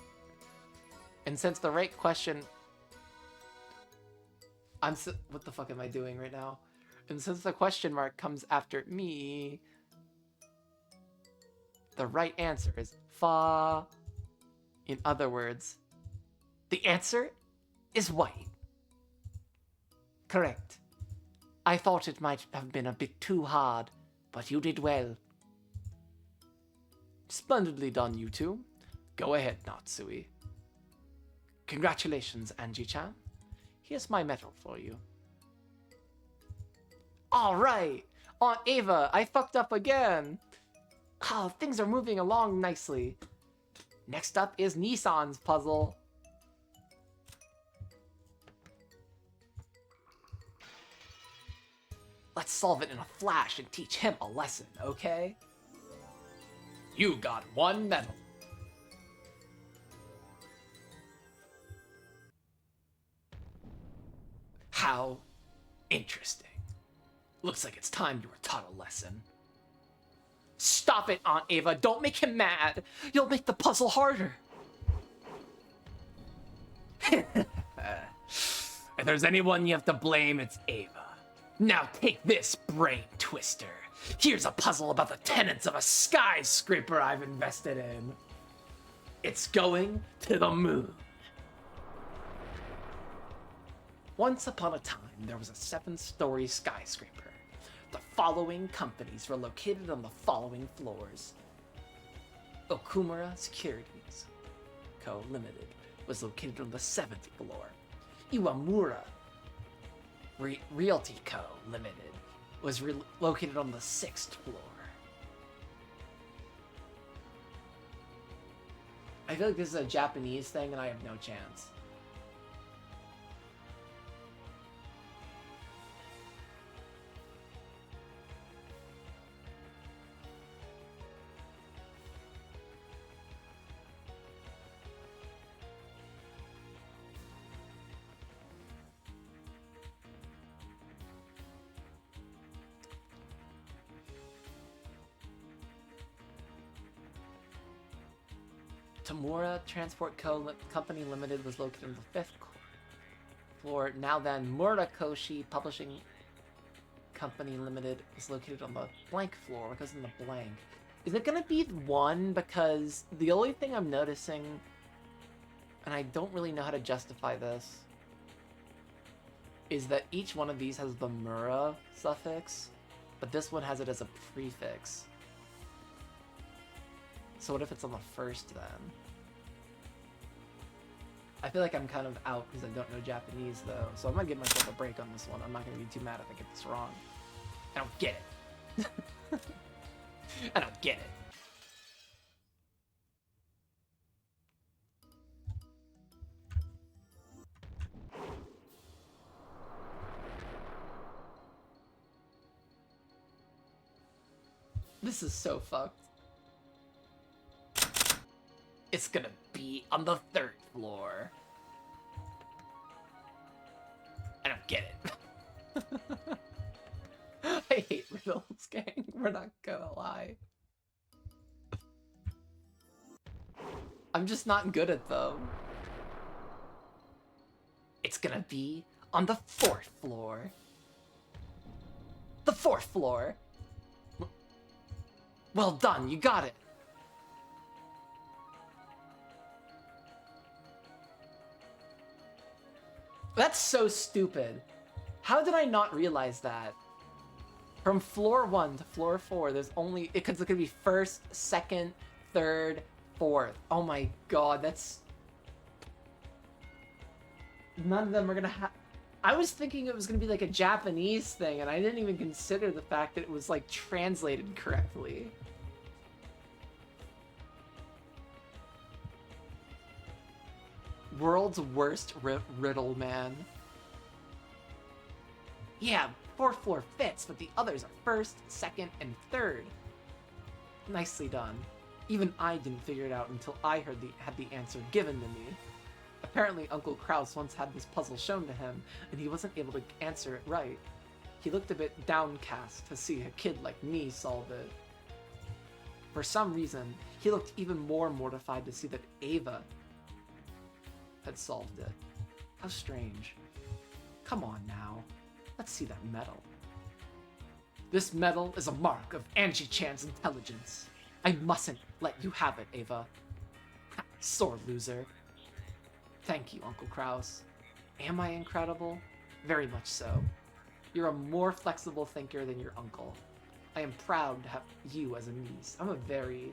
And since the right question... what the fuck am I doing right now? And since the question mark comes after mi, the right answer is fa. In other words, the answer is white. Correct. I thought it might have been a bit too hard, but you did well. Splendidly done, you two. Go ahead, Natsui. Congratulations, Angie-chan. Here's my medal for you. Alright! Aunt Ava, I fucked up again! Oh, things are moving along nicely. Next up is Nissan's puzzle. Let's solve it in a flash and teach him a lesson, okay? You got one medal. How interesting. Looks like it's time you were taught a lesson. Stop it, Aunt Ava. Don't make him mad. You'll make the puzzle harder. If there's anyone you have to blame, it's Ava. Now take this, brain twister. Here's a puzzle about the tenants of a skyscraper I've invested in. It's going to the moon. Once upon a time, there was a 7-story skyscraper. The following companies were located on the following floors. Okumura Securities Co. Limited was located on the 7th floor. Iwamura Realty Co. Limited was located on the 6th floor. I feel like this is a Japanese thing and I have no chance. Tamura Transport Company Limited was located on the 5th floor. Now then, Murakoshi Publishing Company Limited is located on the blank floor. What goes in the blank? Is it gonna be 1? Because the only thing I'm noticing, and I don't really know how to justify this, is that each one of these has the mura suffix, but this one has it as a prefix. So what if it's on the first then? I feel like I'm kind of out because I don't know Japanese though, so I'm gonna give myself a break on this one. I'm not gonna be too mad if I get this wrong. I don't get it. I don't get it. This is so fucked. It's gonna be on the 3rd floor. I don't get it. I hate riddles, gang. We're not gonna lie. I'm just not good at them. It's gonna be on the 4th floor. The 4th floor. Well done, you got it. That's so stupid. How did I not realize that? From floor 1 to floor 4, there's only... it could be 1st, 2nd, 3rd, 4th. Oh my god, that's... none of them are gonna have... I was thinking it was gonna be like a Japanese thing, and I didn't even consider the fact that it was like translated correctly. World's worst riddle man. Yeah, 4th floor fits, but the others are 1st, 2nd, and 3rd. Nicely done. Even I didn't figure it out until I had the answer given to me. Apparently Uncle Kraus once had this puzzle shown to him, and he wasn't able to answer it right. He looked a bit downcast to see a kid like me solve it. For some reason, he looked even more mortified to see that Ava had solved it. How strange. Come on now. Let's see that medal. This medal is a mark of Angie-chan's intelligence. I mustn't let you have it, Ava. Sore loser. Thank you, Uncle Kraus. Am I incredible? Very much so. You're a more flexible thinker than your uncle. I am proud to have you as a niece. I'm a very...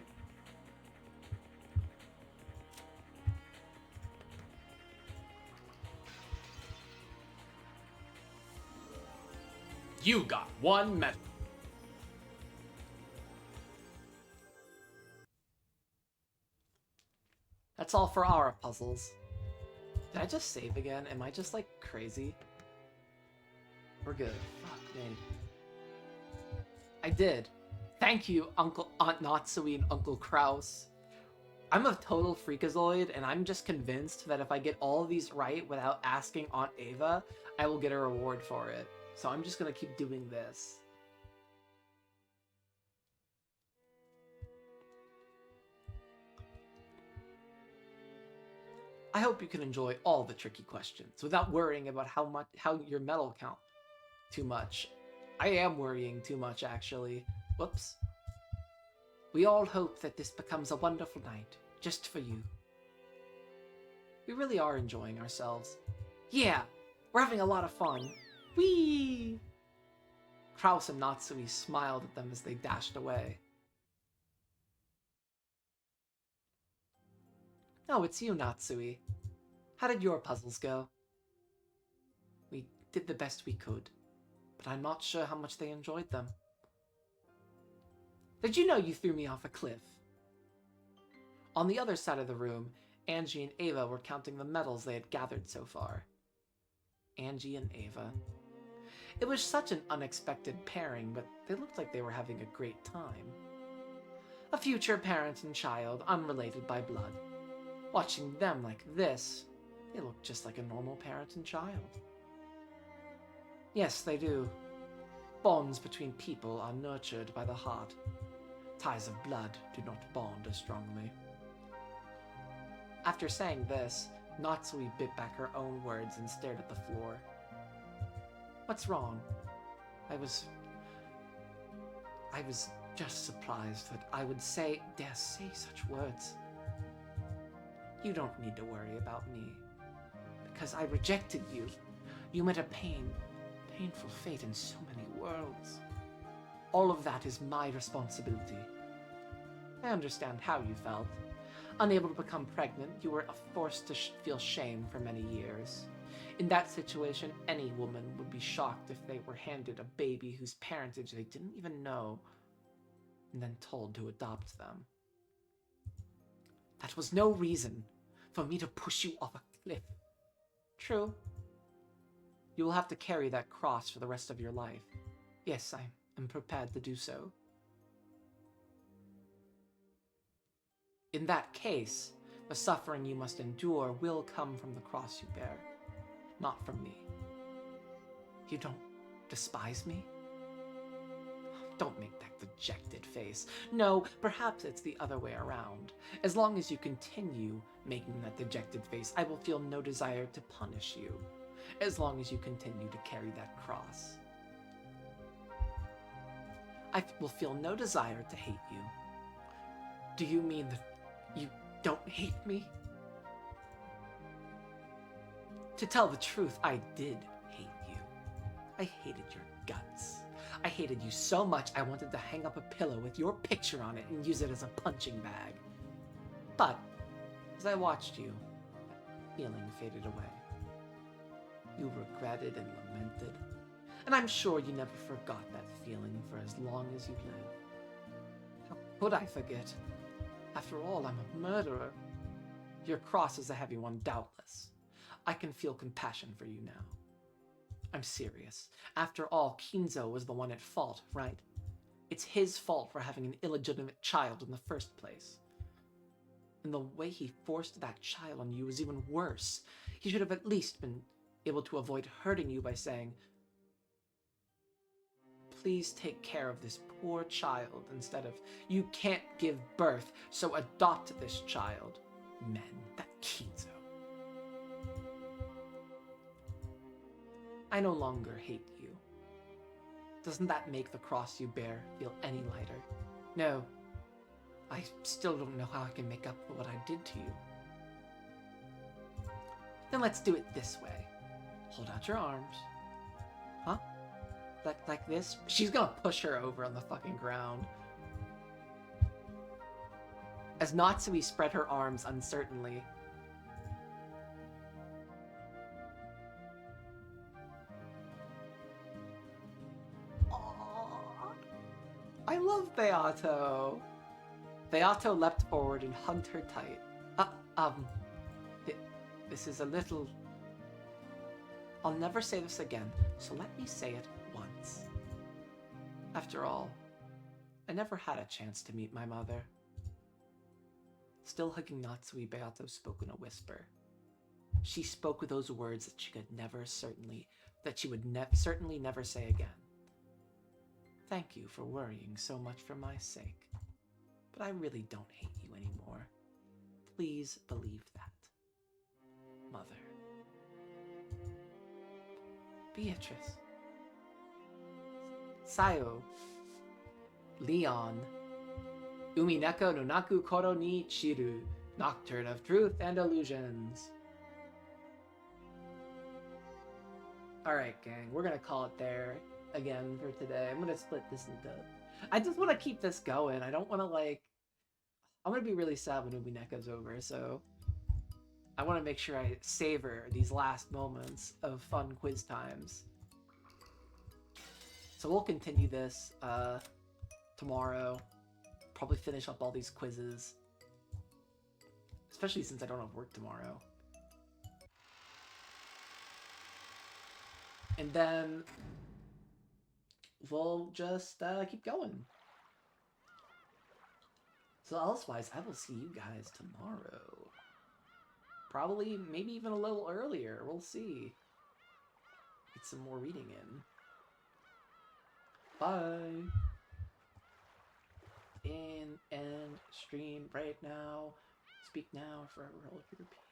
You got 1 medal. That's all for our puzzles. Did I just save again? Am I just, like, crazy? We're good. Fuck me. I did. Thank you, Aunt Natsui and Uncle Kraus. I'm a total freakazoid, and I'm just convinced that if I get all of these right without asking Aunt Ava, I will get a reward for it. So I'm just gonna keep doing this. I hope you can enjoy all the tricky questions without worrying about how your medal count too much. I am worrying too much, actually. Whoops. We all hope that this becomes a wonderful night, just for you. We really are enjoying ourselves. Yeah, we're having a lot of fun. Whee! Kraus and Natsui smiled at them as they dashed away. Oh, it's you, Natsui. How did your puzzles go? We did the best we could, but I'm not sure how much they enjoyed them. Did you know you threw me off a cliff? On the other side of the room, Angie and Ava were counting the medals they had gathered so far. Angie and Ava. It was such an unexpected pairing, but they looked like they were having a great time. A future parent and child, unrelated by blood. Watching them like this, they look just like a normal parent and child. Yes, they do. Bonds between people are nurtured by the heart. Ties of blood do not bond as strongly. After saying this, Natsui bit back her own words and stared at the floor. What's wrong? I was I was just surprised that I would dare say such words. You don't need to worry about me, because I rejected you. You met a painful fate in so many worlds. All of that is my responsibility. I understand how you felt. Unable to become pregnant, you were forced to feel shame for many years. In that situation, any woman would be shocked if they were handed a baby whose parentage they didn't even know, and then told to adopt them. That was no reason for me to push you off a cliff. True. You will have to carry that cross for the rest of your life. Yes, I am prepared to do so. In that case, the suffering you must endure will come from the cross you bear, not from me. You don't despise me? Don't make that dejected face. No, perhaps it's the other way around. As long as you continue making that dejected face, I will feel no desire to punish you. As long as you continue to carry that cross. I will feel no desire to hate you. Do you mean that you don't hate me? To tell the truth, I did hate you. I hated your guts. I hated you so much I wanted to hang up a pillow with your picture on it and use it as a punching bag. But, as I watched you, that feeling faded away. You regretted and lamented, and I'm sure you never forgot that feeling for as long as you lived. How could I forget? After all, I'm a murderer. Your cross is a heavy one, doubtless. I can feel compassion for you now. I'm serious. After all, Kinzo was the one at fault, right? It's his fault for having an illegitimate child in the first place. And the way he forced that child on you was even worse. He should have at least been able to avoid hurting you by saying, please take care of this poor child, instead of, you can't give birth, so adopt this child. Men, that Kinzo. I no longer hate you. Doesn't that make the cross you bear feel any lighter? No. I still don't know how I can make up for what I did to you. Then let's do it this way. Hold out your arms. Huh? Like this? She's gonna push her over on the fucking ground. As Natsui spread her arms uncertainly. Aww. I love Beato. Beato leapt forward and hugged her tight. This is a little... I'll never say this again, so let me say it once. After all, I never had a chance to meet my mother. Still hugging Natsui, Beato spoke in a whisper. She spoke with those words that she would certainly never say again. Thank you for worrying so much for my sake, but I really don't hate you anymore. Please believe that. Mother. Beatrice. Sayo. Leon. Umineko no naku koro ni chiru. Nocturne of Truth and Illusions. Alright, gang. We're gonna call it there again for today. I'm gonna split this into... I just want to keep this going. I don't want to, like... I'm gonna be really sad when Umineko's over, so... I want to make sure I savor these last moments of fun quiz times. So we'll continue this tomorrow. Probably finish up all these quizzes. Especially since I don't have work tomorrow. And then we'll just keep going. So elsewise, I will see you guys tomorrow. Probably, maybe even a little earlier. We'll see. Get some more reading in. Bye. End stream right now. Speak now, forever hold your peace.